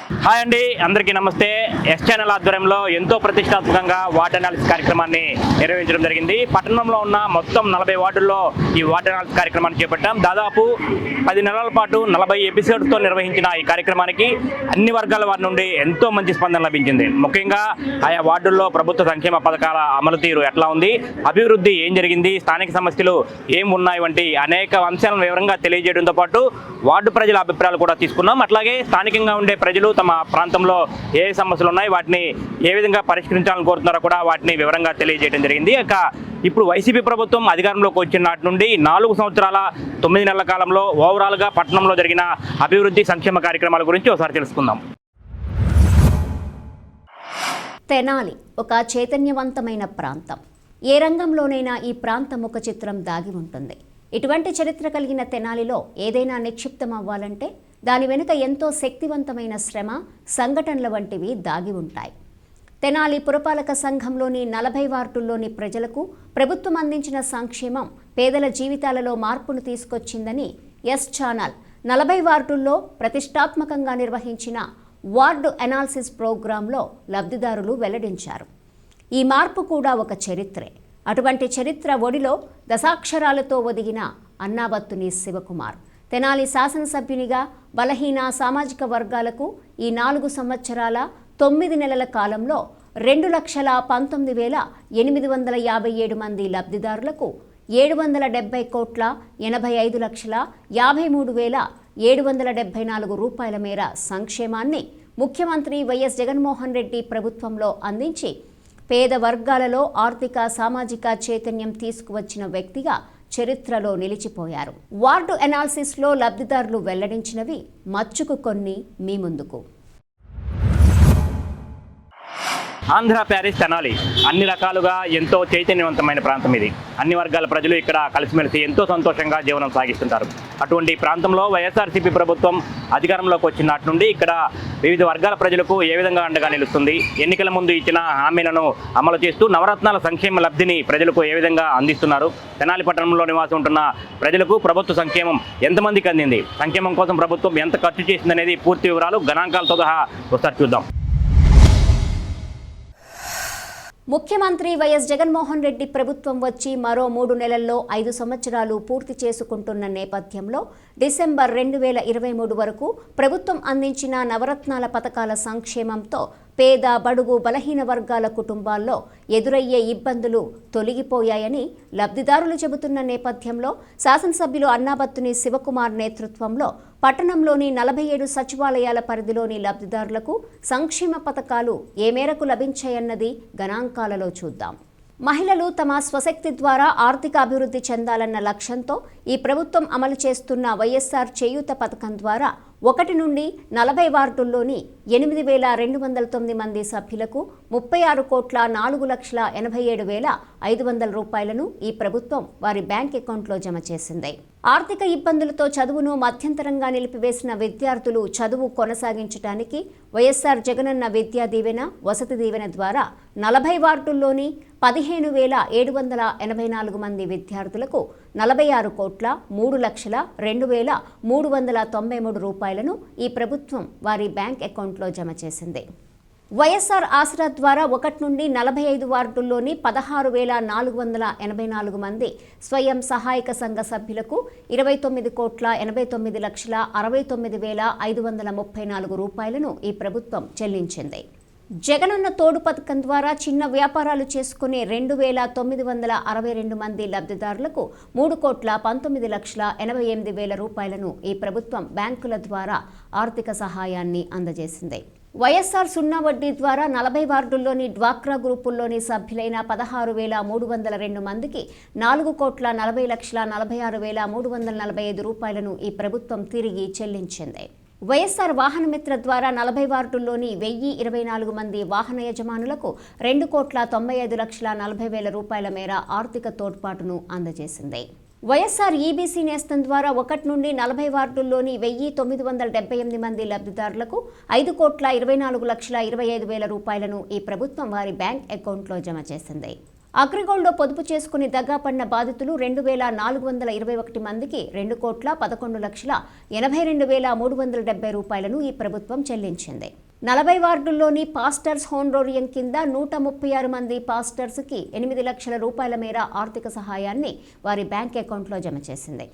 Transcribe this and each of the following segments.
Hi అండి, అందరికీ నమస్తే. ఎస్ ఛానల్ ఆధ్వర్యంలో ఎంతో ప్రతిష్టాత్మకంగా వార్డ్ అనాలిసిస్ కార్యక్రమాన్ని నిర్వహించడం జరిగింది. పట్టణంలో ఉన్న మొత్తం 40 వార్డుల్లో ఈ వార్డ్ అనాలిసిస్ కార్యక్రమాన్ని చేపట్టాం. దాదాపు 10 నెలల పాటు 40 ఎపిసోడ్స్తో నిర్వహించిన ఈ కార్యక్రమానికి అన్ని వర్గాల వారి నుండి ఎంతో మంచి స్పందన లభించింది. ముఖ్యంగా ఆయా వార్డుల్లో ప్రభుత్వ సంక్షేమ పథకాల అమలు తీరు ఎట్లా ఉంది, అభివృద్ధి ఏం జరిగింది, స్థానిక సమస్యలు ఏం ఉన్నాయి వంటి అనేక అంశాలను వివరంగా తెలియజేయడంతో పాటు వార్డు ప్రజల అభిప్రాయాలు కూడా తీసుకున్నాం. అట్లాగే స్థానికంగా ఉండే ప్రజలు తమ ప్రాంతంలో ఏ సమస్యలు ఉన్నాయి, వాటిని ఏ విధంగా పరిష్కరించాలని కోరుతున్నారో కూడా వాటిని వివరంగా తెలియజేయడం జరిగింది. ఇప్పుడు వైసీపీ ప్రభుత్వం అధికారంలోకి వచ్చిన నాటి నుండి 4 సంవత్సరాల 9 నెలల కాలంలో ఓవరాల్గా పట్టణంలో జరిగిన అభివృద్ధి సంక్షేమ కార్యక్రమాల గురించి ఒకసారి తెలుసుకుందాం. తెనాలి ఒక చైతన్యవంతమైన ప్రాంతం. ఏ రంగంలోనైనా ఈ ప్రాంతం ఒక చిత్రం దాగి ఉంటుంది. ఇటువంటి చరిత్ర కలిగిన తెనాలిలో ఏదైనా నిక్షిప్తం అవ్వాలంటే దాని వెనుక ఎంతో శక్తివంతమైన శ్రమ, సంఘటనల వంటివి దాగి ఉంటాయి. తెనాలి పురపాలక సంఘంలోని 40 వార్డుల్లోని ప్రజలకు ప్రభుత్వం అందించిన సంక్షేమం పేదల జీవితాలలో మార్పును తీసుకొచ్చిందని ఎస్ ఛానల్ 40 వార్డుల్లో ప్రతిష్టాత్మకంగా నిర్వహించిన వార్డు అనాలిసిస్ ప్రోగ్రాంలో లబ్ధిదారులు వెల్లడించారు. ఈ మార్పు కూడా ఒక చరిత్రే. అటువంటి చరిత్ర ఒడిలో దశాక్షరాలతో ఒదిగిన అన్నాబత్తుని శివకుమార్ తెనాలి శాసనసభ్యునిగా బలహీన సామాజిక వర్గాలకు ఈ 4 సంవత్సరాల 9 నెలల కాలంలో 2,19,857 మంది లబ్ధిదారులకు 775,85,53,774 రూపాయల మేర సంక్షేమాన్ని ముఖ్యమంత్రి వైఎస్ జగన్మోహన్ రెడ్డి ప్రభుత్వంలో అందించి పేద వర్గాలలో ఆర్థిక సామాజిక చైతన్యం తీసుకువచ్చిన వ్యక్తిగా చరిత్రలో నిలిచిపోయారు. వార్డు అనాలిసిస్లో లబ్ధిదారులు వెల్లడించినవి మచ్చుకు కొన్ని మీ ముందుకు. ఆంధ్ర ప్యారిస్ తెనాలి అన్ని రకాలుగా ఎంతో చైతన్యవంతమైన ప్రాంతం ఇది. అన్ని వర్గాల ప్రజలు ఇక్కడ కలిసిమెలిసి ఎంతో సంతోషంగా జీవనం సాగిస్తుంటారు. అటువంటి ప్రాంతంలో వైఎస్ఆర్సీపీ ప్రభుత్వం అధికారంలోకి వచ్చిన నాటి నుండి ఇక్కడ వివిధ వర్గాల ప్రజలకు ఏ విధంగా అండగా నిలుస్తుంది, ఎన్నికల ముందు ఇచ్చిన హామీలను అమలు చేస్తూ నవరత్నాల సంక్షేమ లబ్ధిని ప్రజలకు ఏ విధంగా అందిస్తున్నారు, తెనాలి పట్టణంలో నివాసం ఉంటున్న ప్రజలకు ప్రభుత్వ సంక్షేమం ఎంతమందికి అందింది, సంక్షేమం కోసం ప్రభుత్వం ఎంత ఖర్చు చేసిందనేది పూర్తి వివరాలు గణాంకాలతో సహా ఒకసారి చూద్దాం. ముఖ్యమంత్రి వైఎస్ జగన్మోహన్ రెడ్డి ప్రభుత్వం వచ్చి మరో 3 నెలల్లో 5 సంవత్సరాలు పూర్తి చేసుకుంటున్న నేపథ్యంలో డిసెంబర్ 2023 వరకు ప్రభుత్వం అందించిన నవరత్నాల పథకాల సంక్షేమంతో పేద, బడుగు, బలహీన వర్గాల కుటుంబాల్లో ఎదురయ్యే ఇబ్బందులు తొలగిపోయాయని లబ్ధిదారులు చెబుతున్న నేపథ్యంలో శాసనసభ్యులు అన్నాబత్తుని శివకుమార్ నేతృత్వంలో పట్టణంలోని 47 సచివాలయాల పరిధిలోని లబ్ధిదారులకు సంక్షేమ పథకాలు ఏ మేరకు లభించాయన్నది గణాంకాలలో చూద్దాం. మహిళలు తమ స్వశక్తి ద్వారా ఆర్థిక అభివృద్ధి చెందాలన్న లక్ష్యంతో ఈ ప్రభుత్వం అమలు చేస్తున్న వైఎస్ఆర్ చేయూత పథకం ద్వారా 1 నుండి 40 వార్డుల్లోని 8,209 మంది సభ్యులకు 36,4,87,500 రూపాయలను ఈ ప్రభుత్వం వారి బ్యాంక్ అకౌంట్లో జమ చేసింది. ఆర్థిక ఇబ్బందులతో చదువును మధ్యంతరంగా నిలిపివేసిన విద్యార్థులు చదువు కొనసాగించడానికి వైఎస్ఆర్ జగనన్న విద్యా దీవెన, వసతి దీవెన ద్వారా 40 వార్డుల్లోని 15,784 మంది విద్యార్థులకు 46,03,02,393 రూపాయలను ఈ ప్రభుత్వం వారి బ్యాంక్ అకౌంట్లో జమ చేసింది. వైఎస్ఆర్ ఆసరా ద్వారా 1 నుండి 45 వార్డుల్లోని 16,484 మంది స్వయం సహాయక సంఘ సభ్యులకు 29,89,69,534 రూపాయలను ఈ ప్రభుత్వం చెల్లించింది. జగనన్న తోడు పథకం ద్వారా చిన్న వ్యాపారాలు చేసుకునే 2,962 మంది లబ్ధిదారులకు 3,19,88,000 రూపాయలను ఈ ప్రభుత్వం బ్యాంకుల ద్వారా ఆర్థిక సహాయాన్ని అందజేసింది. వైఎస్ఆర్ సున్నా వడ్డీ ద్వారా 40 వార్డుల్లోని డ్వాక్రా గ్రూపుల్లోని సభ్యులైన 16,302 మందికి 4,40,46,345 రూపాయలను ఈ ప్రభుత్వం తిరిగి చెల్లించింది. వైఎస్ఆర్ వాహన మిత్ర ద్వారా 40 వార్డుల్లోని 1,024 మంది వాహన యజమానులకు 2,95,40,000 రూపాయల మేర ఆర్థిక తోడ్పాటును అందజేసింది. వైఎస్ఆర్ ఈబీసీ నేస్తం ద్వారా 1 నుండి 40 వార్డుల్లోని 1,978 మంది లబ్ధిదారులకు 5,24,25,000 రూపాయలను ఈ ప్రభుత్వం వారి బ్యాంక్ అకౌంట్లో జమ చేసింది. అగ్రిగోల్డ్లో పొదుపు చేసుకుని దగాపడిన బాధితులు 2,421 మందికి 2,11,82,370 రూపాయలను ఈ ప్రభుత్వం చెల్లించింది. 40 వార్డుల్లోని పాస్టర్స్ హోనోరియం కింద 136 మంది పాస్టర్స్కి 8 లక్షల రూపాయల మేర ఆర్థిక సహాయాన్ని వారి బ్యాంక్ అకౌంట్లో జమ చేసింది.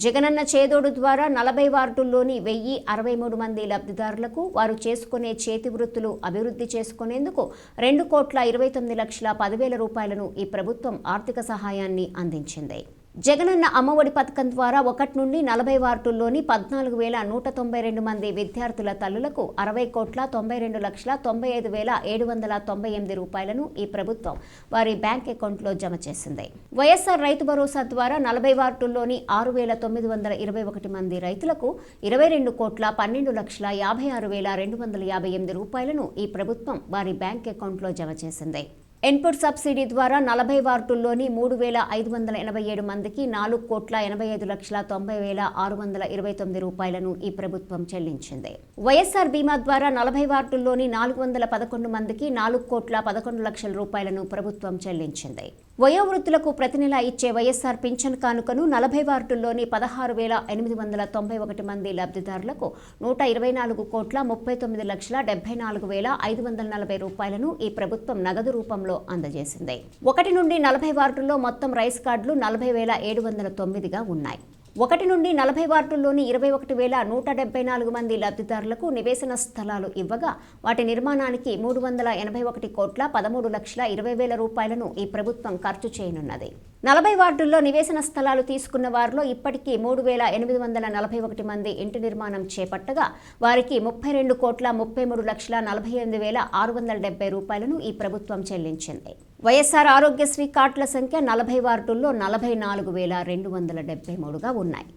జగనన్న చేదోడు ద్వారా 40 వార్డుల్లోని 1,063 మంది లబ్ధిదారులకు వారు చేసుకునే చేతి వృత్తులు అభివృద్ధి చేసుకునేందుకు 2,29,10,000 రూపాయలను ఈ ప్రభుత్వం ఆర్థిక సహాయాన్ని అందించింది. జగనన్న అమ్మఒడి పథకం ద్వారా 1 నుండి 40 వార్డుల్లోని 14,192 మంది విద్యార్థుల తల్లులకు 60,92,95,798 రూపాయలను ఈ ప్రభుత్వం వారి బ్యాంక్ అకౌంట్లో జమ చేసింది. వైఎస్ఆర్ రైతు భరోసా ద్వారా 40 వార్డుల్లోని 6,921 మంది రైతులకు 22,12,56,258 రూపాయలను ఈ ప్రభుత్వం వారి బ్యాంక్ అకౌంట్లో జమ చేసింది. ఇన్పుట్ సబ్సిడీ ద్వారా 40 వార్డుల్లోని 3,587 మందికి 4,85,90,629 రూపాయలను ఈ ప్రభుత్వం చెల్లించింది. వైఎస్ఆర్ బీమా ద్వారా 40 వార్డుల్లోని 411 మందికి 4,11,00,000 రూపాయలను ప్రభుత్వం చెల్లించింది. వయోవృద్ధులకు ప్రతి నెల ఇచ్చే వైఎస్ఆర్ పింఛన్ కానుకను 40 వార్డుల్లోని 16,891 మంది లబ్ధిదారులకు 124,39,74,540 రూపాయలను ఈ ప్రభుత్వం నగదు రూపంలో అందజేసింది. 1 నుండి 40 వార్డుల్లో మొత్తం రైస్ కార్డులు 40,709గా ఉన్నాయి. 1 నుండి 40 వార్డుల్లోని 21,174 మంది లబ్ధిదారులకు నివేశన స్థలాలు ఇవ్వగా వాటి నిర్మాణానికి 381,13,20,000 రూపాయలను ఈ ప్రభుత్వం ఖర్చు చేయనున్నది. 40 వార్డుల్లో నివేశన స్థలాలు తీసుకున్న వారిలో ఇప్పటికీ 3,841 మంది ఇంటి నిర్మాణం చేపట్టగా వారికి 32,33,48,670 రూపాయలను ఈ ప్రభుత్వం చెల్లించింది. వైఎస్ఆర్ ఆరోగ్యశ్రీ కార్డుల సంఖ్య 40 వార్డుల్లో 44,273గా ఉన్నాయి.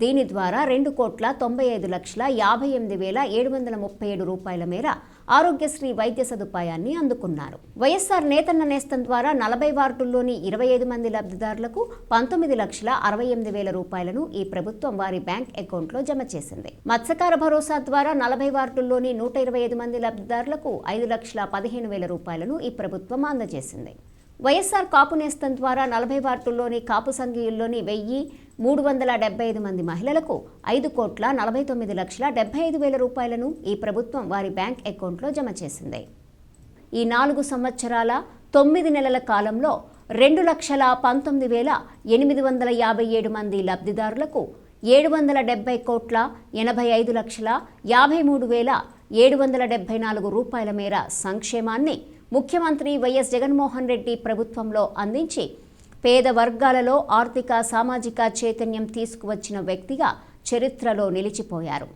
దీని ద్వారా 2,95,58,737 రూపాయల మేర ఆరోగ్యశ్రీ వైద్య సదుపాయాన్ని అందుకున్నారు. వైఎస్ఆర్ నేతన్న నేస్తం ద్వారా 40 వార్డుల్లోని 25 మంది లబ్ధిదారులకు 19,68,000 రూపాయలను ఈ ప్రభుత్వం వారి బ్యాంక్ అకౌంట్లో జమ చేసింది. మత్స్యకార భరోసా ద్వారా 40 వార్డుల్లోని 125 మంది లబ్ధిదారులకు 5,15,000 రూపాయలను ఈ ప్రభుత్వం అందజేసింది. వైఎస్ఆర్ కాపు నేస్తం ద్వారా 40 వార్డుల్లోని కాపు సంఘీయుల్లోని 1,375 మంది మహిళలకు 5,49,75,000 రూపాయలను ఈ ప్రభుత్వం వారి బ్యాంక్ అకౌంట్లో జమ చేసింది. ఈ 4 సంవత్సరాల 9 నెలల కాలంలో 2,19,857 మంది లబ్ధిదారులకు 770,85,53,774 రూపాయల మేర సంక్షేమాన్ని ముఖ్యమంత్రి వైఎస్ జగన్మోహన్ రెడ్డి ప్రభుత్వంలో అందించి పేద వర్గాలలో ఆర్థిక సామాజిక చైతన్యం తీసుకువచ్చిన వ్యక్తిగా చరిత్రలో నిలిచిపోయారు.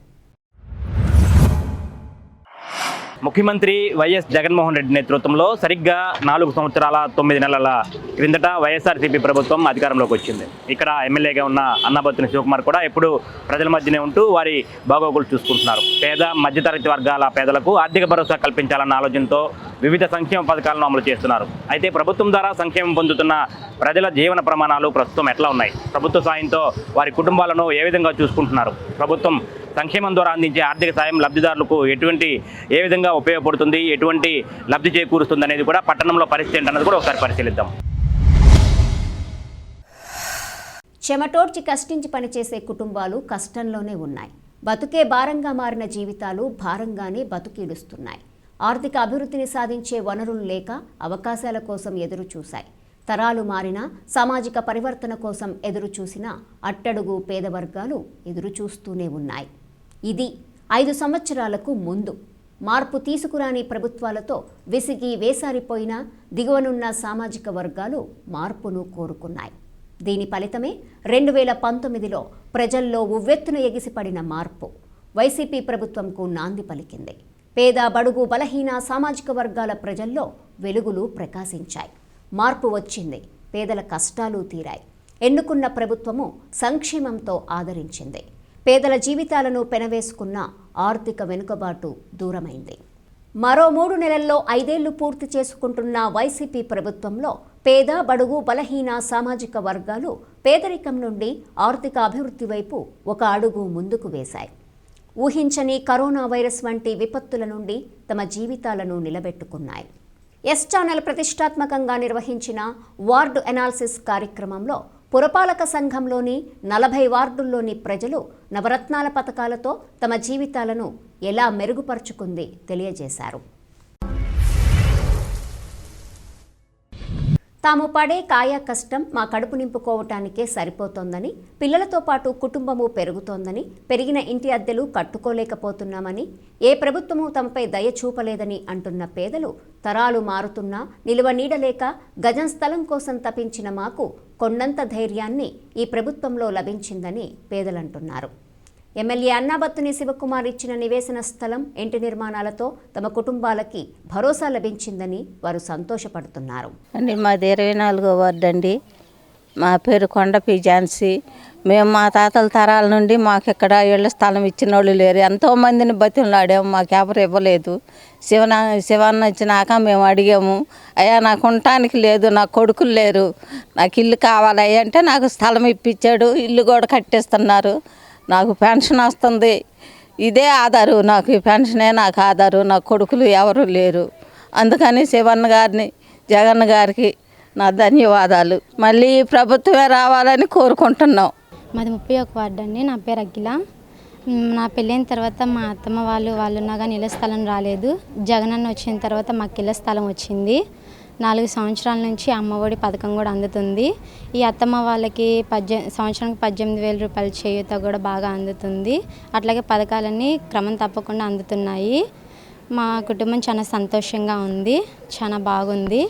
ముఖ్యమంత్రి వైఎస్ జగన్మోహన్ రెడ్డి నేతృత్వంలో సరిగ్గా 4 సంవత్సరాల 9 నెలల క్రిందట వైఎస్ఆర్సీపీ ప్రభుత్వం అధికారంలోకి వచ్చింది. ఇక్కడ ఎమ్మెల్యేగా ఉన్న అన్నాబత్తుని శివకుమార్ కూడా ఎప్పుడు ప్రజల మధ్యనే ఉంటూ వారి బాగోగులు చూసుకుంటున్నారు. పేద మధ్యతరగతి వర్గాల పేదలకు ఆర్థిక భరోసా కల్పించాలన్న ఆలోచనతో వివిధ సంక్షేమ పథకాలను అమలు చేస్తున్నారు. అయితే ప్రభుత్వం ద్వారా సంక్షేమం పొందుతున్న ప్రజల జీవన ప్రమాణాలు ప్రస్తుతం ఎట్లా ఉన్నాయి? ప్రభుత్వ సాయంతో వారి కుటుంబాలను ఏ విధంగా చూసుకుంటున్నారు? ప్రభుత్వం సంక్షేమం ద్వారా అందించే ఆర్థిక సాయం లబ్ధిదారులకు ఏ విధంగా ఉపయోగపడుతుంది, ఎటువంటి లబ్ధి చేకూరుస్తుంది అనేది కూడా పట్టణంలో పరిస్థితి ఏంటన్నది కూడా ఒకసారి పరిశీలిద్దాం. చెమటోడ్చి కష్టించి పనిచేసే కుటుంబాలు కష్టంలోనే ఉన్నాయి. బతుకే భారంగా మారిన జీవితాలు భారంగానే బతుకీడుస్తున్నాయి. ఆర్థిక అభివృద్ధిని సాధించే వనరులు లేక అవకాశాల కోసం ఎదురు చూశాయి. తరాలు మారినా సామాజిక పరివర్తన కోసం ఎదురు చూసిన అట్టడుగు పేద వర్గాలు ఎదురు చూస్తూనే ఉన్నాయి. ఇది 5 సంవత్సరాలకు ముందు మార్పు తీసుకురాని ప్రభుత్వాలతో విసిగి వేసారిపోయిన దిగువనున్న సామాజిక వర్గాలు మార్పును కోరుకున్నాయి. దీని ఫలితమే 2019లో ప్రజల్లో ఉవ్వెత్తున ఎగిసిపడిన మార్పు వైసీపీ ప్రభుత్వంకు నాంది పలికింది. పేద బడుగు బలహీన సామాజిక వర్గాల ప్రజల్లో వెలుగులు ప్రకాశించాయి. మార్పు వచ్చింది. పేదల కష్టాలు తీరాయి. ఎన్నుకున్న ప్రభుత్వము సంక్షేమంతో ఆదరించింది. పేదల జీవితాలను పెనవేసుకున్న ఆర్థిక వెనుకబాటు దూరమైంది. మరో 3 నెలల్లో 5 ఏళ్లు పూర్తి చేసుకుంటున్న వైసీపీ ప్రభుత్వంలో పేద బడుగు బలహీన సామాజిక వర్గాలు పేదరికం నుండి ఆర్థిక అభివృద్ధి వైపు ఒక అడుగు ముందుకు వేశాయి. ఊహించని కరోనా వైరస్ వంటి విపత్తుల నుండి తమ జీవితాలను నిలబెట్టుకున్నాయి. ఎస్ ఛానల్ ప్రతిష్టాత్మకంగా నిర్వహించిన వార్డు ఎనాలిసిస్ కార్యక్రమంలో పురపాలక సంఘంలోని 40 వార్డుల్లోని ప్రజలు నవరత్నాల పథకాలతో తమ జీవితాలను ఎలా మెరుగుపరుచుకుంది తెలియజేశారు. తాము పడే కాయ కష్టం మా కడుపు నింపుకోవటానికే సరిపోతోందని, పిల్లలతో పాటు కుటుంబము పెరుగుతోందని, పెరిగిన ఇంటి అద్దెలు కట్టుకోలేకపోతున్నామని, ఏ ప్రభుత్వము తమపై దయ చూపలేదని అంటున్న పేదలు తరాలు మారుతున్నా నిలువ నీడలేక గజం స్థలం కోసం తపించిన మాకు కొండంత ధైర్యాన్ని ఈ ప్రభుత్వంలో లభించిందని పేదలంటున్నారు. ఎమ్మెల్యే అన్నాబత్తుని శివకుమార్ ఇచ్చిన నివేశన స్థలం, ఇంటి నిర్మాణాలతో తమ కుటుంబాలకి భరోసా లభించిందని వారు సంతోషపడుతున్నారు. అండి మాది 24వ వార్డు అండి. మా పేరు కొండ పి ఝాన్సీ. మేము మా తాతల తరాల నుండి మాకు ఇక్కడ ఇళ్ళ స్థలం ఇచ్చిన వాళ్ళు లేరు. ఎంతోమందిని బతిమలాడాము, మాకు ఎవరు ఇవ్వలేదు. శివన్న వచ్చినాక మేము అడిగాము, అయ్యా నాకు ఉండటానికి లేదు, నాకు కొడుకులు లేరు, నాకు ఇల్లు కావాలి అంటే నాకు స్థలం ఇప్పించాడు. ఇల్లు కూడా కట్టిస్తున్నారు. నాకు పెన్షన్ వస్తుంది. ఇదే ఆధారు, నాకు ఈ పెన్షనే నాకు ఆధారు. నాకు కొడుకులు ఎవరు లేరు. అందుకని శివన్న గారిని, జగన్ గారికి నా ధన్యవాదాలు. మళ్ళీ ప్రభుత్వమే రావాలని కోరుకుంటున్నాం. మాది 31వ వార్డు అండి. నా పేరు అఖిల. నా పెళ్ళైన తర్వాత మా అత్తమ్మ వాళ్ళు ఉన్నా కానీ ఇళ్ళ స్థలం రాలేదు. జగనన్న వచ్చిన తర్వాత మాకు ఇళ్ళ స్థలం వచ్చింది. 4 సంవత్సరాల నుంచి అమ్మఒడి పథకం కూడా అందుతుంది. ఈ అత్తమ్మ వాళ్ళకి సంవత్సరానికి 18,000 రూపాయల చేయూత కూడా బాగా అందుతుంది. అట్లాగే పథకాలన్నీ క్రమం తప్పకుండా అందుతున్నాయి. మా కుటుంబం చాలా సంతోషంగా ఉంది, చాలా బాగుంది.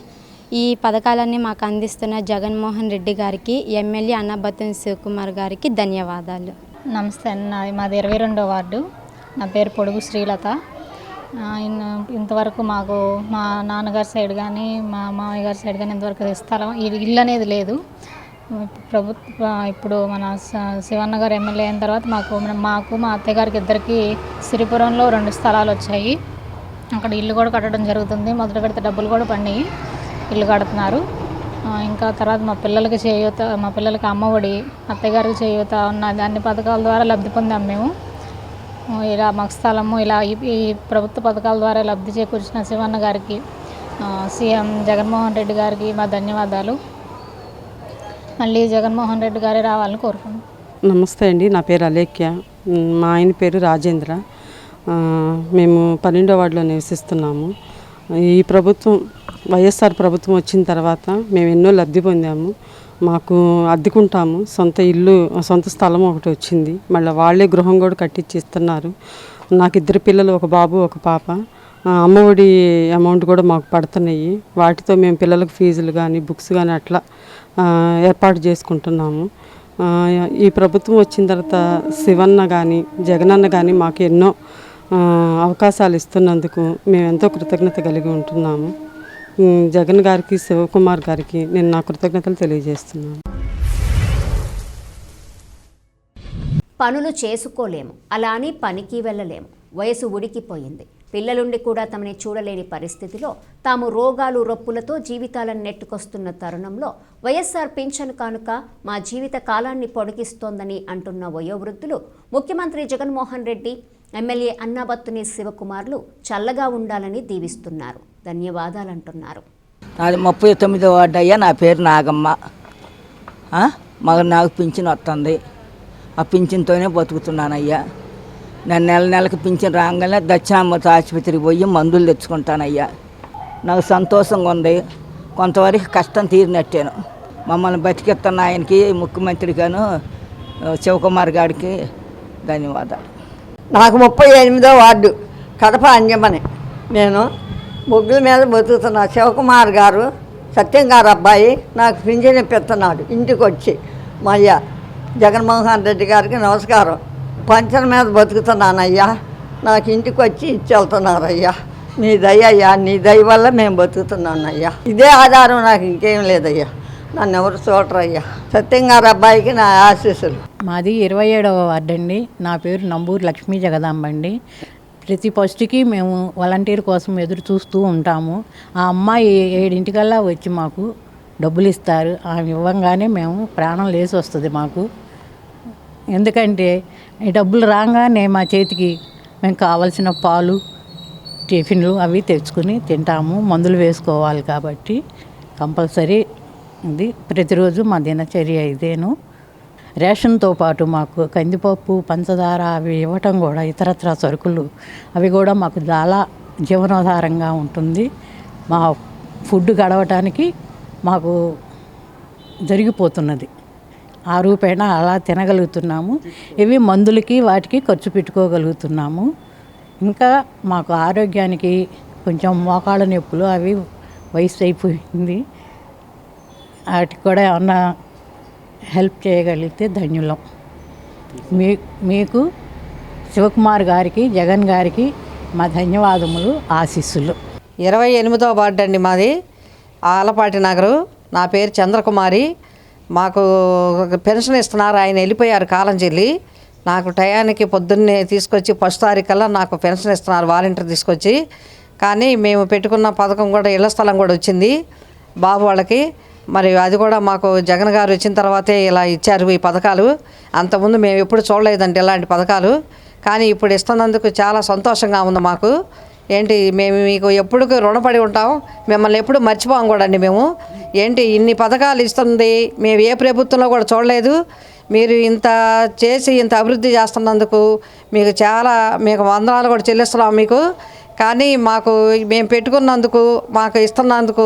ఈ పథకాలన్నీ మాకు అందిస్తున్న జగన్మోహన్ రెడ్డి గారికి, ఎమ్మెల్యే అన్నాబత్తుని శివకుమార్ గారికి ధన్యవాదాలు. నమస్తే అండి. మాది 22వ వార్డు. నా పేరు పొడుగు శ్రీలత. ఇంతవరకు మాకు మా నాన్నగారి సైడ్ కానీ మా మామయ్య గారి సైడ్ కానీ ఇంతవరకు స్థలం ఇల్లు అనేది లేదు. ఇప్పుడు మన శివన్న గారు ఎమ్మెల్యే అయిన తర్వాత మాకు మా అత్తయ్య గారికి ఇద్దరికి సిరిపురంలో 2 స్థలాలు వచ్చాయి. అక్కడ ఇల్లు కూడా కట్టడం జరుగుతుంది. మొదట కడితే డబ్బులు కూడా పడినాయి, ఇల్లు కడుతున్నారు. ఇంకా తర్వాత మా పిల్లలకి చేయూత, మా పిల్లలకి అమ్మఒడి, అత్తయ్య గారికి చేయూత ఉన్నది. అన్ని పథకాల ద్వారా లబ్ధి పొందాము మేము. ఇలా మాకు స్థలము ఇలా ఈ ప్రభుత్వ పథకాల ద్వారా లబ్ధి చేకూర్చిన శివన్న గారికి, సీఎం జగన్మోహన్ రెడ్డి గారికి మా ధన్యవాదాలు. మళ్ళీ జగన్మోహన్ రెడ్డి గారే రావాలని కోరుకుంటున్నాను. నమస్తే అండి. నా పేరు అలేఖ్య. మా ఆయన పేరు రాజేంద్ర. మేము 12వ వార్డులో నివసిస్తున్నాము. ఈ ప్రభుత్వం, వైఎస్ఆర్ ప్రభుత్వం వచ్చిన తర్వాత మేము ఎన్నో లబ్ధి పొందాము. మాకు అద్దెకుంటాము, సొంత ఇల్లు, సొంత స్థలం ఒకటి వచ్చింది. మళ్ళీ వాళ్ళే గృహం కూడా కట్టించి ఇస్తున్నారు. నాకు 2 పిల్లలు, ఒక బాబు ఒక పాప. అమ్మఒడి అమౌంట్ కూడా మాకు పడుతున్నాయి. వాటితో మేము పిల్లలకు ఫీజులు కానీ బుక్స్ కానీ అట్లా ఏర్పాటు చేసుకుంటున్నాము. ఈ ప్రభుత్వం వచ్చిన తర్వాత శివన్న కానీ జగనన్న కానీ మాకు ఎన్నో అవకాశాలు ఇస్తున్నందుకు మేము ఎంతో కృతజ్ఞత కలిగి ఉంటున్నాము. జగన్ గారికి, శివకుమార్ గారికి నేను నా కృతజ్ఞతలు తెలియజేస్తున్నాను. పనులు చేసుకోలేము, అలా అని పనికి వెళ్ళలేము. వయసు ఉడికిపోయింది. పిల్లలుండి కూడా తమని చూడలేని పరిస్థితిలో తాము రోగాలు రొప్పులతో జీవితాలను నెట్టుకొస్తున్న తరుణంలో వైఎస్ఆర్ పింఛను కానుక మా జీవిత కాలాన్ని పొడిగిస్తోందని అంటున్న వయోవృద్ధులు ముఖ్యమంత్రి జగన్మోహన్ రెడ్డి, ఎమ్మెల్యే అన్నాబత్తుని శివకుమార్లు చల్లగా ఉండాలని దీవిస్తున్నారు. ధన్యవాదాలంటున్నారు. నాది 39వ వార్డు అయ్యా. నా పేరు నాగమ్మ. నాకు పింఛన్ వస్తుంది. ఆ పింఛన్తోనే బతుకుతున్నానయ్యా. నేను నెలకి పింఛన్ రాగానే దక్షిణామూర్తి ఆసుపత్రికి పోయి మందులు తెచ్చుకుంటానయ్యా. నాకు సంతోషంగా ఉంది. కొంతవరకు కష్టం తీరినట్టాను. మమ్మల్ని బతికిస్తున్న ఆయనకి, ముఖ్యమంత్రిగాను శివకుమార్ గారికి ధన్యవాదాలు. నాకు 38వ వార్డు కడప అంజమని. నేను ముగ్గుల మీద బతుకుతున్నా. శివకుమార్ గారు, సత్యం గారు అబ్బాయి నాకు పింఛన్ ఇప్పిస్తున్నాడు ఇంటికి వచ్చి. మా అయ్యా జగన్మోహన్ రెడ్డి గారికి నమస్కారం. పంచర్ మీద బతుకుతున్నానయ్యా. నాకు ఇంటికి వచ్చి ఇచ్చి వెళ్తున్నారయ్యా. నీ దయ అయ్యా, నీ దయ వల్ల మేము బతుకుతున్నానయ్యా. ఇదే ఆధారం, నాకు ఇంకేం లేదయ్యా. నన్ను ఎవరు చూడరయ్యా. సత్యం గారు అబ్బాయికి నా ఆశీస్సులు. మాది 27వ వార్డు అండి. నా పేరు నంబూరు లక్ష్మీ జగదాంబ అండి. ప్రతి ఫస్ట్కి మేము వాలంటీర్ కోసం ఎదురు చూస్తూ ఉంటాము. ఆ అమ్మాయి 7 వచ్చి మాకు డబ్బులు ఇస్తారు. ఆమె ఇవ్వగానే మేము ప్రాణం లేసి వస్తుంది మాకు. ఎందుకంటే ఈ డబ్బులు రాగానే మా చేతికి మేము కావలసిన పాలు, టిఫిన్లు అవి తెచ్చుకుని తింటాము. మందులు వేసుకోవాలి కాబట్టి కంపల్సరీ ఇది ప్రతిరోజు మా దినచర్య ఇదేను. రేషన్తో పాటు మాకు కందిపప్పు, పంచదార అవి ఇవ్వటం కూడా, ఇతరత్ర సరుకులు అవి కూడా మాకు చాలా జీవనాధారంగా ఉంటుంది. మా ఫుడ్ గడవటానికి మాకు జరిగిపోతున్నది. ఆ రూపేణ అలా తినగలుగుతున్నాము. ఇవి మందులకి వాటికి ఖర్చు పెట్టుకోగలుగుతున్నాము. ఇంకా మాకు ఆరోగ్యానికి కొంచెం మోకాళ్ళ నొప్పులు అవి వయసు అయిపోయింది. వాటికి కూడా ఏమన్నా హెల్ప్ చేయగలిగితే ధన్యులం. మీకు శివకుమార్ గారికి, జగన్ గారికి మా ధన్యవాదములు, ఆశీస్సులు. 28వ వార్డు అండి మాది, ఆలపాటి నగరు. నా పేరు చంద్రకుమారి. మాకు పెన్షన్ ఇస్తున్నారు. ఆయన వెళ్ళిపోయారు కాలం చెల్లి. నాకు టయానికి పొద్దున్నే తీసుకొచ్చి 1 తారీఖుల్లా నాకు పెన్షన్ ఇస్తున్నారు, వాలంటీర్ తీసుకొచ్చి. కానీ మేము పెట్టుకున్న పథకం కూడా, ఇళ్ల స్థలం కూడా వచ్చింది బాబు వాళ్ళకి. మరి అది కూడా మాకు జగన్ గారు వచ్చిన తర్వాతే ఇలా ఇచ్చారు ఈ పథకాలు. అంతకుముందు మేము ఎప్పుడు చూడలేదండి ఇలాంటి పథకాలు. కానీ ఇప్పుడు ఇస్తున్నందుకు చాలా సంతోషంగా ఉంది మాకు. ఏంటి, మేము మీకు ఎప్పుడు రుణపడి ఉంటాం, మిమ్మల్ని ఎప్పుడు మర్చిపోం కూడా అండి మేము. ఏంటి ఇన్ని పథకాలు ఇస్తుంది మేము ఏ ప్రభుత్వంలో కూడా చూడలేదు. మీరు ఇంత చేసి ఇంత అభివృద్ధి చేస్తున్నందుకు మీకు వందనాలు కూడా చెల్లిస్తున్నాం మీకు. కానీ మాకు మేము పెట్టుకున్నందుకు, మాకు ఇస్తున్నందుకు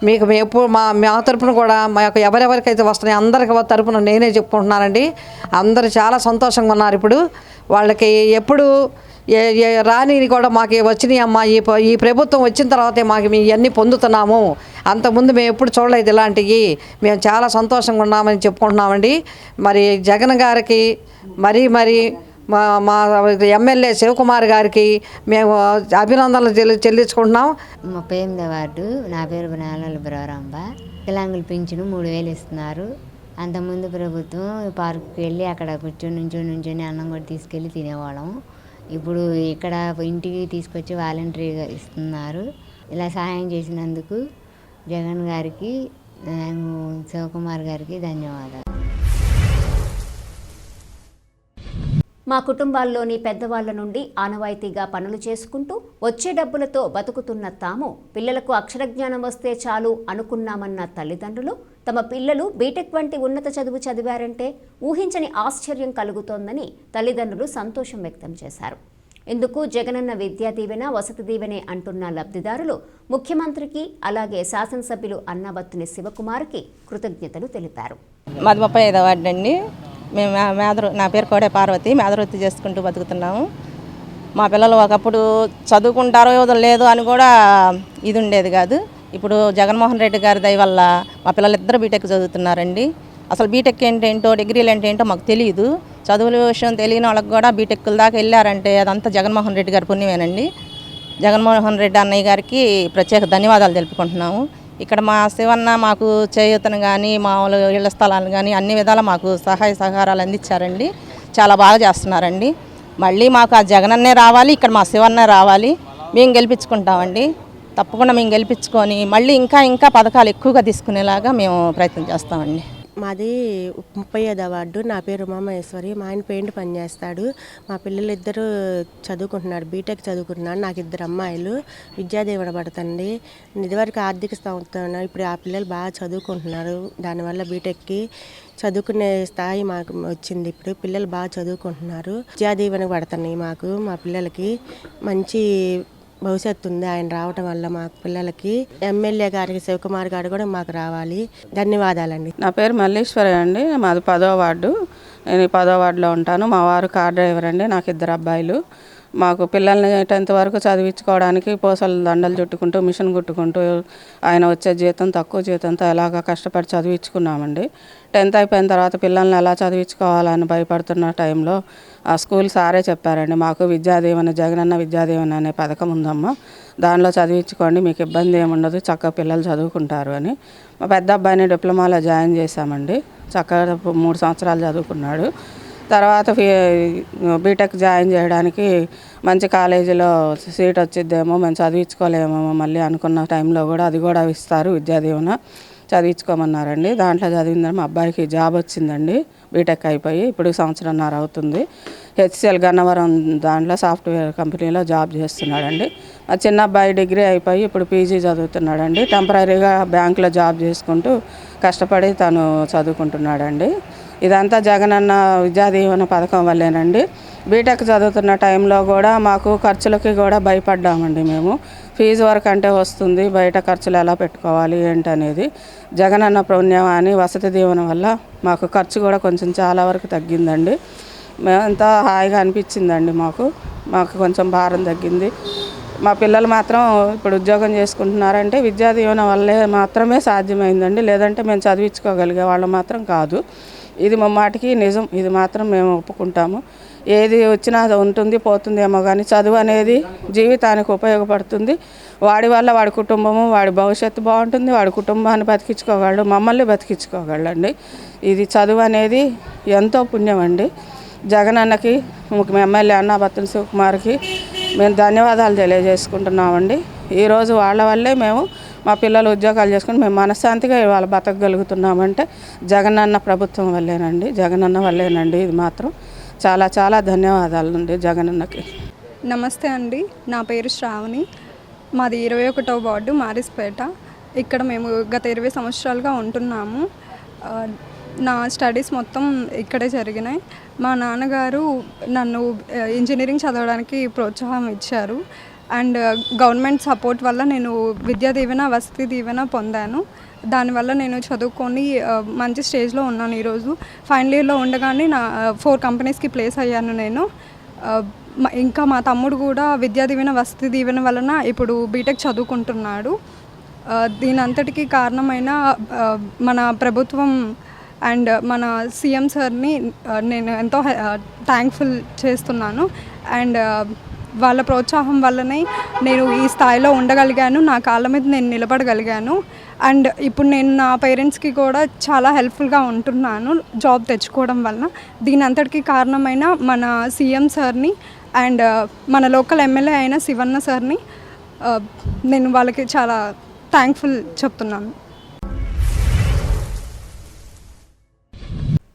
మీకు మేము ఎప్పుడు మా తరపున కూడా మాకు ఎవరెవరికైతే వస్తున్నాయి అందరికి తరపున నేనే చెప్పుకుంటున్నానండి. అందరూ చాలా సంతోషంగా ఉన్నారు. ఇప్పుడు వాళ్ళకి ఎప్పుడు రాని కూడా మాకు వచ్చినాయి అమ్మ, ఈ ప్రభుత్వం వచ్చిన తర్వాతే మాకు మేము ఇవన్నీ పొందుతున్నాము. అంతకుముందు మేము ఎప్పుడు చూడలేదు ఇలాంటివి. మేము చాలా సంతోషంగా ఉన్నామని చెప్పుకుంటున్నామండి. మరి జగన్ గారికి మరి మా ఎమ్మెల్యే శివకుమార్ గారికి మేము అభినందనలు చెల్లించుకుంటున్నాం. 38వ వార్డు. నా పేరు నాలాల బ్రవరాంబ. వికలాంగుల పింఛను 3000 ఇస్తున్నారు. అంతకుముందు ప్రభుత్వం పార్కుకి వెళ్ళి అక్కడ నుంచొని అన్నం కూడా తీసుకెళ్ళి తినేవాళ్ళం. ఇప్పుడు ఇక్కడ ఇంటికి తీసుకొచ్చి వాలంటరీగా ఇస్తున్నారు. ఇలా సహాయం చేసినందుకు జగన్ గారికి, శివకుమార్ గారికి ధన్యవాదాలు. మా కుటుంబాల్లోని పెద్దవాళ్ల నుండి ఆనవాయితీగా పనులు చేసుకుంటూ వచ్చే డబ్బులతో బతుకుతున్న తాము పిల్లలకు అక్షరజ్ఞానం వస్తే చాలు అనుకున్నామన్న తల్లిదండ్రులు తమ పిల్లలు బీటెక్ వంటి ఉన్నత చదువు చదివారంటే ఊహించని ఆశ్చర్యం కలుగుతోందని తల్లిదండ్రులు సంతోషం వ్యక్తం చేశారు. ఇందుకు జగనన్న విద్యా దీవెన, వసతి దీవెనే అంటున్న లబ్ధిదారులు ముఖ్యమంత్రికి, అలాగే శాసనసభ్యులు అన్నాబత్తుని శివకుమార్కి కృతజ్ఞతలు తెలిపారు. మాది 35వ వార్డు అండి. మేము నా పేరు కోడే పార్వతి. మేదవృత్తి చేసుకుంటూ బతుకుతున్నాము. మా పిల్లలు ఒకప్పుడు చదువుకుంటారో లేదో అని కూడా ఇది ఉండేది కాదు. ఇప్పుడు జగన్మోహన్ రెడ్డి గారి దయ వల్ల మా పిల్లలిద్దరూ బీటెక్ చదువుతున్నారండి. అసలు బీటెక్ ఏంటేంటో, డిగ్రీలు ఏంటేంటో మాకు తెలియదు. చదువుల విషయం తెలియని వాళ్ళకి కూడా బీటెక్ల దాకా వెళ్ళారంటే అదంతా జగన్మోహన్ రెడ్డి గారి పుణ్యమేనండి. జగన్మోహన్ రెడ్డి అన్నయ్య గారికి ప్రత్యేక ధన్యవాదాలు తెలుపుకుంటున్నాము. ఇక్కడ మా శివన్న మాకు చేయూతను కానీ, మామూలు ఇళ్ల స్థలాలు కానీ అన్ని విధాలా మాకు సహాయ సహకారాలు అందించారండి. చాలా బాగా చేస్తున్నారండి. మళ్ళీ మాకు ఆ జగనన్నే రావాలి, ఇక్కడ మా శివన్నే రావాలి. మేము గెలిపించుకుంటామండి. తప్పకుండా మేము గెలిపించుకొని మళ్ళీ ఇంకా పథకాలు ఎక్కువగా తీసుకునేలాగా మేము ప్రయత్నం చేస్తామండి. మాది 35వ వార్డు. నా పేరు ఉమామహేశ్వరి. మా ఆయన పెయింట్ పని చేస్తాడు. మా పిల్లలు ఇద్దరు చదువుకుంటున్నారు, బీటెక్ చదువుకుంటున్నారు. నాకు 2 అమ్మాయిలు. విద్యాదీవెన పడుతుంది. ఇదివరకు ఆర్థిక స్థోమత, ఇప్పుడు ఆ పిల్లలు బాగా చదువుకుంటున్నారు. దానివల్ల బీటెక్కి చదువుకునే స్థాయి మాకు వచ్చింది. ఇప్పుడు పిల్లలు బాగా చదువుకుంటున్నారు. విద్యాదీవెన పడుతున్నాయి మాకు. మా పిల్లలకి మంచి భవిష్యత్తు ఉంది ఆయన రావటం వల్ల. మా పిల్లలకి ఎమ్మెల్యే గారికి, శివకుమార్ గారు కూడా మాకు రావాలి. ధన్యవాదాలండి. నా పేరు మల్లేశ్వరి అండి. మాది 10వ వార్డు. నేను 10వ వార్డులో ఉంటాను. మా వారు కార్ డ్రైవర్ అండి. నాకు 2 అబ్బాయిలు. మాకు పిల్లల్ని 10th వరకు చదివించుకోవడానికి పూసలు దండలు చుట్టుకుంటూ, మిషన్ కుట్టుకుంటూ, ఆయన వచ్చే జీతం తక్కువ జీతంతో ఎలాగ కష్టపడి చదివించుకున్నామండి. 10th అయిపోయిన తర్వాత పిల్లల్ని ఎలా చదివించుకోవాలని భయపడుతున్న టైంలో ఆ స్కూల్ సారే చెప్పారండి, మాకు విద్యాదీవెన, జగనన్న విద్యాదీవెన అనే పథకం ఉందమ్మా, దానిలో చదివించుకోండి, మీకు ఇబ్బంది ఏముండదు, చక్కగా పిల్లలు చదువుకుంటారు అని. మా పెద్ద అబ్బాయిని డిప్లొమాలో జాయిన్ చేశామండి. చక్కగా 3 సంవత్సరాలు చదువుకున్నాడు. తర్వాత బీటెక్ జాయిన్ చేయడానికి మంచి కాలేజీలో సీట్ వచ్చిద్దేమో, మేము చదివించుకోలేమో మళ్ళీ అనుకున్న టైంలో కూడా అది కూడా ఇస్తారు విద్యాదీవెన, చదివించుకోమన్నారండి. దాంట్లో చదివిందని మా అబ్బాయికి జాబ్ వచ్చిందండి. బీటెక్ అయిపోయి ఇప్పుడు సంవత్సరంన్నర అవుతుంది. హెచ్సిఎల్ గన్నవరం దాంట్లో సాఫ్ట్వేర్ కంపెనీలో జాబ్ చేస్తున్నాడండి. మా చిన్న అబ్బాయి డిగ్రీ అయిపోయి ఇప్పుడు పీజీ చదువుతున్నాడండి. టెంపరీగా బ్యాంకులో జాబ్ చేసుకుంటూ కష్టపడి తను చదువుకుంటున్నాడండి. ఇదంతా జగనన్న విద్యా దీవెన పథకం వల్లేనండి. బీటెక్ చదువుతున్న టైంలో కూడా మాకు ఖర్చులకి కూడా భయపడ్డామండి. మేము ఫీజు వరకు అంటే వస్తుంది, బయట ఖర్చులు ఎలా పెట్టుకోవాలి ఏంటనేది. జగనన్న పుణ్యం అని వసతి దీవెన వల్ల మాకు ఖర్చు కూడా కొంచెం చాలా వరకు తగ్గిందండి. మేమంతా హాయిగా అనిపించిందండి. మాకు కొంచెం భారం తగ్గింది. మా పిల్లలు మాత్రం ఇప్పుడు ఉద్యోగం చేసుకుంటున్నారంటే విద్యా దీవెన వల్లే మాత్రమే సాధ్యమైందండి. లేదంటే మేము చదివించుకోగలిగే వాళ్ళు మాత్రం కాదు. ఇది మాటికి నిజం. ఇది మాత్రం మేము ఒప్పుకుంటాము. ఏది వచ్చినా అది ఉంటుంది పోతుందేమో కానీ చదువు అనేది జీవితానికి ఉపయోగపడుతుంది. వాడి వల్ల వాడి కుటుంబము, వాడి భవిష్యత్తు బాగుంటుంది. వాడి కుటుంబాన్ని బతికించుకోగలడు, మమ్మల్ని బతికించుకోగలండి. ఇది చదువు అనేది ఎంతో పుణ్యం అండి. జగనన్నకి, ఎమ్మెల్యే అన్నాబత్తుని శివకుమార్కి మేము ధన్యవాదాలు తెలియజేసుకుంటున్నామండి. ఈరోజు వాళ్ళ వల్లే మేము మా పిల్లలు ఉద్యోగాలు చేసుకుని మేము మనశ్శాంతిగా ఇవాళ బతకగలుగుతున్నామంటే జగనన్న ప్రభుత్వం వల్లేనండి. జగనన్న వల్లేనండి. ఇది మాత్రం చాలా చాలా ధన్యవాదాలు అండి జగనన్నకి. నమస్తే అండి, నా పేరు శ్రావణి. మాది 21వ వార్డు మారిస్పేట. ఇక్కడ మేము గత 20 సంవత్సరాలుగా ఉంటున్నాము. నా స్టడీస్ మొత్తం ఇక్కడే జరిగినాయి. మా నాన్నగారు నన్ను ఇంజనీరింగ్ చదవడానికి ప్రోత్సాహం ఇచ్చారు. అండ్ గవర్నమెంట్ సపోర్ట్ వల్ల నేను విద్యా దీవెన, వసతి దీవెన పొందాను. దానివల్ల నేను చదువుకొని మంచి స్టేజ్లో ఉన్నాను. ఈరోజు ఫైనల్ ఇయర్లో ఉండగానే నా 4 కంపెనీస్కి ప్లేస్ అయ్యాను నేను. ఇంకా మా తమ్ముడు కూడా విద్యా దీవెన, వసతి దీవెన వలన ఇప్పుడు బీటెక్ చదువుకుంటున్నాడు. దీని అంతటికీ కారణమైన మన ప్రభుత్వం అండ్ మన సీఎం సార్ని నేను ఎంతో థ్యాంక్ఫుల్ చేస్తున్నాను. అండ్ వాళ్ళ ప్రోత్సాహం వల్లనే నేను ఈ స్థాయిలో ఉండగలిగాను, నా కాళ్ళ మీద నేను నిలబడగలిగాను. అండ్ ఇప్పుడు నేను నా పేరెంట్స్కి కూడా చాలా హెల్ప్ఫుల్గా ఉంటున్నాను జాబ్ తెచ్చుకోవడం వలన. దీని అంతటికీ కారణమైన మన సీఎం సార్ని అండ్ మన లోకల్ ఎమ్మెల్యే అయిన శివన్న సార్ని నేను వాళ్ళకి చాలా థ్యాంక్ఫుల్ చెప్తున్నాను.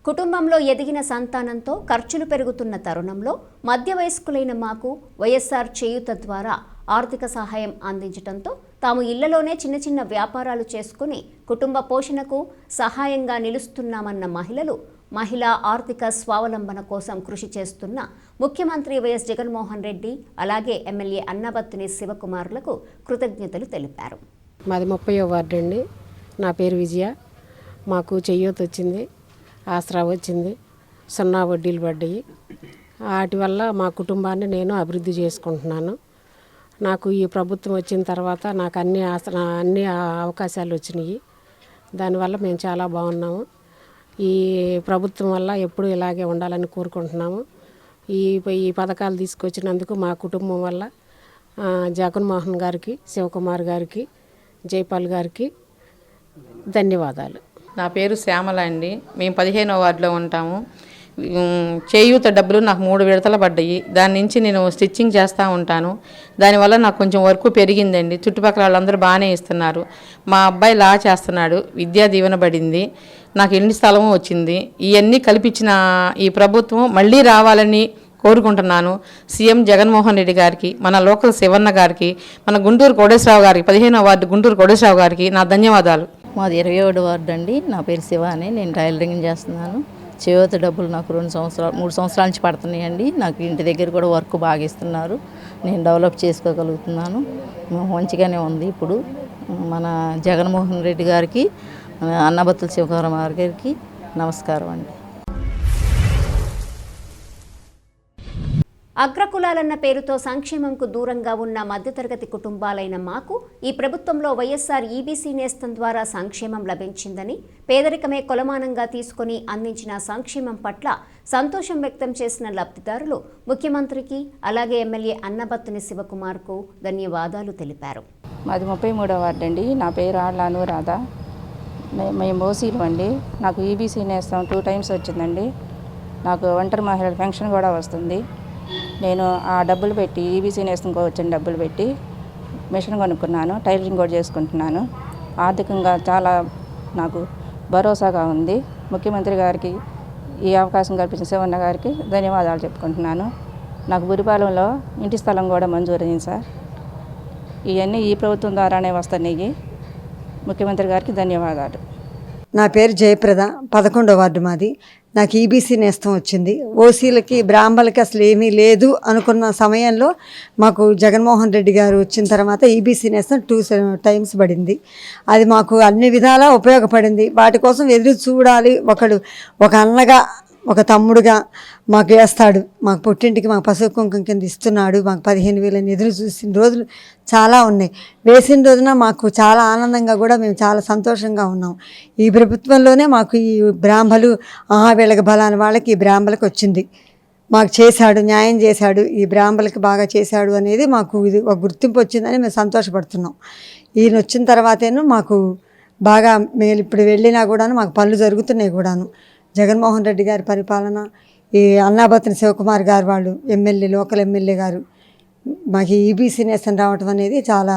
కుటుంబంలో ఎదిగిన సంతానంతో ఖర్చులు పెరుగుతున్న తరుణంలో మధ్య వయస్కులైన మాకు వైఎస్ఆర్ చేయూత ద్వారా ఆర్థిక సహాయం అందించడంతో తాము ఇళ్లలోనే చిన్న చిన్న వ్యాపారాలు చేసుకుని కుటుంబ పోషణకు సహాయంగా నిలుస్తున్నామన్న మహిళా ఆర్థిక స్వావలంబన కోసం కృషి చేస్తున్న ముఖ్యమంత్రి వైఎస్ జగన్మోహన్ రెడ్డి, అలాగే ఎమ్మెల్యే అన్నాబత్తుని శివకుమారులకు కృతజ్ఞతలు తెలిపారు. మాది 30వ వార్డు అండి. నా పేరు విజయ. మాకు చేయూత వచ్చింది, ఆసరా వచ్చింది, 0 వడ్డీలు పడ్డాయి. వాటి వల్ల మా కుటుంబాన్ని నేను అభివృద్ధి చేసుకుంటున్నాను. నాకు ఈ ప్రభుత్వం వచ్చిన తర్వాత నాకు అన్ని అవకాశాలు వచ్చినాయి. దానివల్ల మేము చాలా బాగున్నాము. ఈ ప్రభుత్వం వల్ల ఎప్పుడు ఇలాగే ఉండాలని కోరుకుంటున్నాము. ఈ పథకాలు తీసుకొచ్చినందుకు మా కుటుంబం వల్ల జగన్మోహన్ గారికి, శివకుమార్ గారికి, జైపాల్ గారికి ధన్యవాదాలు. నా పేరు శ్యామల అండి. మేము 15వ వార్డులో ఉంటాము. చేయూత డబ్బులు నాకు 3 విడతలు పడ్డాయి. దాని నుంచి నేను స్టిచ్చింగ్ చేస్తూ ఉంటాను. దానివల్ల నాకు కొంచెం వర్క్ పెరిగిందండి. చుట్టుపక్కల వాళ్ళందరూ బాగానే ఇస్తున్నారు. మా అబ్బాయి లా చేస్తున్నాడు, విద్యా దీవెన పడింది, నాకు ఇంటి స్థలము వచ్చింది. ఇవన్నీ కల్పించిన ఈ ప్రభుత్వం మళ్ళీ రావాలని కోరుకుంటున్నాను. సీఎం జగన్మోహన్ రెడ్డి గారికి, మన లోకల్ శివన్న గారికి, మన గుంటూరు కోటేశ్వరరావు గారికి, 15వ వార్డు గుంటూరు కోటేశ్వరరావు గారికి నా ధన్యవాదాలు. మాది 27వ వార్డు అండి. నా పేరు శివ అని, నేను టైలరింగ్ చేస్తున్నాను. చేయూత డబ్బులు నాకు 3 సంవత్సరాల నుంచి పడుతున్నాయండి. నాకు ఇంటి దగ్గర కూడా వర్క్ బాగా ఇస్తున్నారు. నేను డెవలప్ చేసుకోగలుగుతున్నాను. మంచిగానే ఉంది. ఇప్పుడు మన జగన్మోహన్ రెడ్డి గారికి, అన్నాబత్తుల శివకుమార్ గారికి నమస్కారం అండి. అగ్రకులాలన్న పేరుతో సంక్షేమంకు దూరంగా ఉన్న మధ్యతరగతి కుటుంబాలైన మాకు ఈ ప్రభుత్వంలో వైఎస్ఆర్ ఈబీసీ నేస్తం ద్వారా సంక్షేమం లభించిందని, పేదరికమే కొలమానంగా తీసుకుని అందించిన సంక్షేమం పట్ల సంతోషం వ్యక్తం చేసిన లబ్ధిదారులు ముఖ్యమంత్రికి, అలాగే ఎమ్మెల్యే అన్నాబత్తుని శివకుమార్కు ధన్యవాదాలు తెలిపారు. మాది 33వ వార్డు అండి. నా పేరు ఆళ్ళ అనురాధ. మేము ఓసీలు అండి. నాకు ఈబీసీ నేస్తం 2 టైమ్స్ వచ్చిందండి. నాకు ఒంటరి మహిళల పెన్షన్ కూడా వస్తుంది. నేను ఆ డబ్బులు పెట్టి, ఈబీసీ నేస్తంకి వచ్చిన డబ్బులు పెట్టి మిషన్ కొనుక్కున్నాను, టైలరింగ్ కూడా చేసుకుంటున్నాను. ఆర్థికంగా చాలా నాకు భరోసాగా ఉంది. ముఖ్యమంత్రి గారికి ఈ అవకాశం కల్పించిన శివన్న గారికి ధన్యవాదాలు చెప్పుకుంటున్నాను. నాకు బురిపాలెంలో ఇంటి స్థలం కూడా మంజూరైంది సార్. ఇవన్నీ ఈ ప్రభుత్వం ద్వారానే వస్తున్నాయి. ముఖ్యమంత్రి గారికి ధన్యవాదాలు. నా పేరు జయప్రద, 11వ వార్డు మాది. నాకు ఈబీసీ నేస్తం వచ్చింది. ఓసీలకి బ్రాహ్మణులకి అసలు ఏమీ లేదు అనుకున్న సమయంలో మాకు జగన్మోహన్ రెడ్డి గారు వచ్చిన తర్వాత ఈబీసీ నేస్తం 2 times పడింది. అది మాకు అన్ని విధాలా ఉపయోగపడింది. వాటి కోసం ఎదురు చూడాలి. ఒక అన్నగా ఒక తమ్ముడుగా మాకు వేస్తాడు. మాకు పుట్టింటికి మాకు పసుపు కుంకుమ కింద ఇస్తున్నాడు. మాకు 15,000 ఎదురు చూసిన రోజులు చాలా ఉన్నాయి. వేసిన రోజున మాకు చాలా ఆనందంగా కూడా మేము చాలా సంతోషంగా ఉన్నాం. ఈ ప్రభుత్వంలోనే మాకు ఈ బ్రాహ్మలు వీళ్ళకి బలాని వాళ్ళకి ఈ బ్రాహ్మలకు వచ్చింది. మాకు చేశాడు, న్యాయం చేశాడు, ఈ బ్రాహ్మలకి బాగా చేశాడు అనేది మాకు ఇది ఒక గుర్తింపు వచ్చిందని మేము సంతోషపడుతున్నాం. ఈయన వచ్చిన తర్వాతేను మాకు బాగా మేము ఇప్పుడు వెళ్ళినా కూడాను మాకు పనులు జరుగుతున్నాయి కూడాను. జగన్మోహన్ రెడ్డి గారి పరిపాలన, ఈ అన్నాబత్తిని శివకుమార్ గారు వాళ్ళు లోకల్ ఎమ్మెల్యే గారు మాకు ఈబీసీ నేస్తం రావటం అనేది చాలా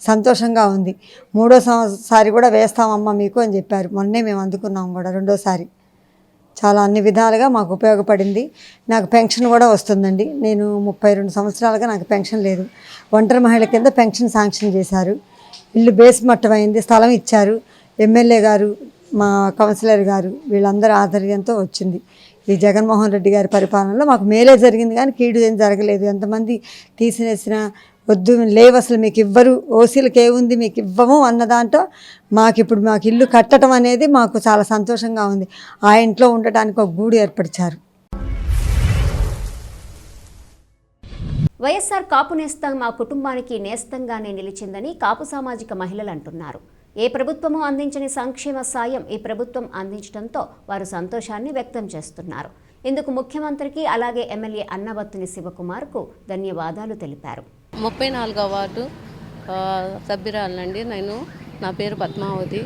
సంతోషంగా ఉంది. 3వ కూడా వేస్తామమ్మా మీకు అని చెప్పారు. మొన్నే మేము అందుకున్నాం కూడా 2వసారి. చాలా అన్ని విధాలుగా మాకు ఉపయోగపడింది. నాకు పెన్షన్ కూడా వస్తుందండి. నేను 32 సంవత్సరాలుగా నాకు పెన్షన్ లేదు. ఒంటరి మహిళ కింద పెన్షన్ శాంక్షన్ చేశారు. ఇల్లు బేస్మట్టం అయింది, స్థలం ఇచ్చారు. ఎమ్మెల్యే గారు, మా కౌన్సిలర్ గారు వీళ్ళందరూ ఆధ్వర్యంతో వచ్చింది. ఈ జగన్మోహన్ రెడ్డి గారి పరిపాలనలో మాకు మేలే జరిగింది కానీ కీడు ఏం జరగలేదు. ఎంతమంది తీసినేసినా వద్దు లేవు, అసలు మీకు ఇవ్వరు, ఓసీలకు ఏముంది మీకు ఇవ్వము అన్న దాంట్లో ఇప్పుడు మాకు ఇల్లు కట్టడం అనేది మాకు చాలా సంతోషంగా ఉంది. ఆ ఇంట్లో ఉండటానికి ఒక గూడు ఏర్పరిచారు. వైఎస్ఆర్ కాపు నేస్తం మా కుటుంబానికి నేస్తంగానే నిలిచిందని కాపు సామాజిక మహిళలు అంటున్నారు. ఏ ప్రభుత్వమూ అందించని సంక్షేమ సాయం ఈ ప్రభుత్వం అందించడంతో వారు సంతోషాన్ని వ్యక్తం చేస్తున్నారు. ఇందుకు ముఖ్యమంత్రికి అలాగే ఎమ్మెల్యే అన్నాబత్తుని శివకుమార్కు ధన్యవాదాలు తెలిపారు. 34వ వార్డు సభ్యురాలనండి నేను. నా పేరు పద్మావతి.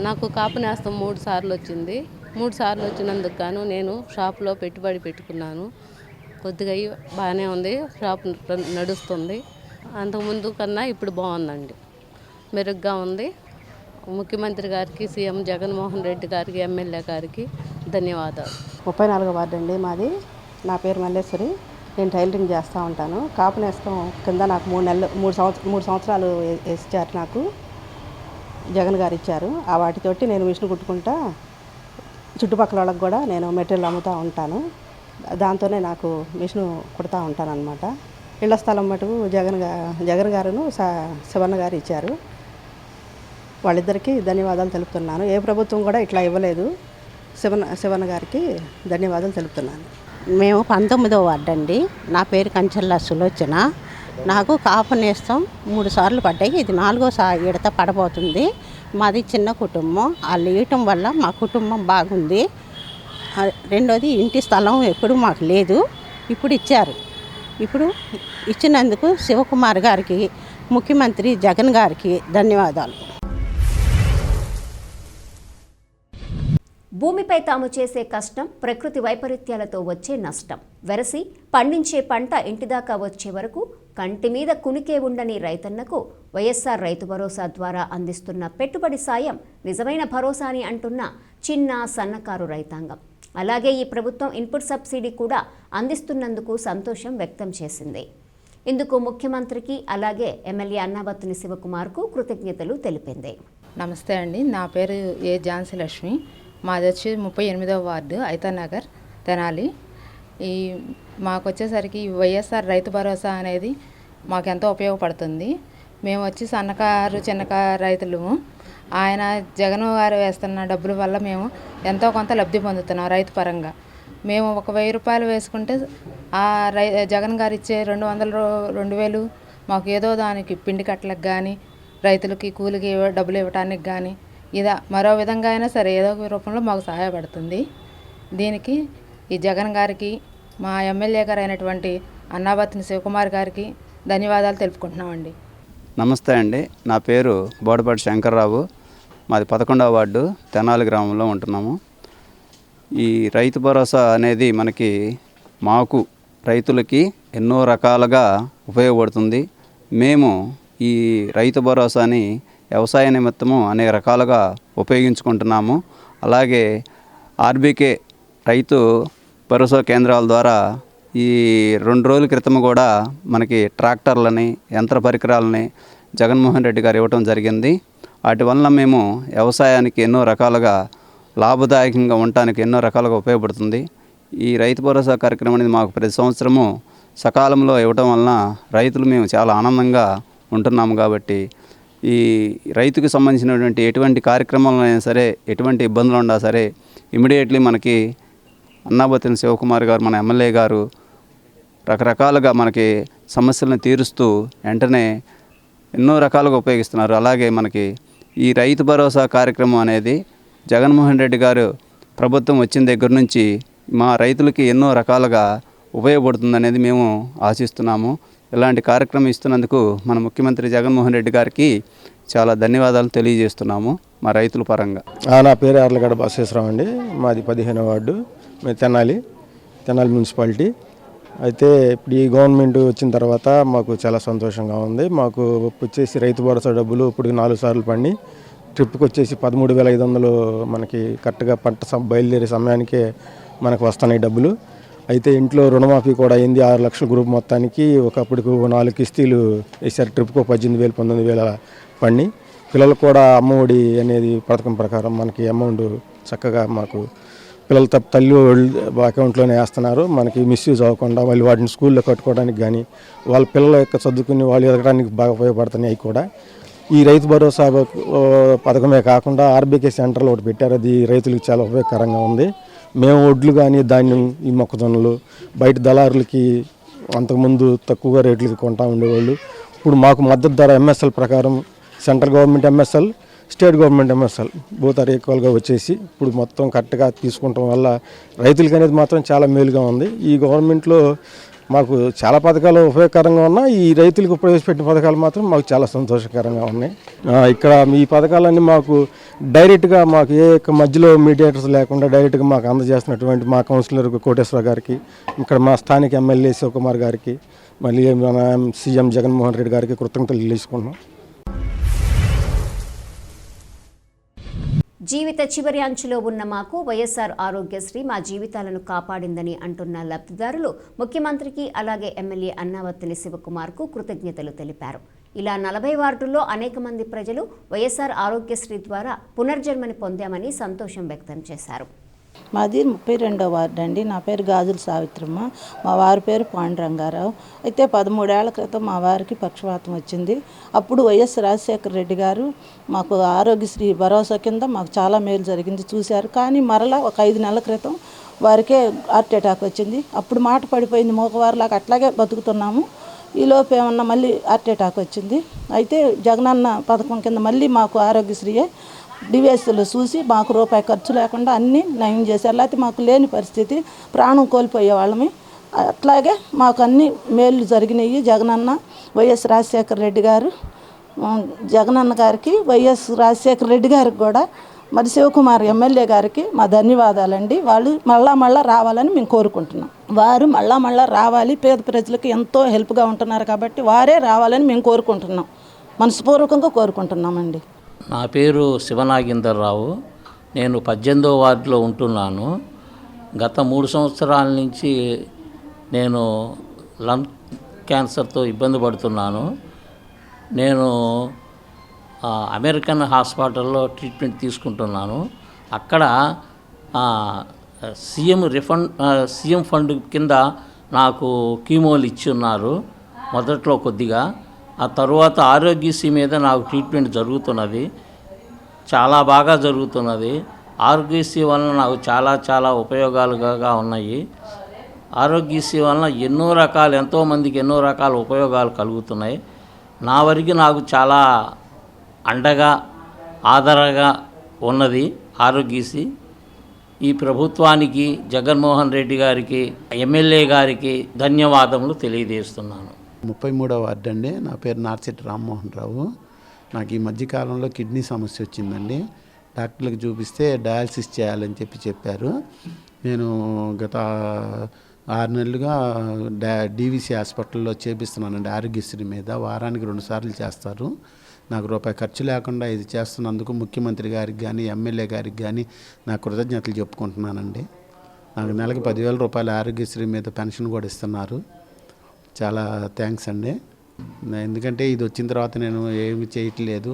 నాకు కాపు నేస్తం 3 సార్లు వచ్చింది. 3 సార్లు వచ్చినందుకు గాను నేను షాప్లో పెట్టుబడి పెట్టుకున్నాను. కొద్దిగా బాగానే ఉంది, షాప్ నడుస్తుంది. అంతకుముందు కన్నా ఇప్పుడు బాగుందండి, మెరుగ్గా ఉంది. ముఖ్యమంత్రి గారికి, సీఎం జగన్మోహన్ రెడ్డి గారికి, ఎమ్మెల్యే గారికి ధన్యవాదాలు. 34వ వార్డు అండి మాది. నా పేరు మల్లేశ్వరి. నేను టైలరింగ్ చేస్తూ ఉంటాను. కాపు నేస్తం కింద నాకు 3 సంవత్సరాలు ఇచ్చారు. నాకు జగన్ గారు ఇచ్చారు. ఆ వాటితోటి నేను మిషన్ కుట్టుకుంటా చుట్టుపక్కల వాళ్ళకి కూడా నేను మెటీరియల్ అమ్ముతూ ఉంటాను. దాంతోనే నాకు మిషన్ కుడతా ఉంటాను అనమాట. ఇళ్ల స్థలం మటుకు జగన్ గారును శివన్న గారు ఇచ్చారు. వాళ్ళిద్దరికీ ధన్యవాదాలు తెలుపుతున్నాను. ఏ ప్రభుత్వం కూడా ఇట్లా ఇవ్వలేదు. శివన్న గారికి ధన్యవాదాలు తెలుపుతున్నాను. మేము 19వ వార్డు అండి. నా పేరు కంచెల్ల సులోచన. నాకు కాపు నేస్తం 3 సార్లు పడ్డాయి. ఇది 4వ విడత పడబోతుంది. మాది చిన్న కుటుంబం. వాళ్ళు ఇవ్వటం వల్ల మా కుటుంబం బాగుంది. రెండోది ఇంటి స్థలం ఎప్పుడు మాకు లేదు, ఇప్పుడు ఇచ్చారు. ఇప్పుడు ఇచ్చినందుకు శివకుమార్ గారికి, ముఖ్యమంత్రి జగన్ గారికి ధన్యవాదాలు. భూమిపై తాము చేసే కష్టం, ప్రకృతి వైపరీత్యాలతో వచ్చే నష్టం వెరసి పండించే పంట ఇంటిదాకా వచ్చే వరకు కంటి మీద కునికే ఉండని రైతన్నకు వైఎస్ఆర్ రైతు భరోసా ద్వారా అందిస్తున్న పెట్టుబడి సాయం నిజమైన భరోసా అని అంటున్న చిన్న సన్నకారు రైతాంగం. అలాగే ఈ ప్రభుత్వం ఇన్పుట్ సబ్సిడీ కూడా అందిస్తున్నందుకు సంతోషం వ్యక్తం చేసింది. ఇందుకు ముఖ్యమంత్రికి అలాగే ఎమ్మెల్యే అన్నాబత్తుని శివకుమార్కు కృతజ్ఞతలు తెలిపింది. నమస్తే అండి, నా పేరు ఏ ఝాన్సీ లక్ష్మి. మాది వచ్చి 38వ వార్డు ఐతానగర్, తెనాలి. మాకు వచ్చేసరికి వైఎస్ఆర్ రైతు భరోసా అనేది మాకు ఎంతో ఉపయోగపడుతుంది. మేము వచ్చి సన్నకారు చిన్నకారు రైతులు. ఆయన జగన్ గారు వేస్తున్న డబ్బుల వల్ల మేము ఎంతో కొంత లబ్ధి పొందుతున్నాం రైతు పరంగా. మేము 1000 రూపాయలు వేసుకుంటే ఆ జగన్ గారు ఇచ్చే 2,000 మాకు ఏదో దానికి పిండి కట్టలకు కానీ, రైతులకి కూలికి డబ్బులు ఇవ్వడానికి కానీ, మరో విధంగా అయినా సరే ఏదో ఒక రూపంలో మాకు సహాయపడుతుంది. దీనికి ఈ జగన్ గారికి, మా ఎమ్మెల్యే గారు అయినటువంటి అన్నాబత్తుని శివకుమార్ గారికి ధన్యవాదాలు తెలుపుకుంటున్నామండి. నమస్తే అండి, నా పేరు బోడపాటి శంకర్రావు. మాది 11వ వార్డు తెనాలి గ్రామంలో ఉంటున్నాము. ఈ రైతు భరోసా అనేది మాకు రైతులకి ఎన్నో రకాలుగా ఉపయోగపడుతుంది. మేము ఈ రైతు భరోసాని వ్యవసాయ నిమిత్తము అనేక రకాలుగా ఉపయోగించుకుంటున్నాము. అలాగే ఆర్బీకే రైతు భరోసా కేంద్రాల ద్వారా ఈ 2 రోజుల క్రితం కూడా మనకి ట్రాక్టర్లని, యంత్ర పరికరాలని జగన్మోహన్ రెడ్డి గారు ఇవ్వటం జరిగింది. వాటి వలన మేము వ్యవసాయానికి ఎన్నో రకాలుగా లాభదాయకంగా ఉండటానికి ఎన్నో రకాలుగా ఉపయోగపడుతుంది. ఈ రైతు భరోసా కార్యక్రమం అనేది మాకు ప్రతి సంవత్సరము సకాలంలో ఇవ్వటం వలన రైతులు మేము చాలా ఆనందంగా ఉంటున్నాము. కాబట్టి ఈ రైతుకు సంబంధించినటువంటి ఎటువంటి కార్యక్రమాలైనా సరే, ఎటువంటి ఇబ్బందులు ఉన్నా సరే ఇమీడియట్లీ మనకి అన్నాబత్తిన శివకుమార్ గారు, మన ఎమ్మెల్యే గారు రకరకాలుగా మనకి సమస్యలను తీరుస్తూ వెంటనే ఎన్నో రకాలుగా ఉపయోగిస్తున్నారు. అలాగే మనకి ఈ రైతు భరోసా కార్యక్రమం అనేది జగన్మోహన్ రెడ్డి గారు ప్రభుత్వం వచ్చిన దగ్గర నుంచి మా రైతులకి ఎన్నో రకాలుగా ఉపయోగపడుతుందనేది మేము ఆశిస్తున్నాము. ఇలాంటి కార్యక్రమం ఇస్తున్నందుకు మన ముఖ్యమంత్రి జగన్మోహన్ రెడ్డి గారికి చాలా ధన్యవాదాలు తెలియజేస్తున్నాము మా రైతుల పరంగా. నా పేరు అర్లగడ్డ బసవేశ్వరరావు అండి. మాది 15వ వార్డు, మేము తెనాలి మున్సిపాలిటీ. అయితే ఇప్పుడు ఈ గవర్నమెంట్ వచ్చిన తర్వాత మాకు చాలా సంతోషంగా ఉంది. మాకు వచ్చేసి రైతు భరోసా డబ్బులు ఇప్పుడు 4 సార్లు పడి ట్రిప్కి వచ్చేసి 13,500 మనకి కరెక్ట్గా పంట బయలుదేరే సమయానికే మనకు వస్తున్నాయి డబ్బులు. అయితే ఇంట్లో రుణమాఫీ కూడా అయింది. 6 లక్షల గ్రూప్ మొత్తానికి ఒకప్పటికి 4 కిస్తీలు వేసారు. ట్రిప్కు 18,000 19,000 పడి పిల్లలకు కూడా అమ్మఒడి అనేది పథకం ప్రకారం మనకి అమౌంట్ చక్కగా మాకు పిల్లల తల్లి అకౌంట్లోనే వేస్తున్నారు. మనకి మిస్యూజ్ అవ్వకుండా వాళ్ళు వాటిని స్కూల్లో కట్టుకోవడానికి కానీ వాళ్ళ పిల్లల యొక్క చదువుకుని వాళ్ళు ఎదగడానికి బాగా ఉపయోగపడుతున్నాయి. అవి కూడా ఈ రైతు భరోసా పథకమే కాకుండా ఆర్బీకే సెంటర్లు ఒకటి పెట్టారు. అది రైతులకు చాలా ఉపయోగకరంగా ఉంది. మేము వడ్లు కానీ ధాన్యం, ఈ మొక్కజొన్నలు బయట దళారులకి అంతకుముందు తక్కువగా రేట్లకి కొంటా ఉండేవాళ్ళు. ఇప్పుడు మాకు మద్దతు ధర ఎంఎస్ఎల్ ప్రకారం central government MSL, state government MSL both are ఈక్వల్గా వచ్చేసి ఇప్పుడు మొత్తం కరెక్ట్గా తీసుకుంటాం వల్ల రైతులకి అనేది మాత్రం చాలా మేలుగా ఉంది. ఈ గవర్నమెంట్లో మాకు చాలా పథకాలు ఉపయోగకరంగా ఉన్నాయి. ఈ రైతులకు ప్రవేశపెట్టిన పథకాలు మాత్రం మాకు చాలా సంతోషకరంగా ఉన్నాయి. ఇక్కడ ఈ పథకాలన్నీ మాకు డైరెక్ట్గా మాకు ఏ మధ్యలో మీడియేటర్స్ లేకుండా డైరెక్ట్గా మాకు అందజేస్తున్నటువంటి మా కౌన్సిలర్ కోటేశ్వర గారికి, ఇక్కడ మా స్థానిక ఎమ్మెల్యే శివకుమార్ గారికి, మళ్ళీ మన సీఎం జగన్మోహన్ రెడ్డి గారికి కృతజ్ఞతలు తెలుసుకుంటున్నాం. జీవిత చివరి అంచులో ఉన్న మాకు వైఎస్ఆర్ ఆరోగ్యశ్రీ మా జీవితాలను కాపాడిందని అంటున్న లబ్ధిదారులు ముఖ్యమంత్రికి అలాగే ఎమ్మెల్యే అన్నాబత్తిని శివకుమార్కు కృతజ్ఞతలు తెలిపారు. ఇలా 40 వార్డుల్లో అనేక మంది ప్రజలు వైఎస్ఆర్ ఆరోగ్యశ్రీ ద్వారా పునర్జన్మని పొందామని సంతోషం వ్యక్తం చేశారు. మాది 32వ వార్డు అండి. నా పేరు గాజుల సావిత్రమ్మ, మా వారి పేరు పాండురంగారావు. అయితే 13 ఏళ్ల క్రితం మా వారికి పక్షవాతం వచ్చింది. అప్పుడు వైఎస్ రాజశేఖర రెడ్డి గారు మాకు ఆరోగ్యశ్రీ భరోసా కింద మాకు చాలా మేలు జరిగింది చూశారు. కానీ మరలా ఒక 5 నెలల క్రితం వారికే హార్ట్ అటాక్ వచ్చింది. అప్పుడు మాట పడిపోయింది, మోకవారిలాగా అట్లాగే బతుకుతున్నాము. ఈలోపు ఏమన్నా మళ్ళీ హార్ట్ అటాక్ వచ్చింది. అయితే జగనన్న పథకం కింద మళ్ళీ మాకు ఆరోగ్యశ్రీయే డివైస్లు చూసి మాకు రూపాయి ఖర్చు లేకుండా అన్నీ నయం చేశారు. లేకపోతే మాకు లేని పరిస్థితి, ప్రాణం కోల్పోయే వాళ్ళమి. అట్లాగే మాకు అన్ని మేలు జరిగినాయి. జగనన్న వైఎస్ రాజశేఖర రెడ్డి గారు, జగనన్న గారికి, వైఎస్ రాజశేఖర రెడ్డి గారికి కూడా, మరి శివకుమార్ ఎమ్మెల్యే గారికి మా ధన్యవాదాలండి. వాళ్ళు మళ్ళా రావాలని మేము కోరుకుంటున్నాం. వారు మళ్ళా రావాలి. పేద ప్రజలకు ఎంతో హెల్ప్గా ఉంటున్నారు కాబట్టి వారే రావాలని మేము కోరుకుంటున్నాం, మనస్పూర్వకంగా కోరుకుంటున్నామండి. నా పేరు శివనాగేంద్రరావు. నేను 18వ వార్డులో ఉంటున్నాను. గత 3 సంవత్సరాల నుంచి నేను లంగ్ క్యాన్సర్తో ఇబ్బంది పడుతున్నాను. నేను అమెరికన్ హాస్పిటల్లో ట్రీట్మెంట్ తీసుకుంటున్నాను. అక్కడ సీఎం ఫండ్ కింద నాకు కీమోలు ఇచ్చి ఉన్నారు మొదట్లో కొద్దిగా. ఆ తర్వాత ఆరోగ్యశ్రీ మీద నాకు ట్రీట్మెంట్ జరుగుతున్నది, చాలా బాగా జరుగుతున్నది. ఆరోగ్యశ్రీ వలన నాకు చాలా ఉపయోగాలుగా ఉన్నాయి. ఆరోగ్యశ్రీ వలన ఎంతోమందికి ఎన్నో రకాల ఉపయోగాలు కలుగుతున్నాయి. నా వరకు నాకు చాలా అండగా ఆదరగా ఉన్నది ఆరోగ్యశ్రీ. ఈ ప్రభుత్వానికి, జగన్మోహన్ రెడ్డి గారికి, ఎమ్మెల్యే గారికి ధన్యవాదములు తెలియజేస్తున్నాను. 33వ వార్డు అండి. నా పేరు నార్చెట్టి రామ్మోహన్ రావు. నాకు ఈ మధ్యకాలంలో కిడ్నీ సమస్య వచ్చిందండి. డాక్టర్లకు చూపిస్తే డయాలసిస్ చేయాలని చెప్పారు. నేను గత 6 నెలలుగా డీవీసీ హాస్పిటల్లో చేపిస్తున్నానండి ఆరోగ్యశ్రీ మీద. వారానికి 2 సార్లు చేస్తారు. నాకు రూపాయి ఖర్చు లేకుండా ఇది చేస్తున్నందుకు ముఖ్యమంత్రి గారికి కానీ, ఎమ్మెల్యే గారికి కానీ నా కృతజ్ఞతలు చెప్పుకుంటున్నానండి. నాకు నెలకి 10,000 రూపాయలు ఆరోగ్యశ్రీ మీద పెన్షన్ కూడా ఇస్తున్నారు. చాలా థ్యాంక్స్ అండి. ఎందుకంటే ఇది వచ్చిన తర్వాత నేను ఏమి చేయట్లేదు,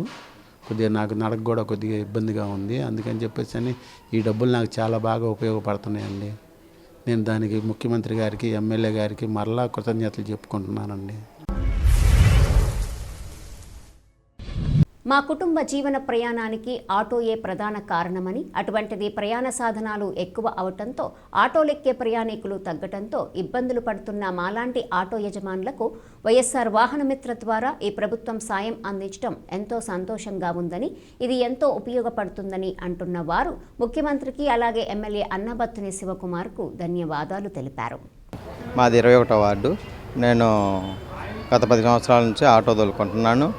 కొద్దిగా నాకు నడక కూడా కొద్దిగా ఇబ్బందిగా ఉంది. అందుకని చెప్పేసి అని ఈ డబ్బులు నాకు చాలా బాగా ఉపయోగపడుతున్నాయండి. నేను దానికి ముఖ్యమంత్రి గారికి, ఎమ్మెల్యే గారికి మరలా కృతజ్ఞతలు చెప్పుకుంటున్నానండి. మా కుటుంబ జీవన ప్రయాణానికి ఆటోయే ప్రధాన కారణమని, అటువంటిది ప్రయాణ సాధనాలు ఎక్కువ అవటంతో ఆటోలెక్కే ప్రయాణికులు తగ్గటంతో ఇబ్బందులు పడుతున్న మాలాంటి ఆటో యజమానులకు వైఎస్ఆర్ వాహనమిత్ర ద్వారా ఈ ప్రభుత్వం సాయం అందించడం ఎంతో సంతోషంగా ఉందని, ఇది ఎంతో ఉపయోగపడుతుందని అంటున్న వారు ముఖ్యమంత్రికి అలాగే ఎమ్మెల్యే అన్నబత్తుని శివకుమార్కు ధన్యవాదాలు తెలిపారు. మాది 21వ వార్డు. నేను గత 10 సంవత్సరాల నుంచి ఆటో తోలుకుంటున్నాను.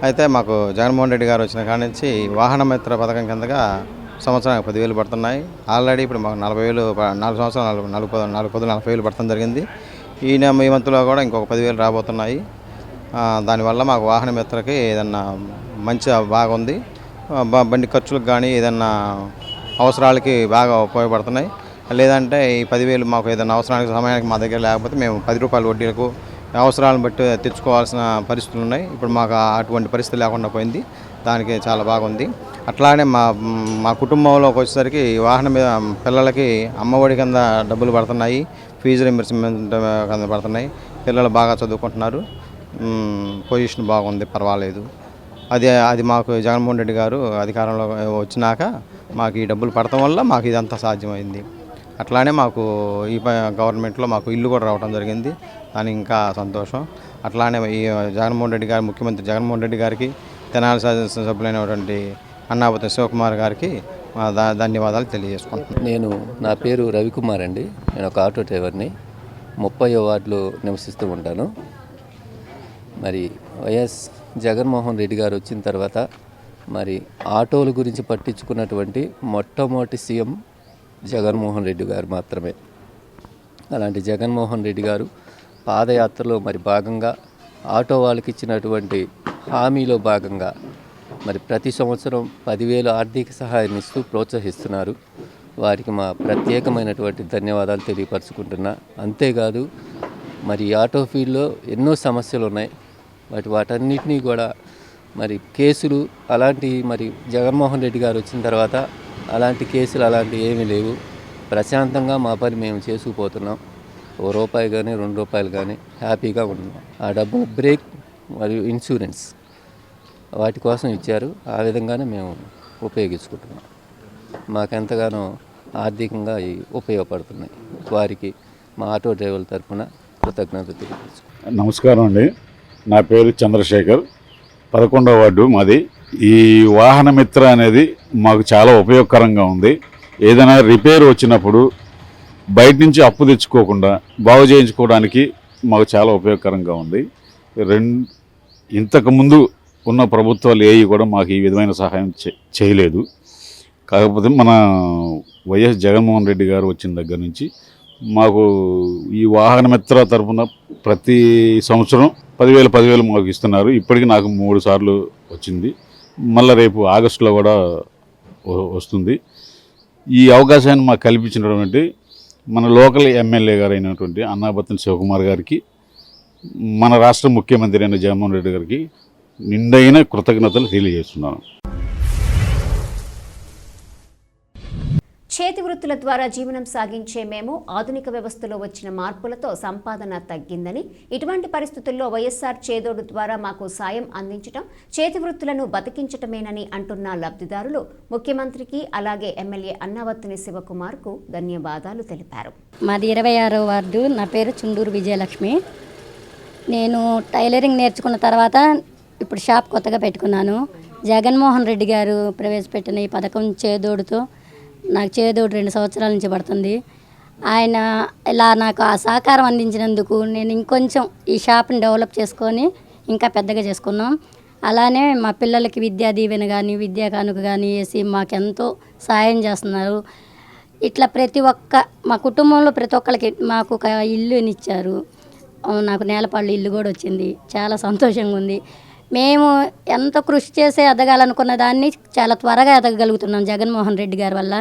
అయితే మాకు జగన్మోహన్ రెడ్డి గారు వచ్చిన కాడి నుంచి వాహన మిత్ర పథకం కిందగా సంవత్సరానికి 10,000 పడుతున్నాయి. ఆల్రెడీ ఇప్పుడు మాకు 40,000 4 సంవత్సరాలు 40,000 పడటం జరిగింది. ఈ మంత్లో కూడా ఇంకొక 10,000 రాబోతున్నాయి. దానివల్ల మాకు వాహన మిత్రకి ఏదన్నా మంచి బాగుంది. బండి ఖర్చులకు కానీ ఏదన్నా అవసరాలకి బాగా ఉపయోగపడుతున్నాయి. లేదంటే ఈ 10,000 మాకు ఏదైనా అవసరానికి సమయానికి మా దగ్గర లేకపోతే మేము 10 రూపాయల వడ్డీలకు అవసరాలను బట్టి తెచ్చుకోవాల్సిన పరిస్థితులు ఉన్నాయి. ఇప్పుడు మాకు అటువంటి పరిస్థితి లేకుండా పోయింది. దానికి చాలా బాగుంది. అట్లానే మా కుటుంబంలోకి వచ్చేసరికి వాహనం మీద పిల్లలకి అమ్మఒడి కింద డబ్బులు పడుతున్నాయి, ఫీజు రింబర్స్మెంట్ కింద పడుతున్నాయి. పిల్లలు బాగా చదువుకుంటున్నారు. పొజిషన్ బాగుంది, పర్వాలేదు. అది మాకు జగన్మోహన్ రెడ్డి గారు అధికారంలో వచ్చినాక మాకు ఈ డబ్బులు పడటం వల్ల మాకు ఇదంతా సాధ్యమైంది. అట్లానే మాకు ఈ గవర్నమెంట్లో మాకు ఇల్లు కూడా రావడం జరిగింది. దానికి ఇంకా సంతోషం. అట్లానే ఈ జగన్మోహన్ రెడ్డి గారు, ముఖ్యమంత్రి జగన్మోహన్ రెడ్డి గారికి, తెనాలి శాసనసభ్యులైనటువంటి అన్నాబత్తుని శివకుమార్ గారికి ధన్యవాదాలు తెలియజేసుకుంటున్నాను. నా పేరు రవికుమార్ అండి. నేను ఒక ఆటో డ్రైవర్ని. 30వ వార్డులో నివసిస్తూ ఉంటాను. మరి వైఎస్ జగన్మోహన్ రెడ్డి గారు వచ్చిన తర్వాత మరి ఆటోల గురించి పట్టించుకున్నటువంటి మొట్టమొదటి సీఎం జగన్మోహన్ రెడ్డి గారు మాత్రమే. అలాంటి జగన్మోహన్ రెడ్డి గారు పాదయాత్రలో మరి భాగంగా ఆటో వాళ్ళకి ఇచ్చినటువంటి హామీలో భాగంగా మరి ప్రతి సంవత్సరం 10,000 ఆర్థిక సహాయాన్ని ఇస్తూ ప్రోత్సహిస్తున్నారు. వారికి మా ప్రత్యేకమైనటువంటి ధన్యవాదాలు తెలియపరచుకుంటున్నా. అంతేకాదు మరి ఆటో ఫీల్డ్లో ఎన్నో సమస్యలు ఉన్నాయి. వాటన్నిటినీ కూడా మరి కేసులు అలాంటి మరి జగన్మోహన్ రెడ్డి గారు వచ్చిన తర్వాత అలాంటి కేసులు అలాంటివి ఏమీ లేవు. ప్రశాంతంగా మా పని మేము చేసుకుపోతున్నాం. ₹1 కానీ ₹2 కానీ హ్యాపీగా ఉంటున్నాం. ఆ డబ్బులు బ్రేక్ మరియు ఇన్సూరెన్స్ వాటి కోసం ఇచ్చారు. ఆ విధంగానే మేము ఉపయోగించుకుంటున్నాం. మాకెంతగానో ఆర్థికంగా ఉపయోగపడుతున్నాయి. వారికి మా ఆటో డ్రైవర్ల తరఫున కృతజ్ఞతలు తెలియజేస్తున్నాం. నమస్కారం అండి. నా పేరు చంద్రశేఖర్. 11వ వార్డు మాది. ఈ వాహన మిత్ర అనేది మాకు చాలా ఉపయోగకరంగా ఉంది. ఏదైనా రిపేర్ వచ్చినప్పుడు బయట నుంచి అప్పు తెచ్చుకోకుండా బాగు చేయించుకోవడానికి మాకు చాలా ఉపయోగకరంగా ఉంది. ఇంతకుముందు ఉన్న ప్రభుత్వాలు ఏవి కూడా మాకు ఈ విధమైన సహాయం చేయలేదు. కాకపోతే మన వైఎస్ జగన్మోహన్ రెడ్డి గారు వచ్చిన దగ్గర నుంచి మాకు ఈ వాహన మిత్ర తరఫున ప్రతి సంవత్సరం 10,000 మాకు ఇస్తున్నారు. ఇప్పటికీ నాకు 3 సార్లు వచ్చింది. మళ్ళీ రేపు ఆగస్టులో కూడా వస్తుంది. ఈ అవకాశాన్ని మాకు కల్పించినటువంటి మన లోకల్ ఎమ్మెల్యే గారు అయినటువంటి అన్నాబత్తుని శివకుమార్ గారికి, మన రాష్ట్ర ముఖ్యమంత్రి అయిన జగన్మోహన్ రెడ్డి గారికి నిండైన కృతజ్ఞతలు తెలియజేస్తున్నాను. చేతి వృత్తుల ద్వారా జీవనం సాగించే మేము ఆధునిక వ్యవస్థలో వచ్చిన మార్పులతో సంపాదన తగ్గిందని, ఇటువంటి పరిస్థితుల్లో వైఎస్ఆర్ చేదోడు ద్వారా మాకు సాయం అందించడం చేతి వృత్తులను బతికించటమేనని అంటున్న లబ్ధిదారులు ముఖ్యమంత్రికి అలాగే ఎమ్మెల్యే అన్నాబత్తుని శివకుమార్కు ధన్యవాదాలు తెలిపారు. మాది 26వ వార్డు. నా పేరు చుండూరు విజయలక్ష్మి. నేను టైలరింగ్ నేర్చుకున్న తర్వాత ఇప్పుడు షాప్ కొత్తగా పెట్టుకున్నాను. జగన్మోహన్ రెడ్డి గారు ప్రవేశపెట్టిన ఈ పథకం చేదోడుతో నాకు చేదోడు 2 సంవత్సరాల నుంచి పడుతుంది. ఆయన ఇలా నాకు ఆ సహకారం అందించినందుకు నేను ఇంకొంచెం ఈ షాప్ని డెవలప్ చేసుకొని ఇంకా పెద్దగా చేసుకున్నాం. అలానే మా పిల్లలకి విద్యా దీవెన కానీ విద్యా కానుక కానీ వేసి మాకెంతో సాయం చేస్తున్నారు. ఇట్లా ప్రతి ఒక్క మా కుటుంబంలో ప్రతి ఒక్కరికి మాకు ఒక ఇల్లునిచ్చారు. నాకు నేలపాళ్ళు ఇల్లు కూడా వచ్చింది. చాలా సంతోషంగా ఉంది. మేము ఎంత కృషి చేసి ఎదగాలనుకున్న దాన్ని చాలా త్వరగా ఎదగలుగుతున్నాం జగన్మోహన్ రెడ్డి గారి వల్ల.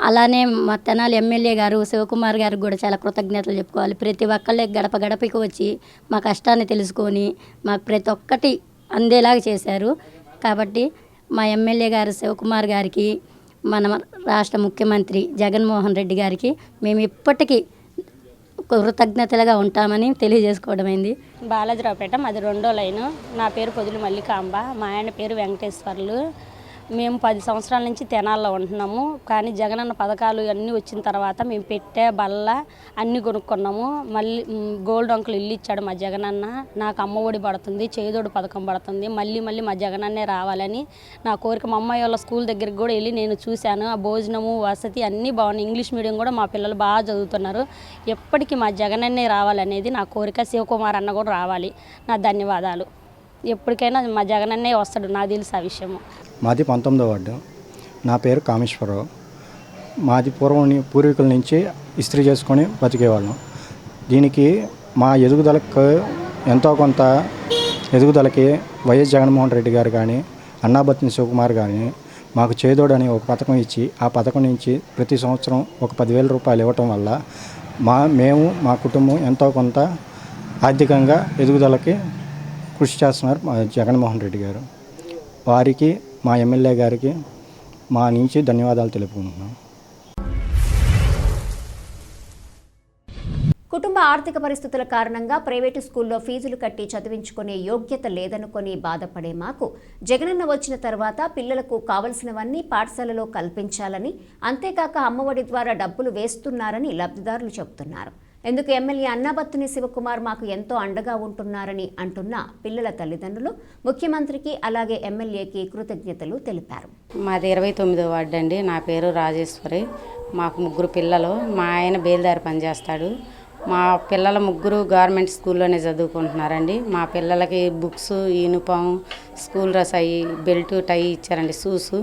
అలానే మా తెనాలి ఎమ్మెల్యే గారు శివకుమార్ గారికి కూడా చాలా కృతజ్ఞతలు చెప్పుకోవాలి. ప్రతి ఒక్కళ్ళే గడప గడపకి వచ్చి మా కష్టాన్ని తెలుసుకొని మాకు ప్రతి ఒక్కటి అందేలాగా చేశారు. కాబట్టి మా ఎమ్మెల్యే గారు శివకుమార్ గారికి, మన రాష్ట్ర ముఖ్యమంత్రి జగన్మోహన్ రెడ్డి గారికి మేము ఇప్పటికీ కృతజ్ఞతలుగా ఉంటామని తెలియజేసుకోవడమైంది. బాలాజీరావుపేట, మాది 2వ లైను. నా పేరు పొదులు మల్లికాంబ, మా ఆయన పేరు వెంకటేశ్వర్లు. మేము 10 సంవత్సరాల నుంచి తెనాల్లో ఉంటున్నాము. కానీ జగనన్న పథకాలు అన్నీ వచ్చిన తర్వాత మేము పెట్టే బల్ల అన్నీ కొనుక్కున్నాము. మళ్ళీ గోల్డ్ అంకుల్ ఇల్లు ఇచ్చాడు మా జగనన్న. నాకు అమ్మఒడి పడుతుంది, చేదోడు పథకం పడుతుంది. మళ్ళీ మా జగనన్నే రావాలని నా కోరిక. మా అమ్మాయి వాళ్ళ స్కూల్ దగ్గరికి కూడా వెళ్ళి నేను చూశాను. ఆ భోజనము, వసతి అన్నీ బాగున్నాయి. ఇంగ్లీష్ మీడియం కూడా మా పిల్లలు బాగా చదువుతున్నారు. ఎప్పటికీ మా జగనన్నే రావాలనేది నా కోరిక. శివకుమార్ అన్న కూడా రావాలి. నా ధన్యవాదాలు. ఎప్పటికైనా మా జగనన్నే వస్తాడు, నాకు తెలుసు ఆ విషయము. మాది 19వ వార్డు. నా పేరు కామేశ్వరరావు. మాది పూర్వీకుల నుంచి ఇస్త్రీ చేసుకొని బతికేవాళ్ళం. దీనికి మా ఎదుగుదలకు ఎంతో కొంత ఎదుగుదలకి వైఎస్ జగన్మోహన్ రెడ్డి గారు కానీ, అన్నాబత్తిని శివకుమార్ కానీ మాకు చేదోడు అని ఒక పథకం ఇచ్చి, ఆ పథకం నుంచి ప్రతి సంవత్సరం ఒక 10,000 రూపాయలు ఇవ్వటం వల్ల మేము మా కుటుంబం ఎంతో కొంత ఆర్థికంగా ఎదుగుదలకి కృషి చేస్తున్నారు మా జగన్మోహన్ రెడ్డి గారు. వారికి, మా ఎమ్మెల్యే గారికి మా నుంచి ధన్యవాదాలు తెలుపుకుంటున్నాం. కుటుంబ ఆర్థిక పరిస్థితుల కారణంగా ప్రైవేటు స్కూల్లో ఫీజులు కట్టి చదివించుకునే యోగ్యత లేదనుకొని బాధపడే మాకు జగనన్న వచ్చిన తర్వాత పిల్లలకు కావలసినవన్నీ పాఠశాలలో కల్పించాలని, అంతేకాక అమ్మఒడి ద్వారా డబ్బులు వేస్తున్నారని లబ్ధిదారులు చెబుతున్నారు. ఎందుకు ఎమ్మెల్యే అన్నాబత్తుని శివకుమార్ మాకు ఎంతో అండగా ఉంటున్నారని అంటున్న పిల్లల తల్లిదండ్రులు ముఖ్యమంత్రికి అలాగే ఎమ్మెల్యేకి కృతజ్ఞతలు తెలిపారు. మాది 29వ వార్డు అండి. నా పేరు రాజేశ్వరి. మాకు 3 పిల్లలు. మా ఆయన బేల్దారి పనిచేస్తాడు. మా పిల్లల 3 గవర్నమెంట్ స్కూల్లోనే చదువుకుంటున్నారండి. మా పిల్లలకి బుక్స్, యూనిఫామ్, స్కూల్ డ్రెస్ అయ్యి, బెల్ట్, టై ఇచ్చారండి, షూస్.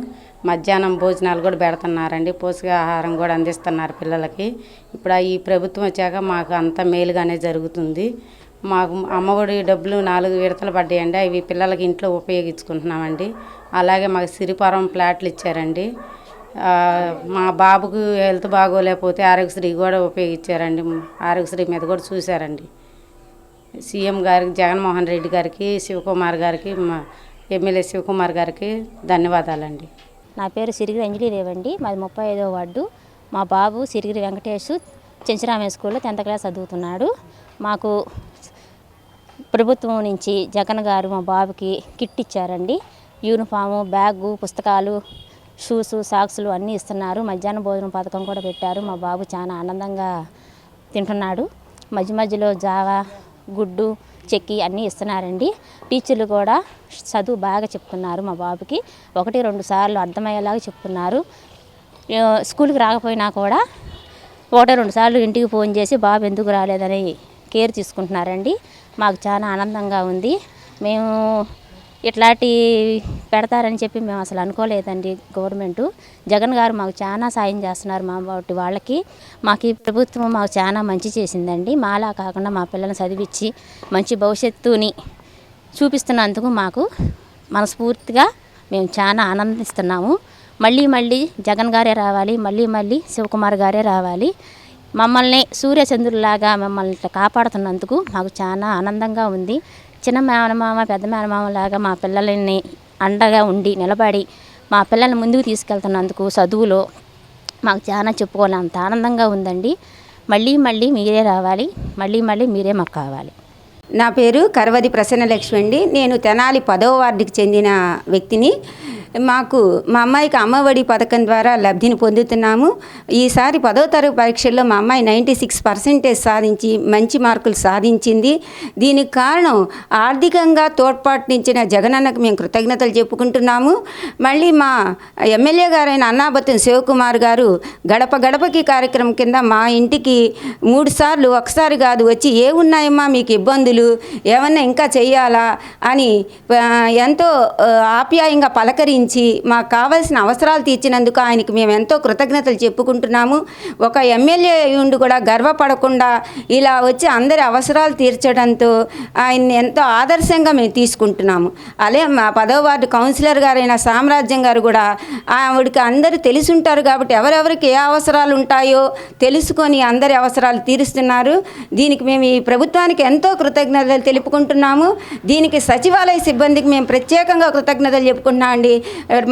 మధ్యాహ్నం భోజనాలు కూడా పెడుతున్నారండి. పోషకాహారం కూడా అందిస్తున్నారు పిల్లలకి. ఇప్పుడు ఈ ప్రభుత్వం వచ్చాక మాకు అంత మేలుగానే జరుగుతుంది. మాకు అమ్మఒడి డబ్బులు 4 విడతలు పడ్డాయండి. అవి పిల్లలకి ఇంట్లో ఉపయోగించుకుంటున్నామండి. అలాగే మాకు సిరిపురం ఫ్లాట్లు ఇచ్చారండి. మా బాబుకు హెల్త్ బాగోలేకపోతే ఆరోగ్యశ్రీ కూడా ఉపయోగించారండి. ఆరోగ్యశ్రీ మీద కూడా చూశారండి. సీఎం గారికి, జగన్మోహన్ రెడ్డి గారికి, శివకుమార్ గారికి, మా ఎమ్మెల్యే శివకుమార్ గారికి ధన్యవాదాలండి. నా పేరు సిరిగిరి అంజలిదేవి అండి. మాది 35వ వార్డు. మా బాబు సిరిగిరి వెంకటేష్ చెంచురామయ్య స్కూల్లో 10th క్లాస్ చదువుతున్నాడు. మాకు ప్రభుత్వం నుంచి జగన్ గారు మా బాబుకి కిట్ ఇచ్చారండి. యూనిఫాము, బ్యాగు, పుస్తకాలు, షూసు, సాక్సులు అన్నీ ఇస్తున్నారు. మధ్యాహ్న భోజనం పథకం కూడా పెట్టారు. మా బాబు చాలా ఆనందంగా తింటున్నాడు. మధ్యలో జావా, గుడ్డు, చెక్కి అన్నీ ఇస్తున్నారండి. టీచర్లు కూడా చదువు బాగా చెప్తున్నారు. మా బాబుకి 1-2 సార్లు అర్థమయ్యేలాగా చెప్తున్నారు. స్కూల్కి రాకపోయినా కూడా 1-2 సార్లు ఇంటికి ఫోన్ చేసి బాబు ఎందుకు రాలేదని కేర్ తీసుకుంటున్నారండి. మాకు చాలా ఆనందంగా ఉంది. మేము ఇట్లాంటి పెడతారని చెప్పి మేము అసలు అనుకోలేదండి. గవర్నమెంటు జగన్ గారు మాకు చాలా సాయం చేస్తున్నారు. మా వాటి వాళ్ళకి మాకు ఈ ప్రభుత్వం మాకు చాలా మంచి చేసిందండి. మాలా కాకుండా మా పిల్లల్ని చదివించి మంచి భవిష్యత్తుని చూపిస్తున్నందుకు మాకు మనస్ఫూర్తిగా మేము చాలా ఆనందిస్తున్నాము. మళ్ళీ జగన్ గారే రావాలి, మళ్ళీ శివకుమార్ గారే రావాలి. మమ్మల్ని సూర్యచంద్రులాగా మమ్మల్ని కాపాడుతున్నందుకు మాకు చాలా ఆనందంగా ఉంది. చిన్న మేనమామ, పెద్ద మేనమామలాగా మా పిల్లల్ని అండగా ఉండి నిలబడి మా పిల్లల్ని ముందుకు తీసుకెళ్తున్నందుకు చదువులో మాకు చాలా చెప్పుకోలేంత ఆనందంగా ఉందండి. మళ్ళీ మీరే రావాలి, మళ్ళీ మీరే మాకు కావాలి. నా పేరు కరవది ప్రసన్నలక్ష్మి అండి. నేను తెనాలి 10వ వార్డుకి చెందిన వ్యక్తిని. మాకు మా అమ్మాయికి అమ్మఒడి పథకం ద్వారా లబ్ధిని పొందుతున్నాము. ఈసారి 10వ తరగతి పరీక్షల్లో మా అమ్మాయి 96% సాధించి మంచి మార్కులు సాధించింది. దీనికి కారణం ఆర్థికంగా తోడ్పాటునిచ్చిన జగనన్నకు మేము కృతజ్ఞతలు చెప్పుకుంటున్నాము. మళ్ళీ మా ఎమ్మెల్యే గారైన అన్నాబత్తుని శివకుమార్ గారు గడప గడపకి కార్యక్రమం కింద మా ఇంటికి 3 సార్లు, ఒకసారి కాదు వచ్చి ఏమున్నాయమ్మా మీకు ఇబ్బందులు, ఏమన్నా ఇంకా చెయ్యాలా అని ఎంతో ఆప్యాయంగా పలకరించి సహకరించి మాకు కావాల్సిన అవసరాలు తీర్చినందుకు ఆయనకి మేము ఎంతో కృతజ్ఞతలు చెప్పుకుంటున్నాము. ఒక ఎమ్మెల్యే ఉండి కూడా గర్వపడకుండా ఇలా వచ్చి అందరి అవసరాలు తీర్చడంతో ఆయన్ని ఎంతో ఆదర్శంగా మేము తీసుకుంటున్నాము. అలాగే మా 10వ వార్డు కౌన్సిలర్ గారైన సామ్రాజ్యం గారు కూడా ఆవిడకి అందరూ తెలిసి ఉంటారు కాబట్టి ఎవరెవరికి ఏ అవసరాలు ఉంటాయో తెలుసుకొని అందరి అవసరాలు తీరుస్తున్నారు. దీనికి మేము ఈ ప్రభుత్వానికి ఎంతో కృతజ్ఞతలు తెలుపుకుంటున్నాము. దీనికి సచివాలయ సిబ్బందికి మేము ప్రత్యేకంగా కృతజ్ఞతలు చెప్పుకుంటున్నాం అండి.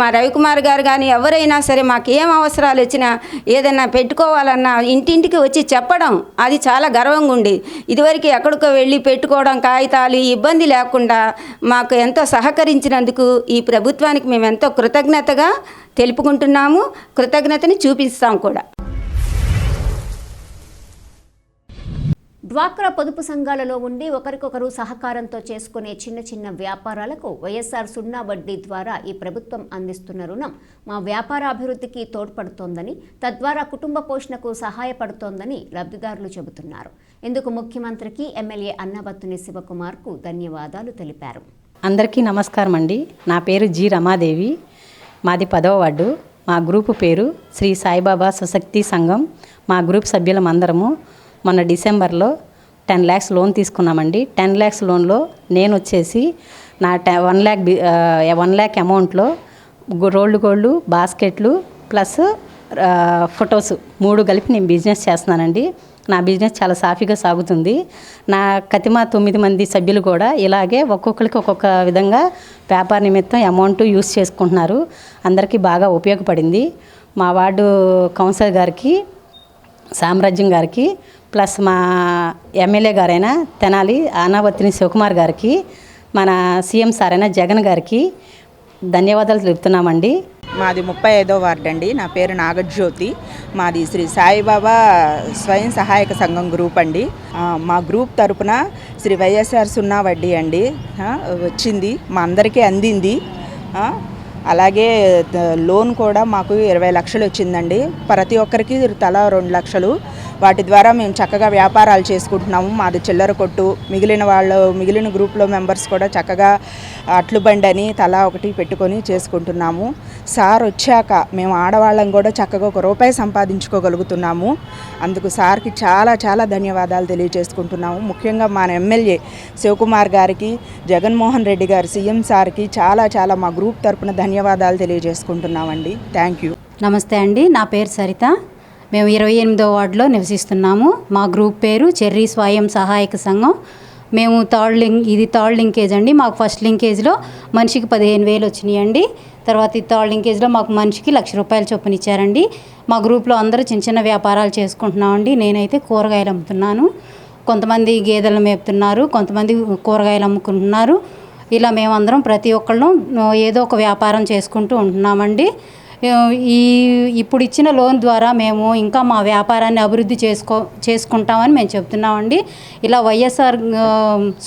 మా రవికుమార్ గారు కానీ ఎవరైనా సరే మాకు ఏం అవసరాలు వచ్చినా ఏదైనా పెట్టుకోవాలన్నా ఇంటింటికి వచ్చి చెప్పడం అది చాలా గర్వంగా ఉంది. ఇదివరకు ఎక్కడికో వెళ్ళి పెట్టుకోవడం కాగితాలు ఇబ్బంది లేకుండా మాకు ఎంతో సహకరించినందుకు ఈ ప్రభుత్వానికి మేము ఎంతో కృతజ్ఞతగా తెలుపుకుంటున్నాము. కృతజ్ఞతని చూపిస్తాం కూడా. డ్వాక్రా పొదుపు సంఘాలలో ఉండి ఒకరికొకరు సహకారంతో చేసుకునే చిన్న చిన్న వ్యాపారాలకు వైఎస్ఆర్ సున్నా వడ్డీ ద్వారా ఈ ప్రభుత్వం అందిస్తున్న రుణం మా వ్యాపార అభివృద్ధికి తోడ్పడుతోందని, తద్వారా కుటుంబ పోషణకు సహాయపడుతోందని లబ్ధిదారులు చెబుతున్నారు. ఇందుకు ముఖ్యమంత్రికి ఎమ్మెల్యే అన్నబత్తుని శివకుమార్కు ధన్యవాదాలు తెలిపారు. అందరికీ నమస్కారం అండి. నా పేరు జి రమాదేవి. మాది 10వ వార్డు. మా గ్రూపు పేరు శ్రీ సాయిబాబా సశక్తి సంఘం. మా గ్రూప్ సభ్యులం అందరము మొన్న డిసెంబర్లో 10 lakhs లోన్ తీసుకున్నామండి. 10 lakhs లోన్లో నేను వచ్చేసి నా 1 lakh అమౌంట్లో రోల్డ్ గోల్డ్ బాస్కెట్లు ప్లస్ ఫొటోస్ 3 కలిపి నేను బిజినెస్ చేస్తున్నానండి. నా బిజినెస్ చాలా సాఫీగా సాగుతుంది. నా కతిమా 9 మంది సభ్యులు కూడా ఇలాగే ఒక్కొక్కరికి ఒక్కొక్క విధంగా వ్యాపార నిమిత్తం అమౌంట్ యూస్ చేసుకుంటున్నారు. అందరికీ బాగా ఉపయోగపడింది. మా వార్డు కౌన్సిలర్ గారికి, సామ్రాజ్యం గారికి, ప్లస్ మా ఎమ్మెల్యే గారైన తెనాలి అన్నబత్తుని శివకుమార్ గారికి, మన సీఎం సార్ అయిన జగన్ గారికి ధన్యవాదాలు తెలుపుతున్నామండి. మాది 35వ వార్డు అండి. నా పేరు నాగజ్యోతి. మాది శ్రీ సాయిబాబా స్వయం సహాయక సంఘం గ్రూప్ అండి. మా గ్రూప్ తరపున శ్రీ వైఎస్ఆర్ సున్నా వడ్డీ అండి వచ్చింది, మా అందరికీ అందింది. అలాగే లోన్ కూడా మాకు 20 లక్షలు వచ్చిందండి. ప్రతి ఒక్కరికి తలా 2 లక్షలు. వాటి ద్వారా మేము చక్కగా వ్యాపారాలు చేసుకుంటున్నాము. మాది చిల్లర కొట్టు. మిగిలిన గ్రూప్లో మెంబర్స్ కూడా చక్కగా అట్లు బండి అని తలా ఒకటి పెట్టుకొని చేసుకుంటున్నాము. సార్ వచ్చాక మేము ఆడవాళ్ళం కూడా చక్కగా ₹1 సంపాదించుకోగలుగుతున్నాము. అందుకు సార్కి చాలా చాలా ధన్యవాదాలు తెలియజేసుకుంటున్నాము. ముఖ్యంగా మన ఎమ్మెల్యే శివకుమార్ గారికి, జగన్మోహన్ రెడ్డి గారు సీఎం సార్కి చాలా చాలా మా గ్రూప్ తరపున ధన్యవాదాలు తెలియజేసుకుంటున్నామండి. Thank you. నమస్తే అండి. నా పేరు సరిత. మేము 28వ వార్డులో నివసిస్తున్నాము. మా గ్రూప్ పేరు చెర్రీ స్వయం సహాయక సంఘం. మేము ఇది థర్డ్ లింకేజ్ అండి. మాకు ఫస్ట్ లింకేజ్లో మనిషికి 15,000 వచ్చినాయండి. తర్వాత ఈ థర్డ్ లింకేజ్లో మాకు మనిషికి ₹1,00,000 చొప్పున ఇచ్చారండి. మా గ్రూప్లో అందరూ చిన్న చిన్న వ్యాపారాలు చేసుకుంటున్నామండి. నేనైతే కూరగాయలు అమ్ముతున్నాను, కొంతమంది గేదెలు మేపుతున్నారు, కొంతమంది కూరగాయలు అమ్ముకుంటున్నారు. ఇలా మేమందరం ప్రతి ఒక్కళ్ళం ఏదో ఒక వ్యాపారం చేసుకుంటూ ఉంటున్నామండి. ఇప్పుడు ఇచ్చిన లోన్ ద్వారా మేము ఇంకా మా వ్యాపారాన్ని అభివృద్ధి చేసుకుంటామని మేము చెప్తున్నామండి. ఇలా వైఎస్ఆర్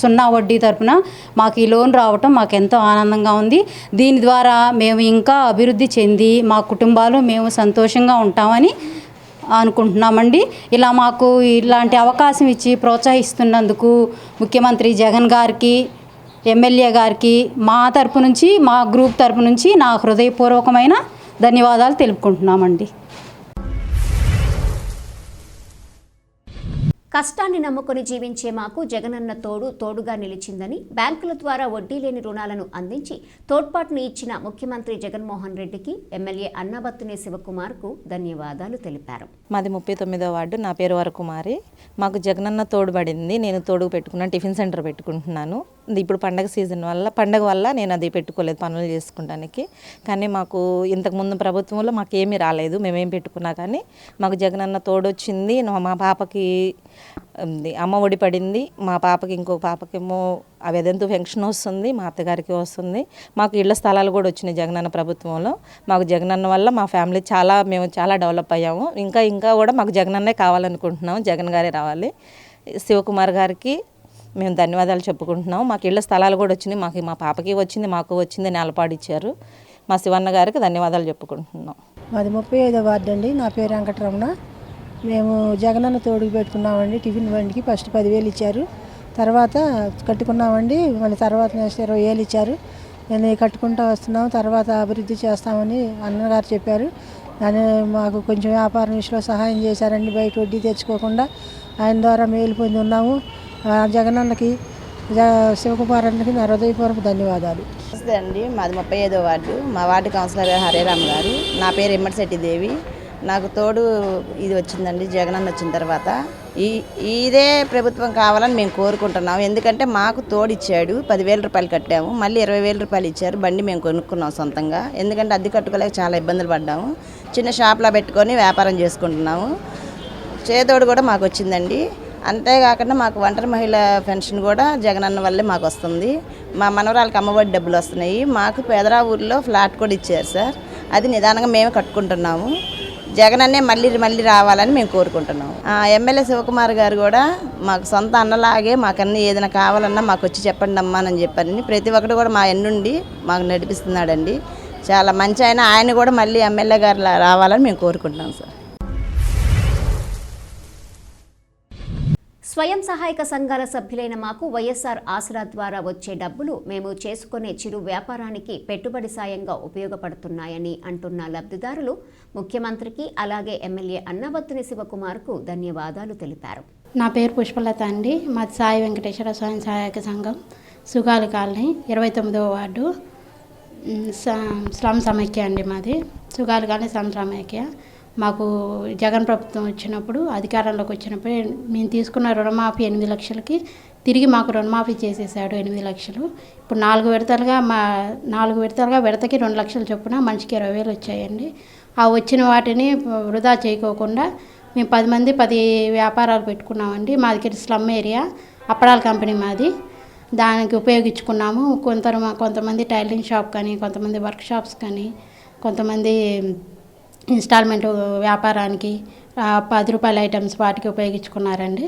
సున్నా వడ్డీ తరపున మాకు ఈ లోన్ రావటం మాకు ఎంతో ఆనందంగా ఉంది. దీని ద్వారా మేము ఇంకా అభివృద్ధి చెంది మా కుటుంబాలు మేము సంతోషంగా ఉంటామని అనుకుంటున్నామండి. ఇలా మాకు ఇలాంటి అవకాశం ఇచ్చి ప్రోత్సహిస్తున్నందుకు ముఖ్యమంత్రి జగన్ గారికి, ఎమ్మెల్యే గారికి మా తరపు నుంచి, మా గ్రూప్ తరపు నుంచి నా హృదయపూర్వకమైన ధన్యవాదాలు తెలుపుకుంటున్నామండి. కష్టాన్ని నమ్ముకొని జీవించే మాకు జగనన్న తోడుగా నిలిచిందని, బ్యాంకుల ద్వారా వడ్డీ లేని రుణాలను అందించి తోడ్పాటును ఇచ్చిన ముఖ్యమంత్రి జగన్మోహన్ రెడ్డికి ఎమ్మెల్యే అన్నబత్తుని శివకుమార్కు ధన్యవాదాలు తెలిపారు. మాది 39వ వార్డు. నా పేరు వరకుమారి. మాకు జగనన్న తోడుపడింది. నేను తోడుగు పెట్టుకున్నాను, టిఫిన్ సెంటర్ పెట్టుకుంటున్నాను. ఇప్పుడు పండగ వల్ల నేను అది పెట్టుకోలేదు పనులు చేసుకుంటానికి. కానీ మాకు ఇంతకుముందు ప్రభుత్వంలో మాకు ఏమీ రాలేదు. మేమేం పెట్టుకున్నా కానీ మాకు జగనన్న తోడు వచ్చింది. మా పాపకి అమ్మ ఒడి పడింది. మా పాపకి ఇంకో పాపకేమో అవేదంతో పెన్షన్ వస్తుంది, మా అత్తగారికి వస్తుంది. మాకు ఇళ్ల స్థలాలు కూడా వచ్చినాయి జగనన్న ప్రభుత్వంలో. మాకు జగనన్న వల్ల మా ఫ్యామిలీ మేము చాలా డెవలప్ అయ్యాము. ఇంకా కూడా మాకు జగనన్నే కావాలనుకుంటున్నాము. జగన్ గారే రావాలి. శివకుమార్ గారికి మేము ధన్యవాదాలు చెప్పుకుంటున్నాము. మాకు ఇళ్ల స్థలాలు కూడా వచ్చినాయి. మా పాపకి వచ్చింది, మాకు వచ్చింది, నేలపాడు ఇచ్చారు. మా శివన్న గారికి ధన్యవాదాలు చెప్పుకుంటున్నాం. మాది 35వ వార్డు అండి. నా పేరు వెంకటరమణ. మేము జగనన్న తోడుకు పెట్టుకున్నామండి. టిఫిన్ బండికి ఫస్ట్ 10,000 ఇచ్చారు. తర్వాత కట్టుకున్నామండి. మళ్ళీ తర్వాత నెక్స్ట్ 20,000 ఇచ్చారు. నేను కట్టుకుంటూ వస్తున్నాం, తర్వాత అభివృద్ధి చేస్తామని అన్నగారు చెప్పారు. అని మాకు కొంచెం వ్యాపార విషయంలో సహాయం చేశారండి. బయట వడ్డీ తెచ్చుకోకుండా ఆయన ద్వారా మేలు పొంది ఉన్నాము. జగనన్నకి శివకుమార్ అన్నకి నా హృదయపూర్వక ధన్యవాదాలు. నమస్తే అండి, మాది 35వ వార్డు. మా వార్డు కౌన్సిలర్ హరేరామ్ గారు. నా పేరు ఎమ్మడిశెట్టి దేవి. నాకు తోడు ఇది వచ్చిందండి జగనన్న వచ్చిన తర్వాత. ఇదే ప్రభుత్వం కావాలని మేము కోరుకుంటున్నాం. ఎందుకంటే మాకు తోడు ఇచ్చాడు, 10,000 రూపాయలు కట్టాము, మళ్ళీ 20,000 రూపాయలు ఇచ్చారు. బండి మేము కొనుక్కున్నాం సొంతంగా. ఎందుకంటే అద్దె కట్టుకోలేక చాలా ఇబ్బందులు పడ్డాము. చిన్న షాప్లో పెట్టుకొని వ్యాపారం చేసుకుంటున్నాము. చేదోడు కూడా మాకు వచ్చిందండి. అంతేకాకుండా మాకు ఒంటరి మహిళ పెన్షన్ కూడా జగనన్న వల్లే మాకు వస్తుంది. మా మనవరాలకు అమ్మఒడి డబ్బులు వస్తున్నాయి. మాకు పేదరా ఊర్లో ఫ్లాట్ కూడా ఇచ్చారు సార్. అది నిదానంగా మేమే కట్టుకుంటున్నాము. జగనన్నే మళ్ళీ రావాలని మేము కోరుకుంటున్నాము. ఎమ్మెల్యే శివకుమార్ గారు కూడా మాకు సొంత అన్నలాగే మాకన్నీ ఏదైనా కావాలన్నా మాకు వచ్చి చెప్పండి అమ్మా అని చెప్పారని ప్రతి ఒక్కరు కూడా మా ఎన్నుండి మాకు నడిపిస్తున్నాడండి. చాలా మంచి ఆయన కూడా మళ్ళీ ఎమ్మెల్యే గారు రావాలని మేము కోరుకుంటున్నాం సార్. స్వయం సహాయక సంఘాల సభ్యులైన మాకు వైఎస్ఆర్ ఆసరా ద్వారా వచ్చే డబ్బులు మేము చేసుకునే చిరు వ్యాపారానికి పెట్టుబడి సాయంగా ఉపయోగపడుతున్నాయని అంటున్న లబ్ధిదారులు ముఖ్యమంత్రికి అలాగే ఎమ్మెల్యే అన్నాబత్తుని శివకుమార్కు ధన్యవాదాలు తెలిపారు. నా పేరు పుష్పలత అండి. మాది సాయి వెంకటేశ్వర స్వయం సహాయక సంఘం, సుగాలి కాలనీ, 29వ వార్డు, స్లమ్ సమైక్య అండి. మాది సుగాలి కాలనీ స్లమ్ సమైక్య. మాకు జగన్ ప్రభుత్వం వచ్చినప్పుడు, అధికారంలోకి వచ్చినప్పుడు మేము తీసుకున్న రుణమాఫీ 8 లక్షలకి తిరిగి మాకు రుణమాఫీ చేసేసాడు 8 లక్షలు. ఇప్పుడు 4 విడతలుగా విడతకి 2 లక్షల చొప్పున మనిషికి 20,000 వచ్చాయండి. ఆ వచ్చిన వాటిని వృధా చేయకోకుండా మేము 10 మంది 10 వ్యాపారాలు పెట్టుకున్నామండి. మాది స్లమ్ ఏరియా, అప్పడాల కంపెనీ మాది. దానికి ఉపయోగించుకున్నాము. కొంతమంది టైలరింగ్ షాప్ కానీ, కొంతమంది వర్క్ షాప్స్ కానీ, కొంతమంది ఇన్స్టాల్మెంట్ వ్యాపారానికి 10 రూపాయల ఐటమ్స్ వాటికి ఉపయోగించుకున్నారండి.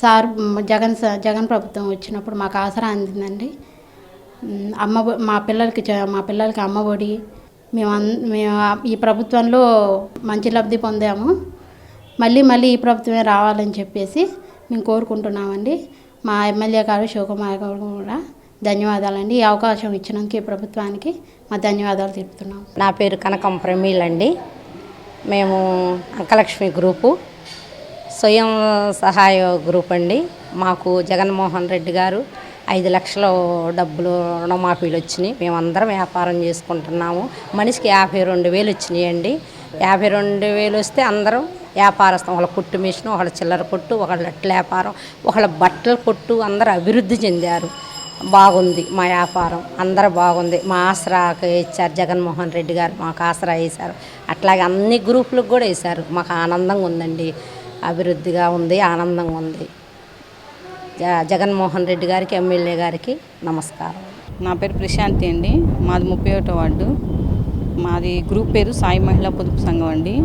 సార్ జగన్ ప్రభుత్వం వచ్చినప్పుడు మాకు ఆసరా అందిందండి. మా పిల్లలకి అమ్మఒడి మేము ఈ ప్రభుత్వంలో మంచి లబ్ధి పొందాము. మళ్ళీ ఈ ప్రభుత్వమే రావాలని చెప్పేసి మేము కోరుకుంటున్నామండి. మా ఎమ్మెల్యే గారు శివకుమార్ గారు కూడా ధన్యవాదాలండి. ఈ అవకాశం ఇచ్చినందుకు ఈ ప్రభుత్వానికి మా ధన్యవాదాలు తెలుపుతున్నాం. నా పేరు కనకం ప్రమీలండి. మేము అంకలక్ష్మి గ్రూపు స్వయం సహాయ గ్రూప్ అండి. మాకు జగన్మోహన్ రెడ్డి గారు 5 లక్షల డబ్బులు రుణమాఫీలు వచ్చినాయి. మేమందరం వ్యాపారం చేసుకుంటున్నాము. మనిషికి 52,000 వచ్చినాయండి. 52,000 వస్తే అందరం వ్యాపారస్తాం. ఒకళ్ళ కుట్టు మిషన్, ఒకళ్ళ చిల్లర కొట్టు, ఒకళ్ళ అట్ల వ్యాపారం, ఒకళ్ళ బట్టల కొట్టు, అందరూ అభివృద్ధి చెందారు. బాగుంది మా వ్యాపారం, అందరూ బాగుంది. మా ఆసరాకి ఇచ్చారు జగన్మోహన్ రెడ్డి గారు, మాకు ఆసరా వేశారు. అట్లాగే అన్ని గ్రూపులకు కూడా వేశారు. మాకు ఆనందంగా ఉందండి, అభివృద్ధిగా ఉంది, ఆనందంగా ఉంది. జగన్మోహన్ రెడ్డి గారికి, ఎమ్మెల్యే గారికి నమస్కారం. నా పేరు ప్రశాంతి అండి. మాది 31వ వార్డు. మాది గ్రూప్ పేరు సాయి మహిళా పొదుపు సంఘం అండి.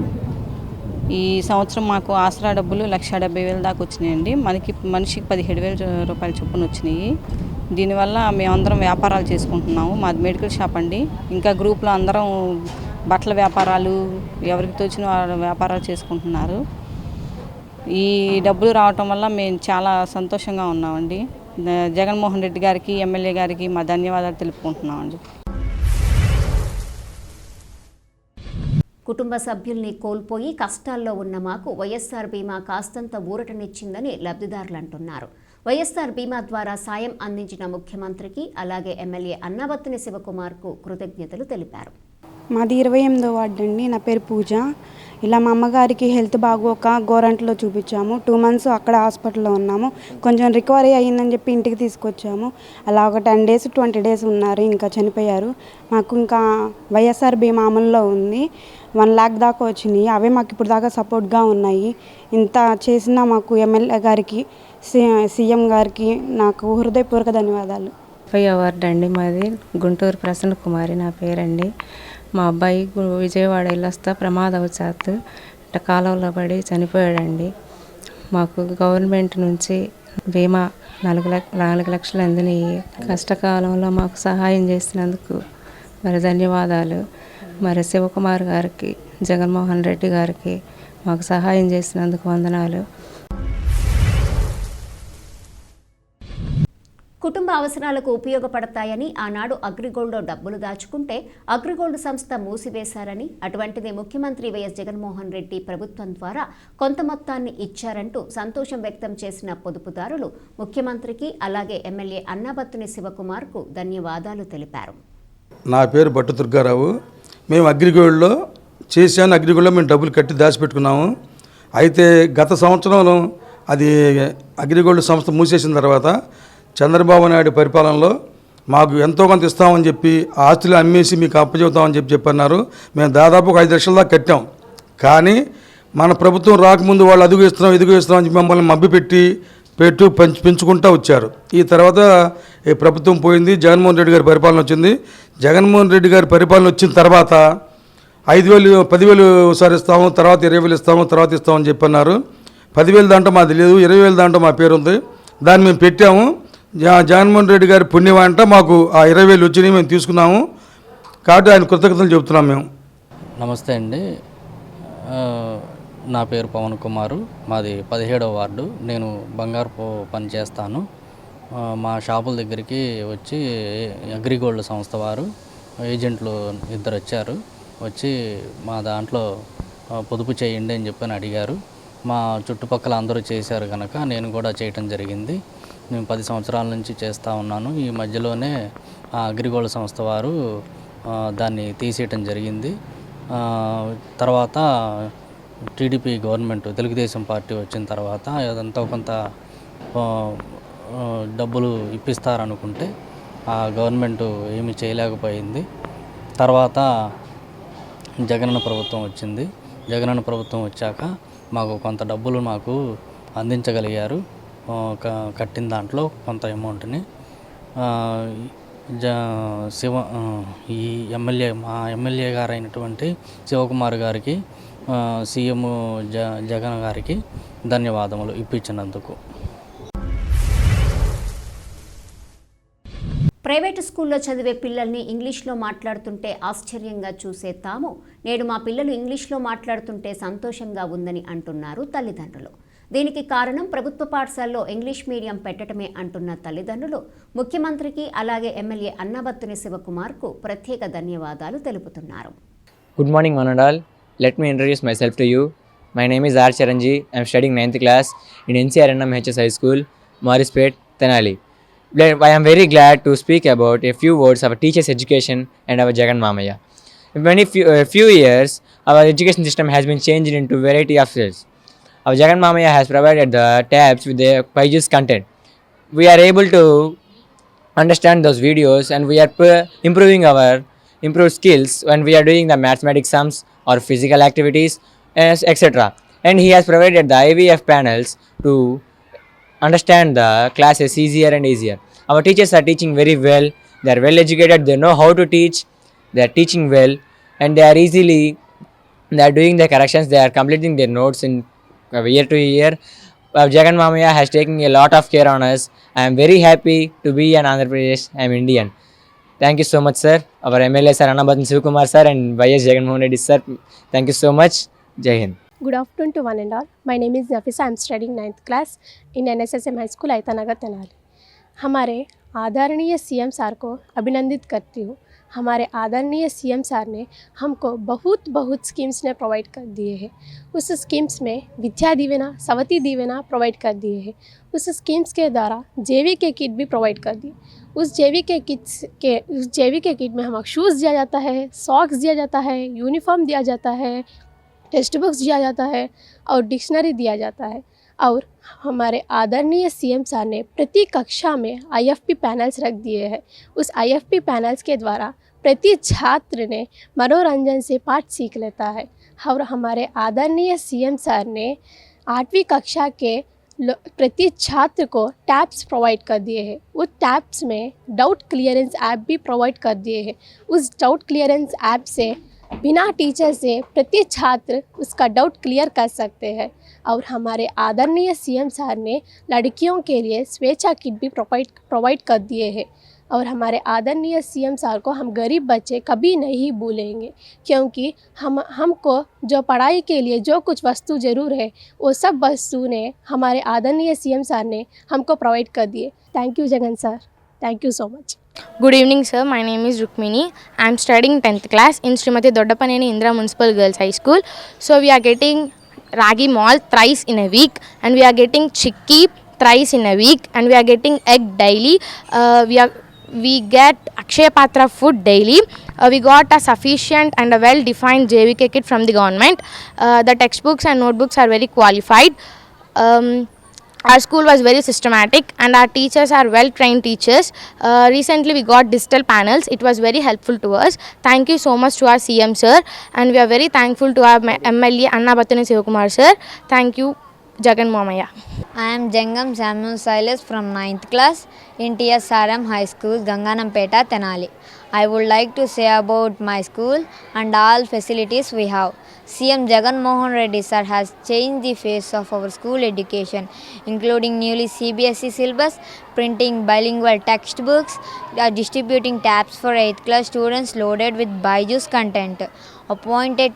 ఈ సంవత్సరం మాకు ఆసరా డబ్బులు 1,70,000 దాకా వచ్చినాయండి. మనిషికి 17,000 రూపాయల చొప్పున వచ్చినాయి. దీనివల్ల మేమందరం వ్యాపారాలు చేసుకుంటున్నాము. మాది మెడికల్ షాప్ అండి. ఇంకా గ్రూప్లో అందరం బట్టల వ్యాపారాలు, ఎవరికి తోచిన వ్యాపారాలు చేసుకుంటున్నారు. ఈ డబ్బులు రావటం వల్ల మేము చాలా సంతోషంగా ఉన్నామండి. జగన్మోహన్ రెడ్డి గారికి, ఎమ్మెల్యే గారికి మా ధన్యవాదాలు తెలుపుకుంటున్నామండి. కుటుంబ సభ్యుల్ని కోల్పోయి కష్టాల్లో ఉన్న మాకు వైఎస్ఆర్ బీమా కాస్తంత ఊరటనిచ్చిందని లబ్ధిదారులు అంటున్నారు. వైఎస్ఆర్ బీమా ద్వారా సాయం అందించిన ముఖ్యమంత్రికి అలాగే ఎమ్మెల్యే అన్నాబత్తుని శివకుమార్కు కృతజ్ఞతలు తెలిపారు. మాది 28వ వార్డు అండి. నా పేరు పూజ. ఇలా మా అమ్మగారికి హెల్త్ బాగోక గోరంట్లో చూపించాము. 2 మంత్స్ అక్కడ హాస్పిటల్లో ఉన్నాము. కొంచెం రికవరీ అయ్యిందని చెప్పి ఇంటికి తీసుకొచ్చాము. అలా ఒక 10 డేస్ 20 డేస్ ఉన్నారు, ఇంకా చనిపోయారు. మాకు ఇంకా వైఎస్ఆర్ బీమా అమల్లో ఉంది. 1 lakh దాకా వచ్చినాయి. అవే మాకు ఇప్పుడు దాకా సపోర్ట్గా ఉన్నాయి. ఇంత చేసిన మాకు ఎమ్మెల్యే గారికి, సీఎం గారికి నాకు హృదయపూర్వక ధన్యవాదాలు. 30వ వార్డు అండి. మాది గుంటూరు ప్రసన్న కుమారి నా పేరండి. మా అబ్బాయి విజయవాడ వెళ్ళొస్తా ప్రమాదవశాత్తు కాలువలో పడి చనిపోయాడండి. మాకు గవర్నమెంట్ నుంచి బీమా 4 లక్షలు అందినాయి. కష్టకాలంలో మాకు సహాయం చేసినందుకు మరి ధన్యవాదాలు. మరి శివకుమార్ గారికి, జగన్మోహన్ రెడ్డి గారికి మాకు సహాయం చేసినందుకు వందనాలు. కుటుంబ అవసరాలకు ఉపయోగపడతాయని ఆనాడు అగ్రిగోల్డ్లో డబ్బులు దాచుకుంటే అగ్రిగోల్డ్ సంస్థ మూసివేశారని, అటువంటిది ముఖ్యమంత్రి వైఎస్ జగన్మోహన్ రెడ్డి ప్రభుత్వం ద్వారా కొంత మొత్తాన్ని ఇచ్చారంటూ సంతోషం వ్యక్తం చేసిన పొదుపుదారులు ముఖ్యమంత్రికి అలాగే ఎమ్మెల్యే అన్నాబత్తుని శివకుమార్కు ధన్యవాదాలు తెలిపారు. నా పేరు భట్టు దుర్గారావు. మేము అగ్రిగోల్డ్లో చేశాను. అగ్రిగోల్డ్లో మేము డబ్బులు కట్టి దాచిపెట్టుకున్నాము. అయితే గత సంవత్సరంలో అది అగ్రిగోల్డ్ సంస్థ మూసేసిన తర్వాత చంద్రబాబు నాయుడు పరిపాలనలో మాకు ఎంతో కొంత ఇస్తామని చెప్పి ఆస్తులు అమ్మేసి మీకు అప్పచెబుతామని చెప్పన్నారు. మేము దాదాపు ఒక 5 లక్షల దాకా కట్టాం. కానీ మన ప్రభుత్వం రాకముందు వాళ్ళు అదుగు ఇస్తున్నాం అని చెప్పి మమ్మల్ని మభ్యపెట్టి పెంచుకుంటూ వచ్చారు. ఈ తర్వాత ఈ ప్రభుత్వం పోయింది, జగన్మోహన్ రెడ్డి గారి పరిపాలన వచ్చింది. జగన్మోహన్ రెడ్డి గారి పరిపాలన వచ్చిన తర్వాత 5,000 10,000 ఒకసారి ఇస్తాము, తర్వాత 20,000 ఇస్తాము, తర్వాత ఇస్తామని చెప్పన్నారు. 10,000 దాంట్లో మాది లేదు, 20,000 దాంట్లో మా పేరు ఉంది. దాన్ని మేము పెట్టాము. జగన్మోహన్ రెడ్డి గారి పుణ్యం అంట మాకు ఆ 20,000 వచ్చినాయి, మేము తీసుకున్నాము. కాబట్టి ఆయన కృతజ్ఞతలు చెబుతున్నాం మేము. నమస్తే అండి, నా పేరు పవన్ కుమారు. మాది 17వ వార్డు. నేను బంగారపు పని చేస్తాను. మా షాపుల దగ్గరికి వచ్చి అగ్రిగోల్డ్ సంస్థ వారు ఏజెంట్లు 2 వచ్చారు. వచ్చి మా దాంట్లో పొదుపు చేయండి అని చెప్పని అడిగారు. మా చుట్టుపక్కల అందరూ చేశారు కనుక నేను కూడా చేయటం జరిగింది. నేను 10 సంవత్సరాల నుంచి చేస్తూ ఉన్నాను. ఈ మధ్యలోనే ఆ అగ్రిగోల్డ్ సంస్థ వారు దాన్ని తీసేయటం జరిగింది. తర్వాత టీడీపీ గవర్నమెంట్, తెలుగుదేశం పార్టీ వచ్చిన తర్వాత అదంతా కొంత డబ్బులు ఇప్పిస్తారనుకుంటే ఆ గవర్నమెంట్ ఏమీ చేయలేకపోయింది. తర్వాత జగనన్న ప్రభుత్వం వచ్చింది. జగనన్న ప్రభుత్వం వచ్చాక మాకు కొంత డబ్బులు మాకు అందించగలిగారు. కట్టిన దాంట్లో కొంత అమౌంట్ని ఈ మా ఎమ్మెల్యే గారు అయినటువంటి శివకుమార్ గారికి, సీఎం జగన్ గారికి ధన్యవాదములు ఇప్పించినందుకు. ప్రైవేటు స్కూల్లో చదివే పిల్లల్ని ఇంగ్లీష్లో మాట్లాడుతుంటే ఆశ్చర్యంగా చూసే తాము నేడు మా పిల్లలు ఇంగ్లీష్లో మాట్లాడుతుంటే సంతోషంగా ఉందని అంటున్నారు తల్లిదండ్రులు. దీనికి కారణం ప్రభుత్వ పాఠశాలలో ఇంగ్లీష్ మీడియం పెట్టడమే అంటున్న తల్లిదండ్రులు ముఖ్యమంత్రికి అలాగే ఎమ్మెల్యే అన్నాబత్తుని శివకుమార్కు ప్రత్యేక ధన్యవాదాలు తెలుపుతున్నారు. Good morning Manandal. Let me introduce myself to you. My name is R. Charanji. I am studying 9th class in NCRNM HS High School, Marispet, Tenali. I am very glad to speak about a few words of teachers' education and our Jagan Mamaya. In few years, our education system has been changed into variety of fields. Our Jagan Mamaya has provided the tabs with the pages content. We are able to understand those videos and we are improving our improved skills when we are doing the mathematics sums or physical activities, etc. And he has provided the IVF panels to understand the classes easier and easier. Our teachers are teaching very well. They are well educated. They know how to teach. They are teaching well, and they are doing the corrections. They are completing their notes in year to year. Jagan Mamaya has taken a lot of care on us. I am very happy to be an Andhra Pradesh. I am Indian. Thank you so much, sir. Our MLA sir Annabattan Sivakumar sir and YS Jagan Mohan Reddy sir. Thank you so much. Jai Hind. Good afternoon to one and all. My name is Nafisa. I am studying 9th class in NSSM High School, Aitanagar, Tenali. हमारे आदरणीय CM sir को अभिनंदित करती हूँ. हमारे आदरणीय CM sir ने हमको बहुत स्कीम्स ने प्रोवाइड कर दिए हैं. उस स्कीम्स में विद्या दीवेना, सवती दीवेना प्रोवाइड कर दिए हैं. उस स्कीम्स के द्वारा JVK किट भी प्रोवाइड कर दी. उस JVK किट में हमें शूज़ दिया जाता है, सॉक्स दिया जाता है, यूनिफॉर्म दिया जाता है, टेक्स्ट बुक्स दिया जाता है और डिक्शनरी दिया जाता है. और हमारे आदरणीय सीएम सर ने प्रति कक्षा में IFP पैनल्स रख दिए हैं. उस IFP पैनल्स के द्वारा प्रति छात्र ने मनोरंजन से पाठ सीख लेता है. और हमारे आदरणीय सीएम सर ने 8वीं कक्षा के प्रति छात्र को टैब्स प्रोवाइड कर दिए हैं. उस टैब्स में डाउट क्लियरेंस ऐप भी प्रोवाइड कर दिए हैं. उस डाउट क्लियरेंस ऐप से बिना टीचर से प्रति छात्र उसका डाउट क्लियर कर सकते हैं. और हमारे आदरणीय सीएम सर ने लड़कियों के लिए स्वेच्छा किट भी प्रोवाइड कर दिए हैं. और हमारे आदरणीय सीएम सार को हम गरीब बच्चे कभी नहीं भूलेंगे, क्योंकि हमको जो पढ़ाई के लिए जो कुछ वस्तु ज़रूर है वो सब वस्तु ने हमारे आदरणीय सीएम सार ने हमको प्रोवाइड कर दिए। Thank you Jagan sir, thank you so much. Good evening sir, my name is Rukmini. I am studying 10th class in Srimati Doddapaneni Indra Municipal Girls High School. So we are getting ragi malt thrice in a week, and we are getting chikki thrice in a week, and we are getting egg daily. We get Akshaya Patra food daily. We got a sufficient and a well defined JVK kit from the government. The textbooks and notebooks are very qualified. Our school was very systematic and our teachers are well trained teachers. Recently we got digital panels. It was very helpful to us. Thank you so much to our CM sir, and we are very thankful to our MLA Anna Battani Sivakumar sir. Thank you Jagan Momaya. I am Jangam Samuel Silas from 9th class in TS Saram High School, Ganganampeta, Tenali. I would like to say about my school and all facilities we have. CM Jagan Mohan Reddy sir has changed the face of our school education, including newly CBSE syllabus, printing bilingual textbooks, distributing tabs for 8th class students loaded with BYJU'S content, appointed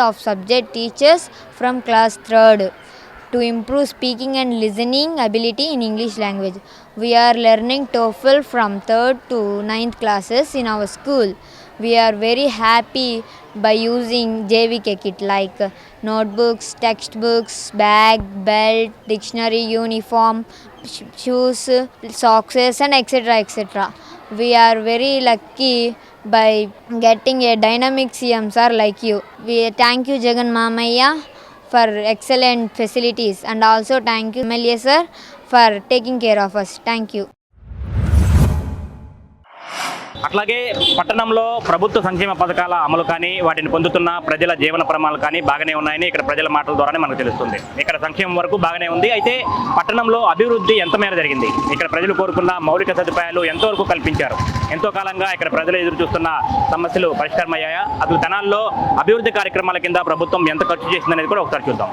of subject teachers from class 3rd to improve speaking and listening ability in English language. We are learning TOEFL from 3rd to 9th classes in our school. We are very happy by using JVK kit like notebooks, textbooks, bag, belt, dictionary, uniform, shoes, socks and etc. We are very lucky by getting a dynamic CM sir like you. We thank you Jagan Mamaya for excellent facilities, and also thank you MLA sir for taking care of us. Thank you. అట్లాగే పట్టణంలో ప్రభుత్వ సంక్షేమ పథకాల అమలు కానీ వాటిని పొందుతున్న ప్రజల జీవన ప్రమాణాలు కానీ బాగానే ఉన్నాయని ఇక్కడ ప్రజల మాటల ద్వారానే మనకు తెలుస్తుంది. ఇక్కడ సంక్షేమం వరకు బాగానే ఉంది. అయితే పట్టణంలో అభివృద్ధి ఎంత మేర జరిగింది, ఇక్కడ ప్రజలు కోరుకున్న మౌలిక సదుపాయాలు ఎంతవరకు కల్పించారు, ఎంతో కాలంగా ఇక్కడ ప్రజలు ఎదురు చూస్తున్న సమస్యలు పరిష్కారం అయ్యాయా, అసలు తెనాల్లో అభివృద్ధి కార్యక్రమాల కింద ప్రభుత్వం ఎంత ఖర్చు చేసిందనేది కూడా ఒకసారి చూద్దాం.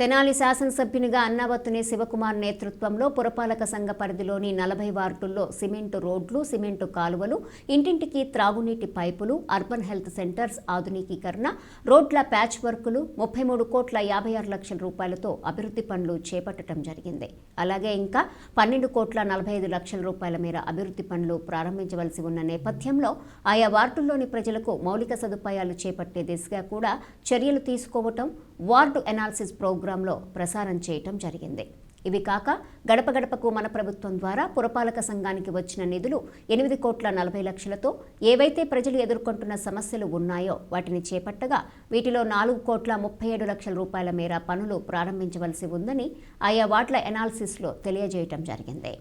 తెనాలి శాసనసభ్యునిగా అన్నాబత్తుని శివకుమార్ నేతృత్వంలో పురపాలక సంఘ పరిధిలోని 40 వార్డుల్లో సిమెంటు రోడ్లు, సిమెంటు కాలువలు, ఇంటింటికి త్రాగునీటి పైపులు, అర్బన్ హెల్త్ సెంటర్స్ ఆధునికీకరణ, రోడ్ల ప్యాచ్ వర్కులు 33,56,00,000 రూపాయలతో అభివృద్ధి పనులు చేపట్టడం జరిగింది. అలాగే ఇంకా 12,45,00,000 రూపాయల మేర అభివృద్ధి పనులు ప్రారంభించవలసి ఉన్న నేపథ్యంలో ఆయా వార్డుల్లోని ప్రజలకు మౌలిక సదుపాయాలు చేపట్టే దిశగా కూడా చర్యలు తీసుకోవటం వార్డు ఎనాలిసిస్ ప్రోగ్రాంలో ప్రసారం చేయటం జరిగింది. ఇవి కాక గడప గడపకు మన ప్రభుత్వం ద్వారా పురపాలక సంఘానికి వచ్చిన నిధులు 8,40,00,000తో ఏవైతే ప్రజలు ఎదుర్కొంటున్న సమస్యలు ఉన్నాయో వాటిని చేపట్టగా వీటిలో 4,37,00,000 రూపాయల మేర పనులు ప్రారంభించవలసి ఉందని ఆయా వార్డుల ఎనాలిసిస్లో తెలియజేయటం జరిగింది.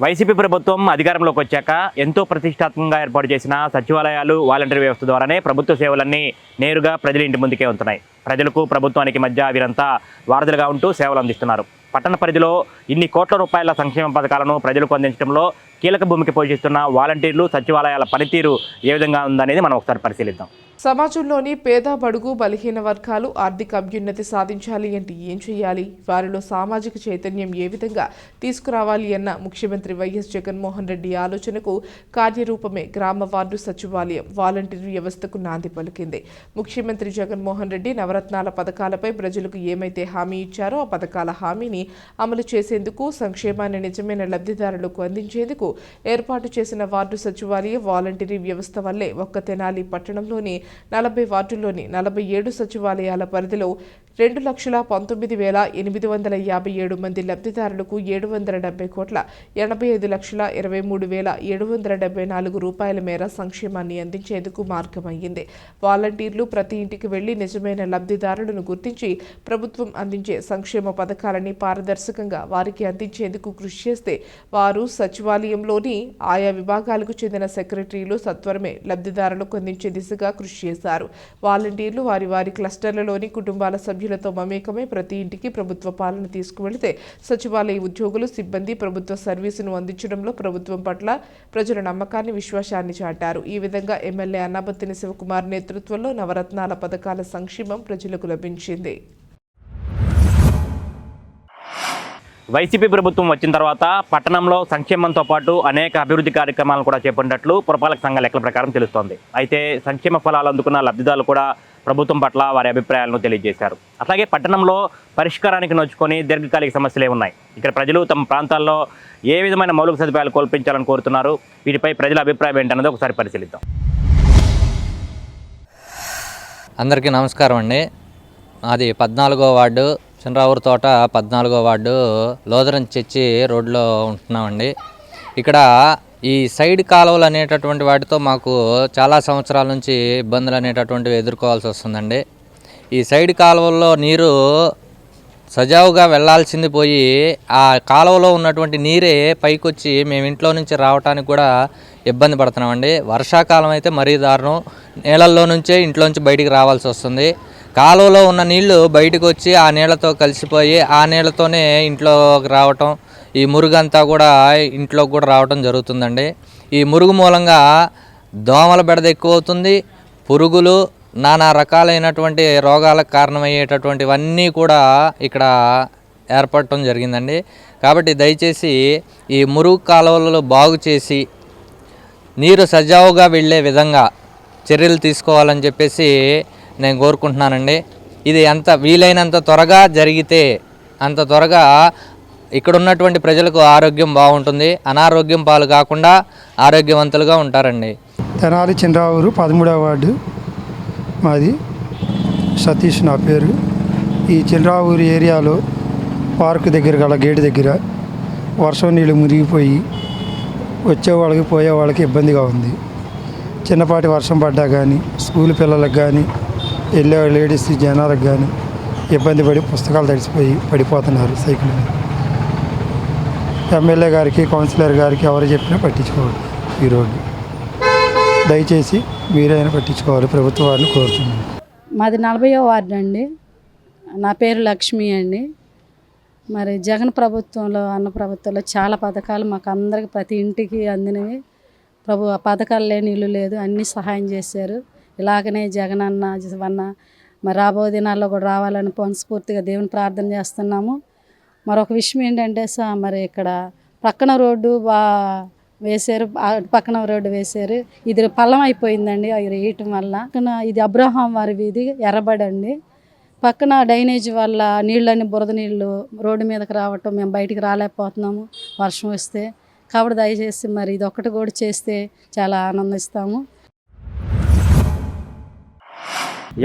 వైసీపీ ప్రభుత్వం అధికారంలోకి వచ్చాక ఎంతో ప్రతిష్టాత్మకంగా ఏర్పాటు చేసిన సచివాలయాలు, వాలంటీర్ వ్యవస్థ ద్వారానే ప్రభుత్వ సేవలన్నీ నేరుగా ప్రజల ఇంటి ముందుకే ఉంటున్నాయి. ప్రజలకు ప్రభుత్వానికి మధ్య వీరంతా వారధులుగా ఉంటూ సేవలు అందిస్తున్నారు. పట్టణ పరిధిలో ఇన్ని కోట్ల రూపాయల సంక్షేమ పథకాలను ప్రజలకు అందించడంలో కీలక భూమిక పోషిస్తున్న వాలంటీర్లు, సచివాలయాల పనితీరు ఏ విధంగా ఉందనేది మనం ఒకసారి పరిశీలిద్దాం. సమాజంలోని పేద, బడుగు, బలహీన వర్గాలు ఆర్థిక అభ్యున్నతి సాధించాలి అంటే ఏం చేయాలి, వారిలో సామాజిక చైతన్యం ఏ విధంగా తీసుకురావాలి అన్న ముఖ్యమంత్రి వైఎస్ జగన్మోహన్ రెడ్డి ఆలోచనకు కార్యరూపమే గ్రామ వార్డు సచివాలయం, వాలంటీర్ వ్యవస్థకు నాంది పలికింది. ముఖ్యమంత్రి జగన్మోహన్ రెడ్డి నవరత్నాల పథకాలపై ప్రజలకు ఏమైతే హామీ ఇచ్చారో ఆ పథకాల హామీని అమలు చేసేందుకు, సంక్షేమాన్ని నిజమైన లబ్ధిదారులకు అందించేందుకు ఏర్పాటు చేసిన వార్డు సచివాలయం, వాలంటీరీ వ్యవస్థ వల్లే ఒక్క తెనాలి పట్టణంలోని 40 వార్డుల్లోని 47 సచివాలయాల పరిధిలో 2,19,857 మంది లబ్ధిదారులకు 770,85,23,774 రూపాయల మేర సంక్షేమాన్ని అందించేందుకు మార్గమయ్యింది. వాలంటీర్లు ప్రతి ఇంటికి వెళ్లి నిజమైన లబ్ధిదారులను గుర్తించి ప్రభుత్వం అందించే సంక్షేమ పథకాలని పారదర్శకంగా వారికి అందించేందుకు కృషి చేస్తే వారు సచివాలయంలోని ఆయా విభాగాలకు చెందిన సెక్రటరీలు సత్వరమే లబ్ధిదారులకు అందించే దిశగా కృషి చేశారు. వాలంటీర్లు వారి వారి క్లస్టర్లలోని కుటుంబాల సభ్యులతో మమేకమై ప్రతి ఇంటికి ప్రభుత్వ పాలన తీసుకువెళితే సచివాలయ ఉద్యోగులు, సిబ్బంది ప్రభుత్వ సర్వీసును అందించడంలో ప్రభుత్వం పట్ల ప్రజల నమ్మకాన్ని, విశ్వాసాన్ని చాటారు. ఈ విధంగా ఎమ్మెల్యే అన్నాబత్తిని శివకుమార్ నేతృత్వంలో నవరత్నాల పథకాల సంక్షేమం ప్రజలకు లభించింది. వైసీపీ ప్రభుత్వం వచ్చిన తర్వాత పట్టణంలో సంక్షేమంతో పాటు అనేక అభివృద్ధి కార్యక్రమాలను కూడా చేపట్టినట్లు పురపాలక సంఘ లెక్కల ప్రకారం తెలుస్తోంది. అయితే సంక్షేమ ఫలాలు అందుకున్న లబ్ధిదారులు కూడా ప్రభుత్వం పట్ల వారి అభిప్రాయాలను తెలియజేశారు. అట్లాగే పట్టణంలో పరిష్కారానికి నోచుకొని దీర్ఘకాలిక సమస్యలే ఉన్నాయి. ఇక్కడ ప్రజలు తమ ప్రాంతాల్లో ఏ విధమైన మౌలిక సదుపాయాలు కల్పించాలని కోరుతున్నారు, వీటిపై ప్రజల అభిప్రాయం ఏంటన్నది ఒకసారి పరిశీలిద్దాం. అందరికీ నమస్కారం అండి. అది 14వ వార్డు చినరావూరు తోట 14వ వార్డు లోదరం చర్చి రోడ్లో ఉంటున్నామండి. ఇక్కడ ఈ సైడ్ కాలువలు అనేటటువంటి వాటితో మాకు చాలా సంవత్సరాల నుంచి ఇబ్బందులు అనేటటువంటివి ఎదుర్కోవాల్సి వస్తుందండి. ఈ సైడ్ కాలువల్లో నీరు సజావుగా వెళ్లాల్సింది పోయి ఆ కాలువలో ఉన్నటువంటి నీరే పైకొచ్చి మేము ఇంట్లో నుంచి రావడానికి కూడా ఇబ్బంది పడుతున్నామండి. వర్షాకాలం అయితే మరీ దారుణం, నీళ్ళల్లో నుంచే ఇంట్లోంచి బయటికి రావాల్సి వస్తుంది. కాలువలో ఉన్న నీళ్లు బయటకు వచ్చి ఆ నీళ్లతో కలిసిపోయి ఆ నీళ్లతోనే ఇంట్లోకి రావటం, ఈ మురుగంతా కూడా ఇంట్లోకి కూడా రావటం జరుగుతుందండి. ఈ మురుగు మూలంగా దోమల బెడద ఎక్కువ అవుతుంది, పురుగులు నానా రకాలైనటువంటి రోగాలకు కారణమయ్యేటటువంటివన్నీ కూడా ఇక్కడ ఏర్పడటం జరిగిందండి. కాబట్టి దయచేసి ఈ మురుగు కాలువలు బాగు చేసి నీరు సజావుగా వెళ్ళే విధంగా చర్యలు తీసుకోవాలని చెప్పేసి నేను కోరుకుంటున్నానండి. ఇది ఎంత వీలైనంత త్వరగా జరిగితే అంత త్వరగా ఇక్కడ ఉన్నటువంటి ప్రజలకు ఆరోగ్యం బాగుంటుంది, అనారోగ్యం పాలు కాకుండా ఆరోగ్యవంతులుగా ఉంటారండి. తెనాలి చినరావూరు 13వ వార్డు మాది. సతీష్ నా పేరు. ఈ చినరావూరు ఏరియాలో పార్కు దగ్గర గల గేటు దగ్గర వర్షం నీళ్ళు మురిగిపోయి వచ్చే వాళ్ళకి పోయే వాళ్ళకి ఇబ్బందిగా ఉంది. చిన్నపాటి వర్షం పడ్డా కానీ స్కూల్ పిల్లలకు కానీ వెళ్ళే లేడీస్ జనాలకు కానీ ఇబ్బంది పడి పుస్తకాలు తడిసిపోయి పడిపోతున్నారు సైకిల్ మీద. ఎమ్మెల్యే గారికి కౌన్సిలర్ గారికి ఎవరు చెప్పినా పట్టించుకోవాలి. ఈ రోడ్డు దయచేసి మీరైనా పట్టించుకోవాలి, ప్రభుత్వ వారిని కోరుతున్నాను. మాది 40వ వార్డు అండి. నా పేరు లక్ష్మి అండి. మరి జగన్ ప్రభుత్వంలో అన్న ప్రభుత్వంలో చాలా పథకాలు మాకు అందరికి ప్రతి ఇంటికి అందినవి. ఆ పథకాలు లేని ఇల్లు లేదు, అన్నీ సహాయం చేశారు. ఇలాగనే జగన్ అన్న మరి రాబో దినాల్లో కూడా రావాలని మనస్ఫూర్తిగా దేవుని ప్రార్థన చేస్తున్నాము. మరొక విషయం ఏంటంటే మరి ఇక్కడ పక్కన రోడ్డు వేశారు, పక్కన రోడ్డు వేశారు. ఇది పల్లం అయిపోయిందండి అవి వేయటం వల్ల. పక్కన ఇది అబ్రహాం వారి వీధి ఎర్రబడండి. పక్కన డ్రైనేజ్ వల్ల నీళ్ళని బురద నీళ్ళు రోడ్డు మీదకి రావటం, మేము బయటికి రాలేకపోతున్నాము వర్షం వస్తే. కాబట్టి దయచేసి మరి ఇది ఒక్కటి కూడా చేస్తే చాలా ఆనందిస్తాము.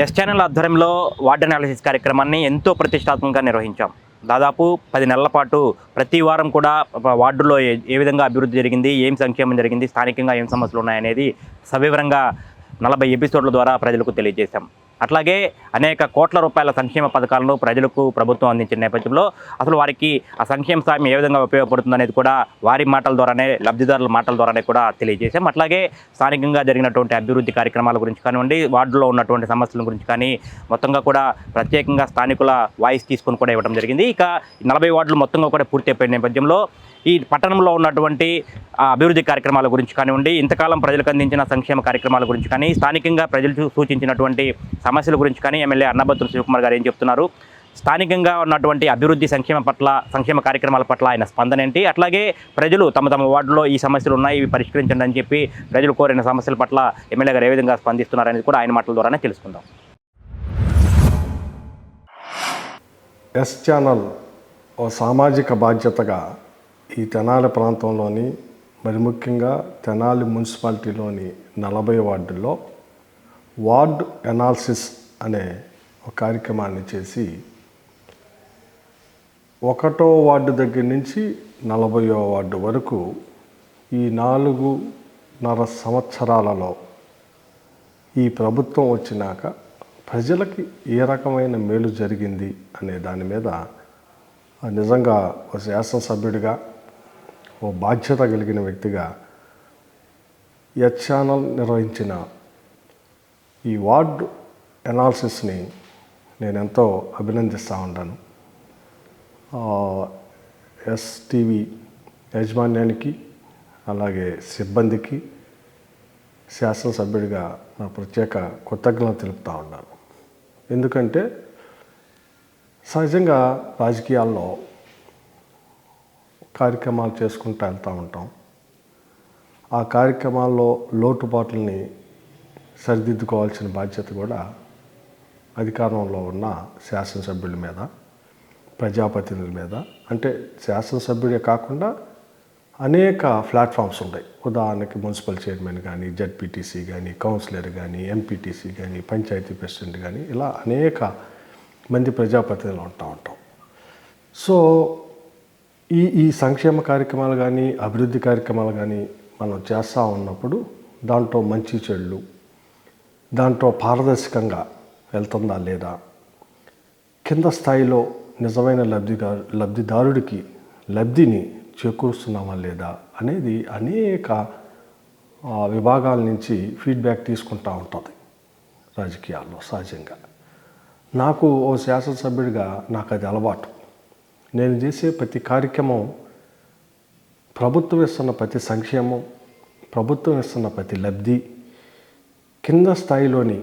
ఎస్ ఛానల్ ఆధ్వర్యంలో వార్డ్ అనాలిసిస్ కార్యక్రమాన్ని ఎంతో ప్రతిష్టాత్మకంగా నిర్వహించాం. దాదాపు 10 నెలల పాటు ప్రతి వారం కూడా వార్డులో ఏ విధంగా అభివృద్ధి జరిగింది, ఏం సంక్షేమం జరిగింది, స్థానికంగా ఏం సమస్యలు ఉన్నాయనేది సవివరంగా 40 ఎపిసోడ్ల ద్వారా ప్రజలకు తెలియజేశాం. అట్లాగే అనేక కోట్ల రూపాయల సంక్షేమ పథకాలను ప్రజలకు ప్రభుత్వం అందించిన నేపథ్యంలో అసలు వారికి ఆ సంక్షేమ సాయం ఏ విధంగా ఉపయోగపడుతుంది అనేది కూడా వారి మాటల ద్వారానే, లబ్ధిదారుల మాటల ద్వారానే కూడా తెలియజేశాం. అట్లాగే స్థానికంగా జరిగినటువంటి అభివృద్ధి కార్యక్రమాల గురించి కానివ్వండి, వార్డులో ఉన్నటువంటి సమస్యల గురించి కానీ మొత్తంగా కూడా ప్రత్యేకంగా స్థానికుల వాయిస్ తీసుకొని కూడా ఇవ్వడం జరిగింది. ఇక 40 వార్డులు మొత్తంగా కూడా పూర్తి అయిపోయిన నేపథ్యంలో ఈ పట్టణంలో ఉన్నటువంటి అభివృద్ధి కార్యక్రమాల గురించి కానివ్వండి, ఇంతకాలం ప్రజలకు అందించిన సంక్షేమ కార్యక్రమాల గురించి కానీ, స్థానికంగా ప్రజలు సూచించినటువంటి సమస్యల గురించి కానీ ఎమ్మెల్యే అన్నాబత్తుల శివకుమార్ గారు ఏం చెప్తున్నారు, స్థానికంగా ఉన్నటువంటి అభివృద్ధి సంక్షేమ కార్యక్రమాల పట్ల ఆయన స్పందన ఏంటి, అట్లాగే ప్రజలు తమ వార్డులో ఈ సమస్యలు ఉన్నాయి ఇవి పరిష్కరించండి అని చెప్పి ప్రజలు కోరిన సమస్యల పట్ల ఎమ్మెల్యే గారు ఏ విధంగా స్పందిస్తున్నారనేది కూడా ఆయన మాటల ద్వారానే తెలుసుకుందాం. ఎస్ ఛానల్ ఓ సామాజిక బాధ్యతగా ఈ తెనాలి ప్రాంతంలోని మరి ముఖ్యంగా తెనాలి మున్సిపాలిటీలోని 40 వార్డుల్లో వార్డ్ అనాలిసిస్ అనే ఒక కార్యక్రమాన్ని చేసి 1వ వార్డు దగ్గర నుంచి 40వ వార్డు వరకు ఈ 4.5 సంవత్సరాలలో ఈ ప్రభుత్వం వచ్చినాక ప్రజలకి ఏ రకమైన మేలు జరిగింది అనే దాని మీద నిజంగా ఒక శాసనసభ్యుడిగా, ఓ బాధ్యత కలిగిన వ్యక్తిగా ఎస్ ఛానల్ నిర్వహించిన ఈ వార్డ్ అనాలిసిస్ని నేను ఎంతో అభినందిస్తూ ఉంటాను. ఎస్టీవీ యాజమాన్యానికి అలాగే సిబ్బందికి శాసనసభ్యుడిగా నా ప్రత్యేక కృతజ్ఞతలు తెలుపుతూ ఉన్నాను. ఎందుకంటే సహజంగా రాజకీయాల్లో కార్యక్రమాలు చేసుకుంటూ వెళ్తూ ఉంటాం. ఆ కార్యక్రమాల్లో లోటుపాట్లని సరిదిద్దుకోవాల్సిన బాధ్యత కూడా అధికారంలో ఉన్న శాసనసభ్యుల మీద, ప్రజాప్రతినిధుల మీద. అంటే శాసనసభ్యుడే కాకుండా అనేక ప్లాట్ఫామ్స్ ఉన్నాయి. ఉదాహరణకి మున్సిపల్ చైర్మన్ కానీ, జడ్పీటీసీ కానీ, కౌన్సిలర్ కానీ, ఎంపీటీసీ కానీ, పంచాయతీ ప్రెసిడెంట్ కానీ, ఇలా అనేక మంది ప్రజాప్రతినిధులు ఉంటాం. సో ఈ సంక్షేమ కార్యక్రమాలు కానీ, అభివృద్ధి కార్యక్రమాలు కానీ మనం చేస్తూ ఉన్నప్పుడు దాంట్లో మంచి చెడులు, దాంట్లో పారదర్శకంగా వెళ్తుందా లేదా, కింద స్థాయిలో నిజమైన లబ్ధిదారుడికి లబ్ధిని చేకూరుస్తున్నామా లేదా అనేది అనేక విభాగాల నుంచి ఫీడ్బ్యాక్ తీసుకుంటూ ఉంటుంది రాజకీయాల్లో సహజంగా. నాకు ఓ శాసనసభ్యుడిగా నాకు అది అలవాటు. నేను చేసే ప్రతి కార్యక్రమం, ప్రభుత్వం ఇస్తున్న ప్రతి సంక్షేమం, ప్రభుత్వం ఇస్తున్న ప్రతి లబ్ధి కింద స్థాయిలోని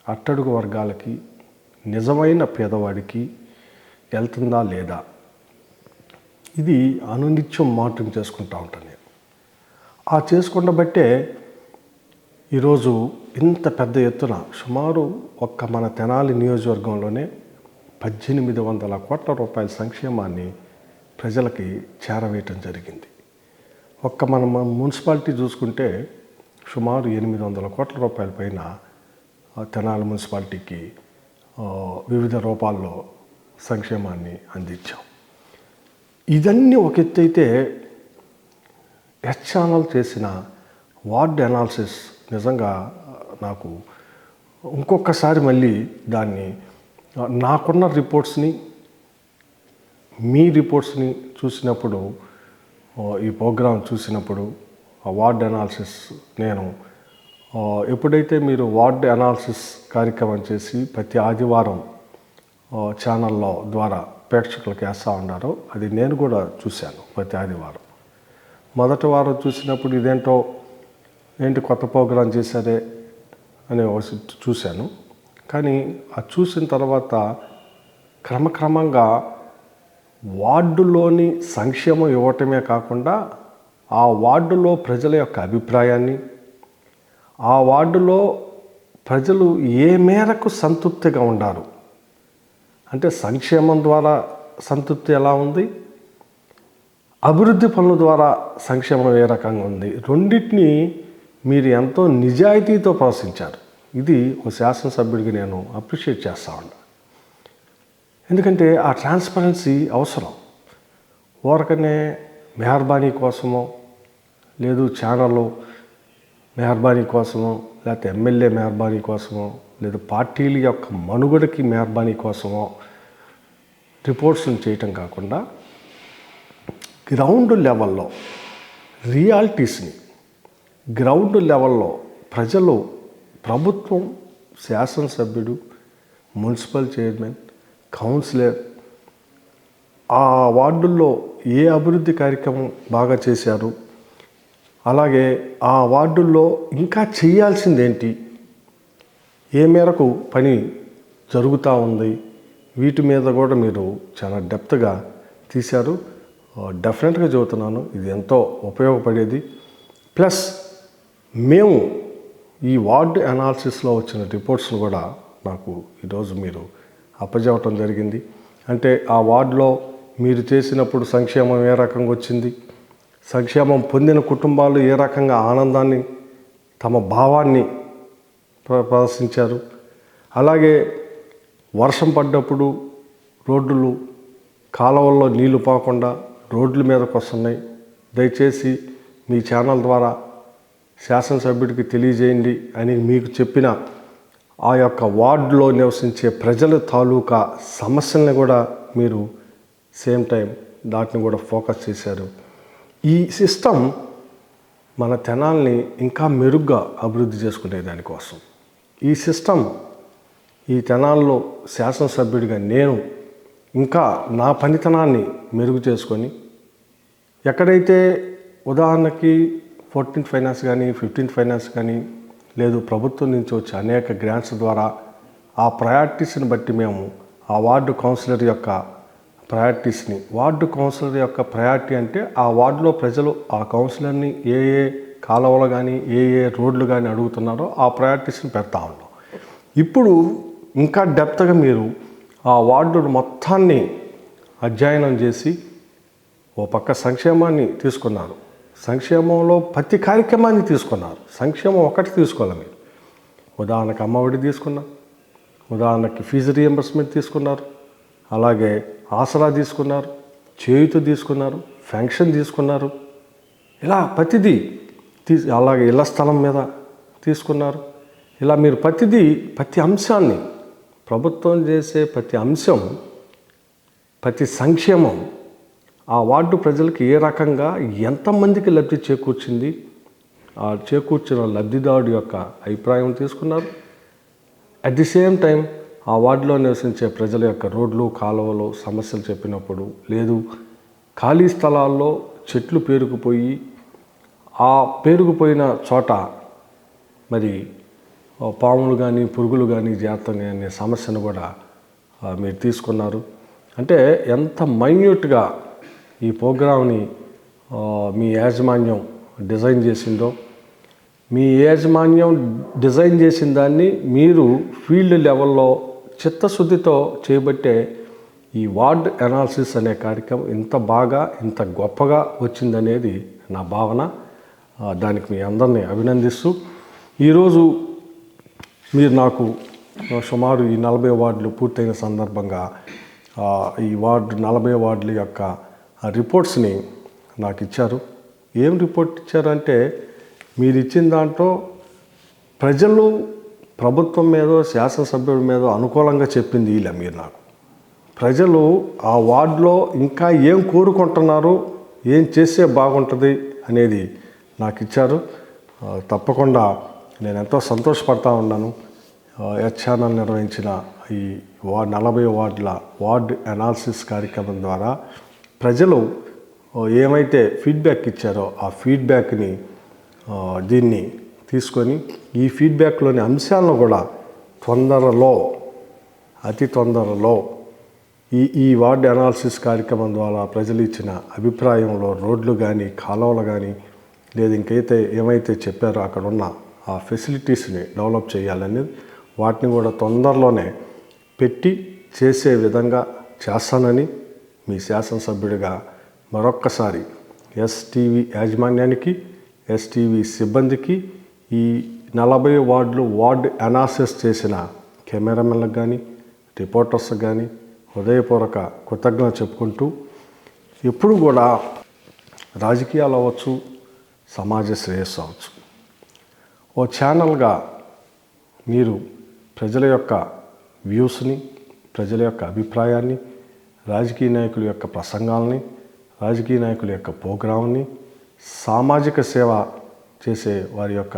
అట్టడుగు వర్గాలకి, నిజమైన పేదవాడికి వెళ్తుందా లేదా, ఇది అనునిత్యం మానిటరింగ్ చేసుకుంటూ ఉంటాను నేను. ఆ చేసుకున్న బట్టే ఈరోజు ఇంత పెద్ద ఎత్తున సుమారు మన తెనాలి నియోజకవర్గంలోనే 1800 కోట్ల రూపాయల సంక్షేమాన్ని ప్రజలకి చేరవేయటం జరిగింది. మన మున్సిపాలిటీ చూసుకుంటే సుమారు 800 కోట్ల రూపాయల పైన తెనాలి మున్సిపాలిటీకి వివిధ రూపాల్లో సంక్షేమాన్ని అందించాం. ఇదన్నీ ఒక ఎత్తు అయితే, ఛానల్ చేసిన వార్డ్ అనాలిసిస్ నిజంగా నాకు ఇంకొకసారి మళ్ళీ దాన్ని నాకున్న రిపోర్ట్స్ని, మీ రిపోర్ట్స్ని చూసినప్పుడు, ఈ ప్రోగ్రాం చూసినప్పుడు, ఆ వార్డ్ అనాలిసిస్ నేను ఎప్పుడైతే మీరు వార్డ్ అనాలిసిస్ కార్యక్రమం చేసి ప్రతి ఆదివారం ఛానల్లో ద్వారా ప్రేక్షకులకు వేస్తూ ఉన్నారో అది నేను కూడా చూశాను. ప్రతి ఆదివారం మొదటి వారం చూసినప్పుడు ఏంటి కొత్త ప్రోగ్రాం చేశారే అని చూశాను. కానీ అది చూసిన తర్వాత క్రమక్రమంగా వార్డులోని సంక్షేమం ఇవ్వటమే కాకుండా ఆ వార్డులో ప్రజల యొక్క అభిప్రాయాన్ని, ఆ వార్డులో ప్రజలు ఏ మేరకు సంతృప్తిగా ఉన్నారు, అంటే సంక్షేమం ద్వారా సంతృప్తి ఎలా ఉంది, అభివృద్ధి పనుల ద్వారా సంక్షేమం ఏ రకంగా ఉంది, రెండింటినీ మీరు ఎంతో నిజాయితీతో ప్రవర్తించారు. ఇది ఒక శాసనసభ్యుడికి నేను అప్రిషియేట్ చేస్తూ ఉన్నాను. ఎందుకంటే ఆ ట్రాన్స్పరెన్సీ అవసరం. ఊరకనే మెహర్బానీ కోసమో, లేదు ఛానల్ మెహర్బానీ కోసమో, లేకపోతే ఎమ్మెల్యే మెహర్బానీ కోసమో, లేదు పార్టీల యొక్క మనుగడకి మెహర్బానీ కోసమో రిపోర్ట్స్ని చేయటం కాకుండా గ్రౌండ్ లెవెల్లో రియాలిటీస్ని, గ్రౌండ్ లెవెల్లో ప్రజలు, ప్రభుత్వం, శాసనసభ్యుడు, మున్సిపల్ చైర్మన్, కౌన్సిలర్ ఆ వార్డుల్లో ఏ అభివృద్ధి కార్యక్రమం బాగా చేశారు, అలాగే ఆ వార్డుల్లో ఇంకా చేయాల్సిందేంటి, ఏ మేరకు పని జరుగుతూ ఉంది, వీటి మీద కూడా మీరు చాలా డెప్త్గా తీశారు. డెఫినెట్గా చెబుతున్నాను, ఇది ఎంతో ఉపయోగపడేది. ప్లస్ మేము ఈ వార్డు అనాలిసిస్లో వచ్చిన రిపోర్ట్స్ను కూడా నాకు ఈరోజు మీరు అప్పచెప్పటం జరిగింది. అంటే ఆ వార్డులో మీరు చేసినప్పుడు సంక్షేమం ఏ రకంగా వచ్చింది, సంక్షేమం పొందిన కుటుంబాలు ఏ రకంగా ఆనందాన్ని, తమ భావాన్ని ప్రదర్శించారు. అలాగే వర్షం పడ్డప్పుడు రోడ్లు, కాలువల్లో నీళ్లు పోకుండా రోడ్ల మీదకి వస్తున్నాయి. దయచేసి మీ ఛానల్ ద్వారా శాసనసభ్యుడికి తెలియజేయండి అని మీకు చెప్పిన ఆ యొక్క వార్డులో నివసించే ప్రజల తాలూకా సమస్యల్ని కూడా మీరు సేమ్ టైం దాటిని కూడా ఫోకస్ చేశారు. ఈ సిస్టమ్ మన తెనాల్ని ఇంకా మెరుగ్గా అభివృద్ధి చేసుకునే దానికోసం ఈ సిస్టమ్, ఈ తెనాల్లో శాసనసభ్యుడిగా నేను ఇంకా నా పనితనాన్ని మెరుగు చేసుకొని, ఎక్కడైతే ఉదాహరణకి 14th ఫైనాన్స్ కానీ 15th ఫైనాన్స్ కానీ, లేదు ప్రభుత్వం నుంచి వచ్చే అనేక గ్రాంట్స్ ద్వారా ఆ ప్రయారిటీస్ని బట్టి మేము ఆ వార్డు కౌన్సిలర్ యొక్క ప్రయారిటీస్ని, వార్డు కౌన్సిలర్ యొక్క ప్రయారిటీ అంటే ఆ వార్డులో ప్రజలు ఆ కౌన్సిలర్ని ఏ ఏ కాలువలు కానీ ఏ ఏ రోడ్లు కానీ అడుగుతున్నారో ఆ ప్రయారిటీస్ని పెడతా ఉన్నాం. ఇప్పుడు ఇంకా డెప్త్గా మీరు ఆ వార్డు మొత్తాన్ని అధ్యయనం చేసి ఓ పక్క సంక్షేమాన్ని తీసుకున్నారు, సంక్షేమంలో ప్రతి కార్యక్రమాన్ని తీసుకున్నారు. సంక్షేమం ఒకటి తీసుకోవాలి మీరు. ఉదాహరణకు అమ్మఒడి తీసుకున్నారు, ఉదాహరణకి ఫీజు రియంబర్స్మెంట్ తీసుకున్నారు, అలాగే ఆసరా తీసుకున్నారు, చేయూత తీసుకున్నారు, పెన్షన్ తీసుకున్నారు. ఇలా ప్రతిదీ అలాగే ఇళ్ల స్థలం మీద తీసుకున్నారు. ఇలా మీరు ప్రతి అంశాన్ని, ప్రభుత్వం చేసే ప్రతి అంశం, ప్రతి సంక్షేమం ఆ వార్డు ప్రజలకు ఏ రకంగా ఎంతమందికి లబ్ధి చేకూర్చింది, ఆ చేకూర్చిన లబ్ధిదారుడి యొక్క అభిప్రాయం తీసుకున్నారు. అట్ ది సేమ్ టైం ఆ వార్డులో నివసించే ప్రజల యొక్క రోడ్లు కాలువలు సమస్యలు చెప్పినప్పుడు, లేదు ఖాళీ స్థలాల్లో చెట్లు పేరుకుపోయి ఆ పేరుకుపోయిన చోట మరి పాములు కానీ పురుగులు కానీ చేరుతాయి అనే సమస్యను కూడా మీరు తీసుకున్నారు. అంటే ఎంత మైన్యూట్గా ఈ ప్రోగ్రామ్ని మీ యాజమాన్యం డిజైన్ చేసిందో, మీ యాజమాన్యం డిజైన్ చేసిన దాన్ని మీరు ఫీల్డ్ లెవెల్లో చిత్తశుద్ధితో చేయబట్టే ఈ వార్డ్ అనాలిసిస్ అనే కార్యక్రమం ఇంత బాగా ఇంత గొప్పగా వచ్చిందనేది నా భావన. దానికి మీ అందరినీ అభినందిస్తూ, ఈరోజు మీరు నాకు సుమారు ఈ 40 వార్డులు పూర్తయిన సందర్భంగా ఈ 40 వార్డుల యొక్క రిపోర్ట్స్ని నాకు ఇచ్చారు. ఏం రిపోర్ట్ ఇచ్చారంటే, మీరు ఇచ్చిన దాంట్లో ప్రజలు ప్రభుత్వం మీదో శాసనసభ్యుడి మీదో అనుకూలంగా చెప్పింది ఇలా మీరు నాకు. ప్రజలు ఆ వార్డులో ఇంకా ఏం కోరుకుంటున్నారు, ఏం చేస్తే బాగుంటుంది అనేది నాకు ఇచ్చారు. తప్పకుండా నేను ఎంతో సంతోషపడతా ఉన్నాను. ఛానల్ నిర్వహించిన ఈ 40 వార్డుల వార్డ్ అనాలిసిస్ కార్యక్రమం ద్వారా ప్రజలు ఏమైతే ఫీడ్బ్యాక్ ఇచ్చారో ఆ ఫీడ్బ్యాక్ని దీన్ని తీసుకొని ఈ ఫీడ్బ్యాక్లోని అంశాలను కూడా అతి తొందరలో ఈ వార్డ్ అనాలిసిస్ కార్యక్రమం ద్వారా ప్రజలు ఇచ్చిన అభిప్రాయంలో రోడ్లు కానీ కాలువలు కానీ లేదు ఇంకైతే ఏమైతే చెప్పారో అక్కడ ఉన్న ఆ ఫెసిలిటీస్ని డెవలప్ చేయాలని వాటిని కూడా తొందరలోనే పెట్టి చేసే విధంగా చేస్తానని మీ శాసనసభ్యుడిగా మరొక్కసారి ఎస్టీవీ యాజమాన్యానికి, ఎస్టీవీ సిబ్బందికి, ఈ 40 వార్డులు వార్డ్ అనాలిసిస్ చేసిన కెమెరామెన్లకు కానీ రిపోర్టర్స్కి కానీ హృదయపూర్వక కృతజ్ఞత చెప్పుకుంటూ, ఎప్పుడు కూడా రాజకీయాలు అవ్వచ్చు, సమాజ శ్రేయస్సు అవ్వచ్చు, ఓ ఛానల్గా మీరు ప్రజల యొక్క వ్యూస్ని, ప్రజల యొక్క అభిప్రాయాన్ని, రాజకీయ నాయకుల యొక్క ప్రసంగాల్ని, రాజకీయ నాయకుల యొక్క ప్రోగ్రామ్ని, సామాజిక సేవ చేసే వారి యొక్క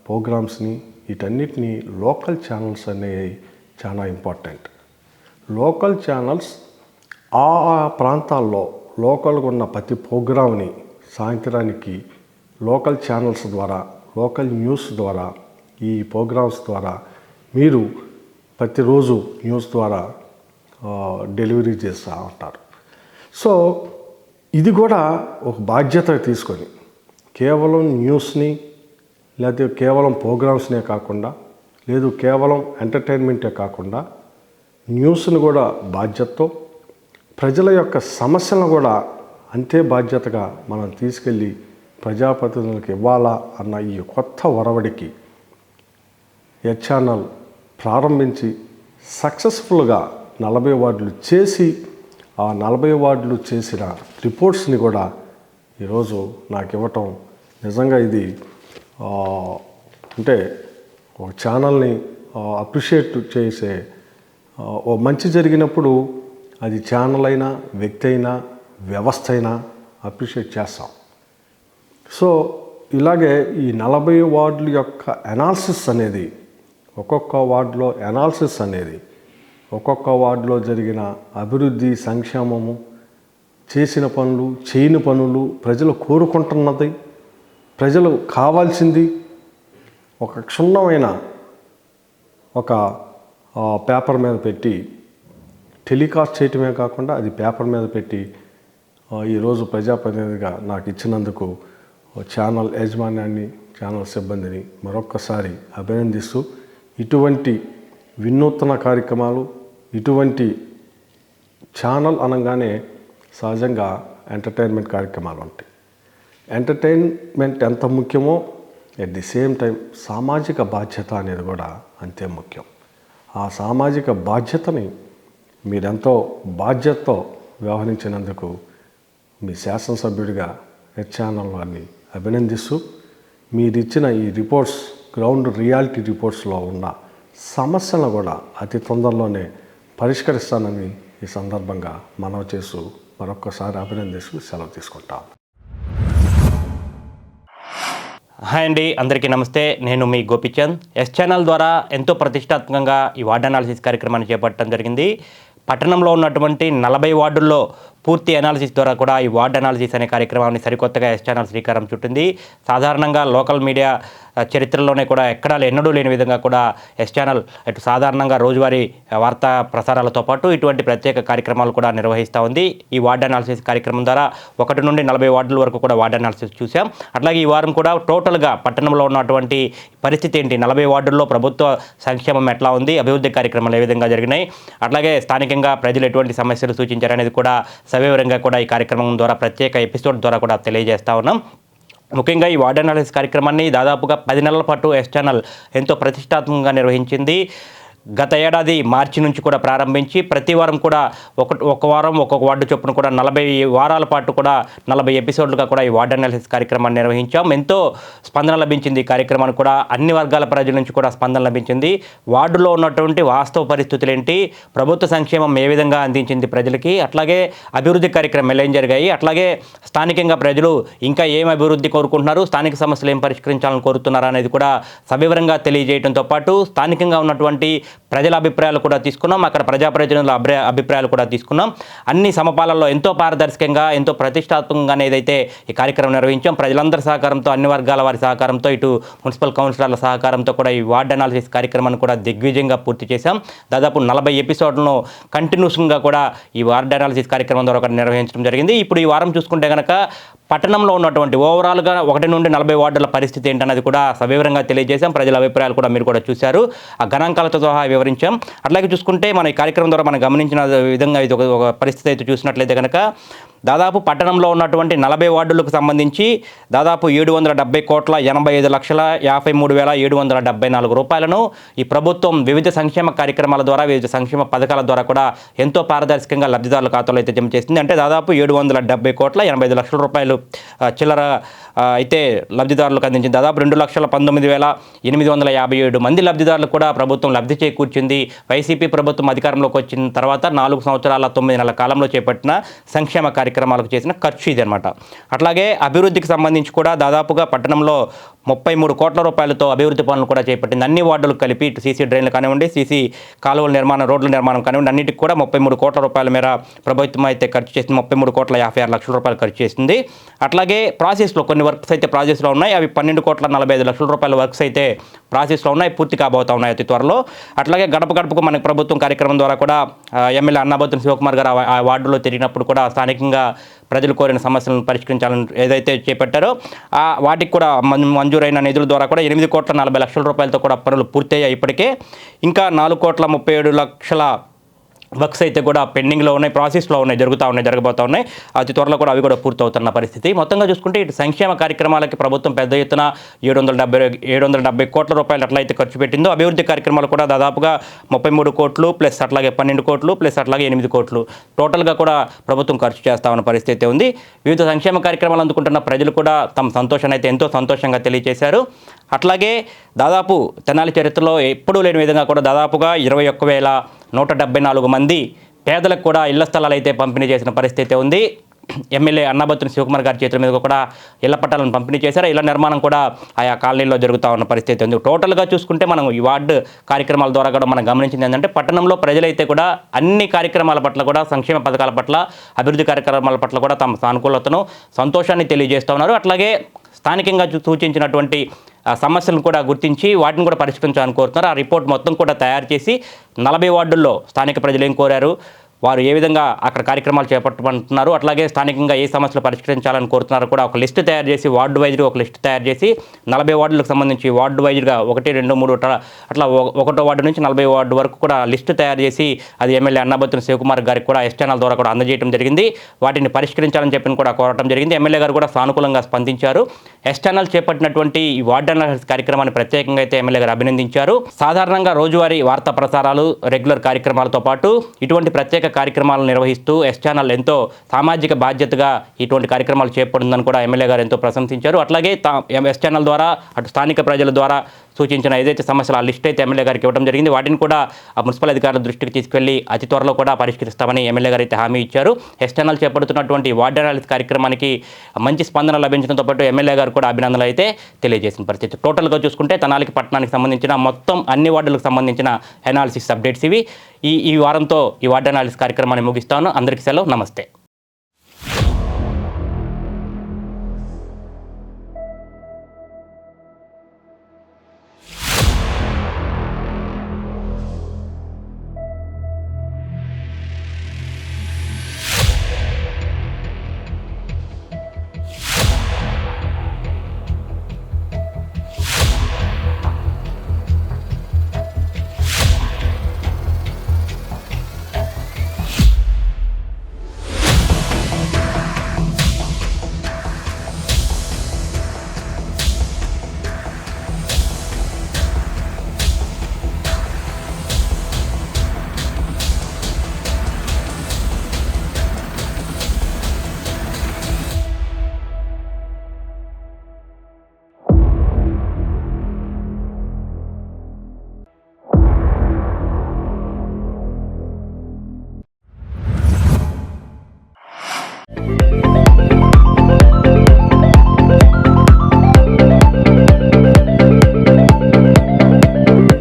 ప్రోగ్రామ్స్ని, వీటన్నిటినీ లోకల్ ఛానల్స్ అనేవి చాలా ఇంపార్టెంట్. లోకల్ ఛానల్స్ ఆ ప్రాంతాల్లో లోకల్గా ఉన్న ప్రతి ప్రోగ్రామ్ని సాయంత్రానికి లోకల్ ఛానల్స్ ద్వారా, లోకల్ న్యూస్ ద్వారా, ఈ ప్రోగ్రామ్స్ ద్వారా మీరు ప్రతిరోజు న్యూస్ ద్వారా డెలివరీ చేస్తూ ఉంటారు. సో ఇది కూడా ఒక బాధ్యత తీసుకొని కేవలం న్యూస్ని లేకపోతే కేవలం ప్రోగ్రామ్స్నే కాకుండా, లేదు కేవలం ఎంటర్టైన్మెంటే కాకుండా న్యూస్ని కూడా బాధ్యతతో, ప్రజల యొక్క సమస్యలను కూడా అంతే బాధ్యతగా మనం తీసుకెళ్ళి ప్రజాప్రతినిధులకు ఇవ్వాలా అన్న ఈ కొత్త ఒరవడికి ఛానల్ ప్రారంభించి సక్సెస్ఫుల్గా 40 వార్డులు చేసి ఆ 40 వార్డులు చేసిన రిపోర్ట్స్ని కూడా ఈరోజు నాకు ఇవ్వటం నిజంగా ఇది అంటే ఒక ఛానల్ని అప్రిషియేట్ చేసే ఓ మంచి జరిగినప్పుడు అది ఛానల్ అయినా వ్యక్తి అయినా వ్యవస్థ అయినా అప్రిషియేట్ చేస్తాం. సో ఇలాగే ఈ 40 వార్డుల యొక్క అనాలిసిస్ అనేది, ఒక్కొక్క వార్డులో అనాలిసిస్ అనేది, ఒక్కొక్క వార్డులో జరిగిన అభివృద్ధి, సంక్షేమము, చేసిన పనులు, చేయని పనులు, ప్రజలు కోరుకుంటున్నది, ప్రజలు కావాల్సింది ఒక క్షుణ్ణమైన ఒక పేపర్ మీద పెట్టి టెలికాస్ట్ చేయటమే కాకుండా అది పేపర్ మీద పెట్టి ఈరోజు ప్రజాప్రతినిధిగా నాకు ఇచ్చినందుకు ఛానల్ యాజమాన్యాన్ని, ఛానల్ సిబ్బందిని మరొక్కసారి అభినందిస్తూ, ఇటువంటి వినూత్న కార్యక్రమాలు, ఇటువంటి ఛానల్ అనగానే సహజంగా ఎంటర్టైన్మెంట్ కార్యక్రమాలు ఉంటాయి. ఎంటర్టైన్మెంట్ ఎంత ముఖ్యమో ఎట్ ది సేమ్ టైం సామాజిక బాధ్యత అనేది కూడా అంతే ముఖ్యం. ఆ సామాజిక బాధ్యతని మీరెంతో బాధ్యతతో వ్యవహరించినందుకు మీ శాసనసభ్యుడిగా హెచ్ ఛానల్ వారిని అభినందిస్తూ, మీరిచ్చిన ఈ రిపోర్ట్స్, గ్రౌండ్ రియాలిటీ రిపోర్ట్స్లో ఉన్న సమస్యలను కూడా అతి తొందరలోనే పరిష్కరిస్తానని ఈ సందర్భంగా మనవి చేస్తూ మరొక్కసారి అభినందిస్తూ సెలవు తీసుకుంటాను. హాయ్ అండి, అందరికీ నమస్తే. నేను మీ గోపిచంద్. ఎస్ ఛానల్ ద్వారా ఎంతో ప్రతిష్టాత్మకంగా ఈ వార్డ్ అనాలిసిస్ కార్యక్రమాన్ని చేపట్టడం జరిగింది. పట్టణంలో ఉన్నటువంటి 40 వార్డుల్లో పూర్తి అనాలిసిస్ ద్వారా కూడా ఈ వార్డ్ అనాలిసిస్ అనే కార్యక్రమాన్ని సరికొత్తగా ఎస్ ఛానల్ శ్రీకారం చుట్టింది. సాధారణంగా లోకల్ మీడియా చరిత్రలోనే కూడా ఎక్కడా ఎన్నడూ లేని విధంగా కూడా ఎస్ ఛానల్ ఇటు సాధారణంగా రోజువారీ వార్తా ప్రసారాలతో పాటు ఇటువంటి ప్రత్యేక కార్యక్రమాలు కూడా నిర్వహిస్తూ ఉంది. ఈ వార్డ్ అనాలిసిస్ కార్యక్రమం ద్వారా 1 నుండి 40 వార్డుల వరకు కూడా వార్డ్ అనాలిసిస్ చూసాం. అట్లాగే ఈ వారం కూడా టోటల్గా పట్టణంలో ఉన్నటువంటి పరిస్థితి ఏంటి, 40 వార్డుల్లో ప్రభుత్వ సంక్షేమం ఎట్లా ఉంది, అభివృద్ధి కార్యక్రమాలు ఏ విధంగా జరిగినాయి, అట్లాగే స్థానికంగా ప్రజలు ఎటువంటి సమస్యలు సూచించారనేది కూడా సవివరంగా కూడా ఈ కార్యక్రమం ద్వారా ప్రత్యేక ఎపిసోడ్ ద్వారా కూడా తెలియజేస్తూ ఉన్నాం. ముఖ్యంగా ఈ వార్డ్ అనాలిసిస్ కార్యక్రమాన్ని దాదాపుగా 10 నెలల పాటు ఎస్ ఛానల్ ఎంతో ప్రతిష్టాత్మకంగా నిర్వహించింది. గత ఏడాది మార్చి నుంచి కూడా ప్రారంభించి ప్రతి వారం కూడా ఒక వారం ఒక్కొక్క వార్డు చొప్పున కూడా 40 వారాల పాటు కూడా 40 ఎపిసోడ్లుగా కూడా ఈ వార్డ్ అనాలిసిస్ కార్యక్రమాన్ని నిర్వహించాం. ఎంతో స్పందన లభించింది. ఈ కార్యక్రమానికి కూడా అన్ని వర్గాల ప్రజల నుంచి కూడా స్పందన లభించింది. వార్డులో ఉన్నటువంటి వాస్తవ పరిస్థితులు ఏంటి, ప్రభుత్వ సంక్షేమం ఏ విధంగా అందించింది ప్రజలకి, అట్లాగే అభివృద్ధి కార్యక్రమాలు ఏం జరిగాయి, అట్లాగే స్థానికంగా ప్రజలు ఇంకా ఏం అభివృద్ధి కోరుకుంటున్నారు, స్థానిక సమస్యలు ఏం పరిష్కరించాలని కోరుతున్నారు అనేది కూడా సవివరంగా తెలియజేయడంతో పాటు స్థానికంగా ఉన్నటువంటి ప్రజల అభిప్రాయాలు కూడా తీసుకున్నాం. అక్కడ ప్రజాప్రతినిధుల అభిప్రాయాలు కూడా తీసుకున్నాం. అన్ని సమపాలనలో ఎంతో పారదర్శకంగా, ఎంతో ప్రతిష్టాత్మకంగా ఏదైతే ఈ కార్యక్రమం నిర్వహించాం. ప్రజలందరి సహకారంతో, అన్ని వర్గాల వారి సహకారంతో, ఇటు మున్సిపల్ కౌన్సిలర్ల సహకారంతో కూడా ఈ వార్డ్ అనాలిసిస్ కార్యక్రమాన్ని కూడా దిగ్విజయంగా పూర్తి చేశాం. దాదాపు 40 ఎపిసోడ్లను కంటిన్యూస్గా కూడా ఈ వార్డ్ అనాలిసిస్ కార్యక్రమం ద్వారా కూడా నిర్వహించడం జరిగింది. ఇప్పుడు ఈ వారం చూసుకుంటే కనుక పట్టణంలో ఉన్నటువంటి ఓవరాల్గా 1 నుండి 40 వార్డుల పరిస్థితి ఏంటన్నది కూడా సవివరంగా తెలియజేశాం. ప్రజల అభిప్రాయాలు కూడా మీరు కూడా చూశారు. ఆ గణాంకాలతో సహా వివరించాం. అట్లాగే చూసుకుంటే మన ఈ కార్యక్రమం ద్వారా మనం గమనించిన విధంగా ఇది ఒక పరిస్థితి అయితే చూసినట్లయితే కనుక దాదాపు పట్టణంలో ఉన్నటువంటి 40 వార్డులకు సంబంధించి దాదాపు 770,85,53,774 రూపాయలను ఈ ప్రభుత్వం వివిధ సంక్షేమ కార్యక్రమాల ద్వారా, వివిధ సంక్షేమ పథకాల ద్వారా కూడా ఎంతో పారదర్శకంగా లబ్ధిదారుల ఖాతాలో అయితే జమ చేసింది. అంటే దాదాపు 770,85,00,000 రూపాయలు చిల్లర అయితే లబ్ధిదారులకు అందించింది. దాదాపు 2,19,857 మంది లబ్ధిదారులు కూడా ప్రభుత్వం లబ్ధి చేకూర్చింది. వైసీపీ ప్రభుత్వం అధికారంలోకి వచ్చిన తర్వాత 4 సంవత్సరాల 9 నెలల కాలంలో చేపట్టిన సంక్షేమ కార్యక్రమాలకు చేసిన ఖర్చు ఇది అనమాట. అట్లాగే అభివృద్ధికి సంబంధించి కూడా దాదాపుగా పట్టణంలో 33 కోట్ల రూపాయలతో అభివృద్ధి పనులు కూడా చేపట్టింది. అన్ని వార్డులకు కలిపి ఇటు సీసీ డ్రైన్లు కానివ్వండి, సీసీ కాలువల నిర్మాణం, రోడ్ల నిర్మాణం కానివ్వండి, అన్నిటికి కూడా 33 కోట్ల రూపాయల మేర ప్రభుత్వం అయితే ఖర్చు చేసింది. 33,56,00,000 రూపాయలు ఖర్చు చేసింది. అట్లాగే ప్రాసెస్లో కొన్ని వర్క్స్ అయితే ప్రాసెస్లో ఉన్నాయి. అవి 12,45,00,000 రూపాయల వర్క్స్ అయితే ప్రాసెస్లో ఉన్నాయి, పూర్తి కాబోతా ఉన్నాయి అతి త్వరలో. అట్లాగే గడప గడపకు మనకు ప్రభుత్వం కార్యక్రమం ద్వారా కూడా ఎమ్మెల్యే అన్నాబత్తుని శివకుమార్ గారు ఆ వార్డులో తిరిగినప్పుడు కూడా స్థానికంగా ప్రజలు కోరిన సమస్యలను పరిష్కరించాలని ఏదైతే చేపట్టారో వాటికి కూడా మంజూరైన నిధుల ద్వారా కూడా 8,40,00,000 రూపాయలతో కూడా పనులు పూర్తయ్యాయి. ఇప్పటికే ఇంకా 4,37,00,000 వర్క్స్ అయితే కూడా పెండింగ్లో ఉన్నాయి, ప్రాసెస్లో ఉన్నాయి, జరగబోతూ ఉన్నాయి. అతి త్వరలో కూడా అవి కూడా పూర్తవుతున్న పరిస్థితి. మొత్తంగా చూసుకుంటే ఇటు సంక్షేమ కార్యక్రమాలకి ప్రభుత్వం పెద్ద ఎత్తున 770 కోట్ల రూపాయలు అట్లయితే ఖర్చు పెట్టిందో, అభివృద్ధి కార్యక్రమాలు కూడా దాదాపుగా 33 కోట్లు ప్లస్ అట్లాగే 12 కోట్లు ప్లస్ అట్లాగే 8 కోట్లు టోటల్గా కూడా ప్రభుత్వం ఖర్చు చేస్తా ఉన్న పరిస్థితి ఉంది. వివిధ సంక్షేమ కార్యక్రమాలు అందుకుంటున్న ప్రజలు కూడా తమ సంతోషాన్ని అయితే ఎంతో సంతోషంగా తెలియజేశారు. అట్లాగే దాదాపు తెనాలి చరిత్రలో ఎప్పుడూ లేని విధంగా కూడా దాదాపుగా 21,174 మంది పేదలకు కూడా ఇళ్ల స్థలాలు అయితే పంపిణీ చేసిన పరిస్థితి ఉంది. ఎమ్మెల్యే అన్నాబత్తుని శివకుమార్ గారి చేతుల మీద కూడా ఇళ్ల పట్టాలను పంపిణీ చేశారు. ఇళ్ల నిర్మాణం కూడా ఆయా కాలనీలో జరుగుతూ ఉన్న పరిస్థితి ఉంది. టోటల్గా చూసుకుంటే మనం ఈ వార్డు కార్యక్రమాల ద్వారా కూడా మనం గమనించింది ఏంటంటే పట్టణంలో ప్రజలైతే కూడా అన్ని కార్యక్రమాల పట్ల కూడా, సంక్షేమ పథకాల పట్ల, అభివృద్ధి కార్యక్రమాల పట్ల కూడా తమ సానుకూలతను, సంతోషాన్ని తెలియజేస్తూ ఉన్నారు. అట్లాగే స్థానికంగా సూచించినటువంటి సమస్యలను కూడా గుర్తించి వాటిని కూడా పరిష్కరించాలని కోరుతున్నారు. ఆ రిపోర్ట్ మొత్తం కూడా తయారు చేసి 40 వార్డుల్లో స్థానిక ప్రజలు ఏం కోరారు, వారు ఏ విధంగా అక్కడ కార్యక్రమాలు చేపట్టమంటున్నారు, అట్లాగే స్థానికంగా ఏ సమస్యలు పరిష్కరించాలని కోరుతున్నారో కూడా ఒక లిస్టు తయారు చేసి వార్డు వైజ్గా ఒక లిస్టు తయారు చేసి 40 వార్డులకు సంబంధించి వార్డు వైజ్గా 1, 2, 3 అట్లా 1వ వార్డు నుంచి 40 వార్డు వరకు కూడా లిస్టు తయారు చేసి అది ఎమ్మెల్యే అన్నాబత్తుని శివకుమార్ గారికి కూడా ఎస్ ఛానల్ ద్వారా కూడా అందజేయడం జరిగింది. వాటిని పరిష్కరించాలని చెప్పి కూడా కోరటం జరిగింది. ఎమ్మెల్యే గారు కూడా సానుకూలంగా స్పందించారు. ఎస్ ఛానల్ చేపట్టినటువంటి ఈ వార్డు అనాలిసిస్ కార్యక్రమాన్ని ప్రత్యేకంగా అయితే ఎమ్మెల్యే గారు అభినందించారు. సాధారణంగా రోజువారీ వార్తా ప్రసారాలు, రెగ్యులర్ కార్యక్రమాలతో పాటు ఇటువంటి ప్రత్యేక కార్యక్రమాలను నిర్వహిస్తూ ఎస్ ఛానల్ ఎంతో సామాజిక బాధ్యతగా ఇటువంటి కార్యక్రమాలు చేపడుతుందని కూడా ఎమ్మెల్యే గారు ఎంతో ప్రశంసించారు. అట్లాగే ఎస్ ఛానల్ ద్వారా అటు స్థానిక ప్రజల ద్వారా సూచించిన ఏదైతే సమస్యలు ఆ లిస్ట్ అయితే ఎమ్మెల్యే గారికి ఇవ్వడం జరిగింది. వాటిని కూడా ఆ మున్సిపల్ అధికారుల దృష్టికి తీసుకెళ్లి అతి త్వరలో కూడా పరిష్కరిస్తామని ఎమ్మెల్యే గారు అయితే హామీ ఇచ్చారు. ఎస్ ఛానల్ చేపడుతున్నటువంటి వార్డు అనాలిసిస్ కార్యక్రమానికి మంచి స్పందన లభించడంతో పాటు ఎమ్మెల్యే గారు కూడా అభినందనలు అయితే తెలియజేసిన పరిస్థితి. టోటల్గా చూసుకుంటే తెనాలికి పట్టణానికి సంబంధించిన మొత్తం అన్ని వార్డులకు సంబంధించిన అనాలిసిస్ అప్డేట్స్ ఇవి. ఈ వారంతో ఈ వార్డు అనాలిసిస్ కార్యక్రమాన్ని ముగిస్తాను. అందరికీ సెలవు. నమస్తే.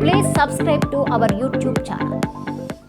Please subscribe to our YouTube channel.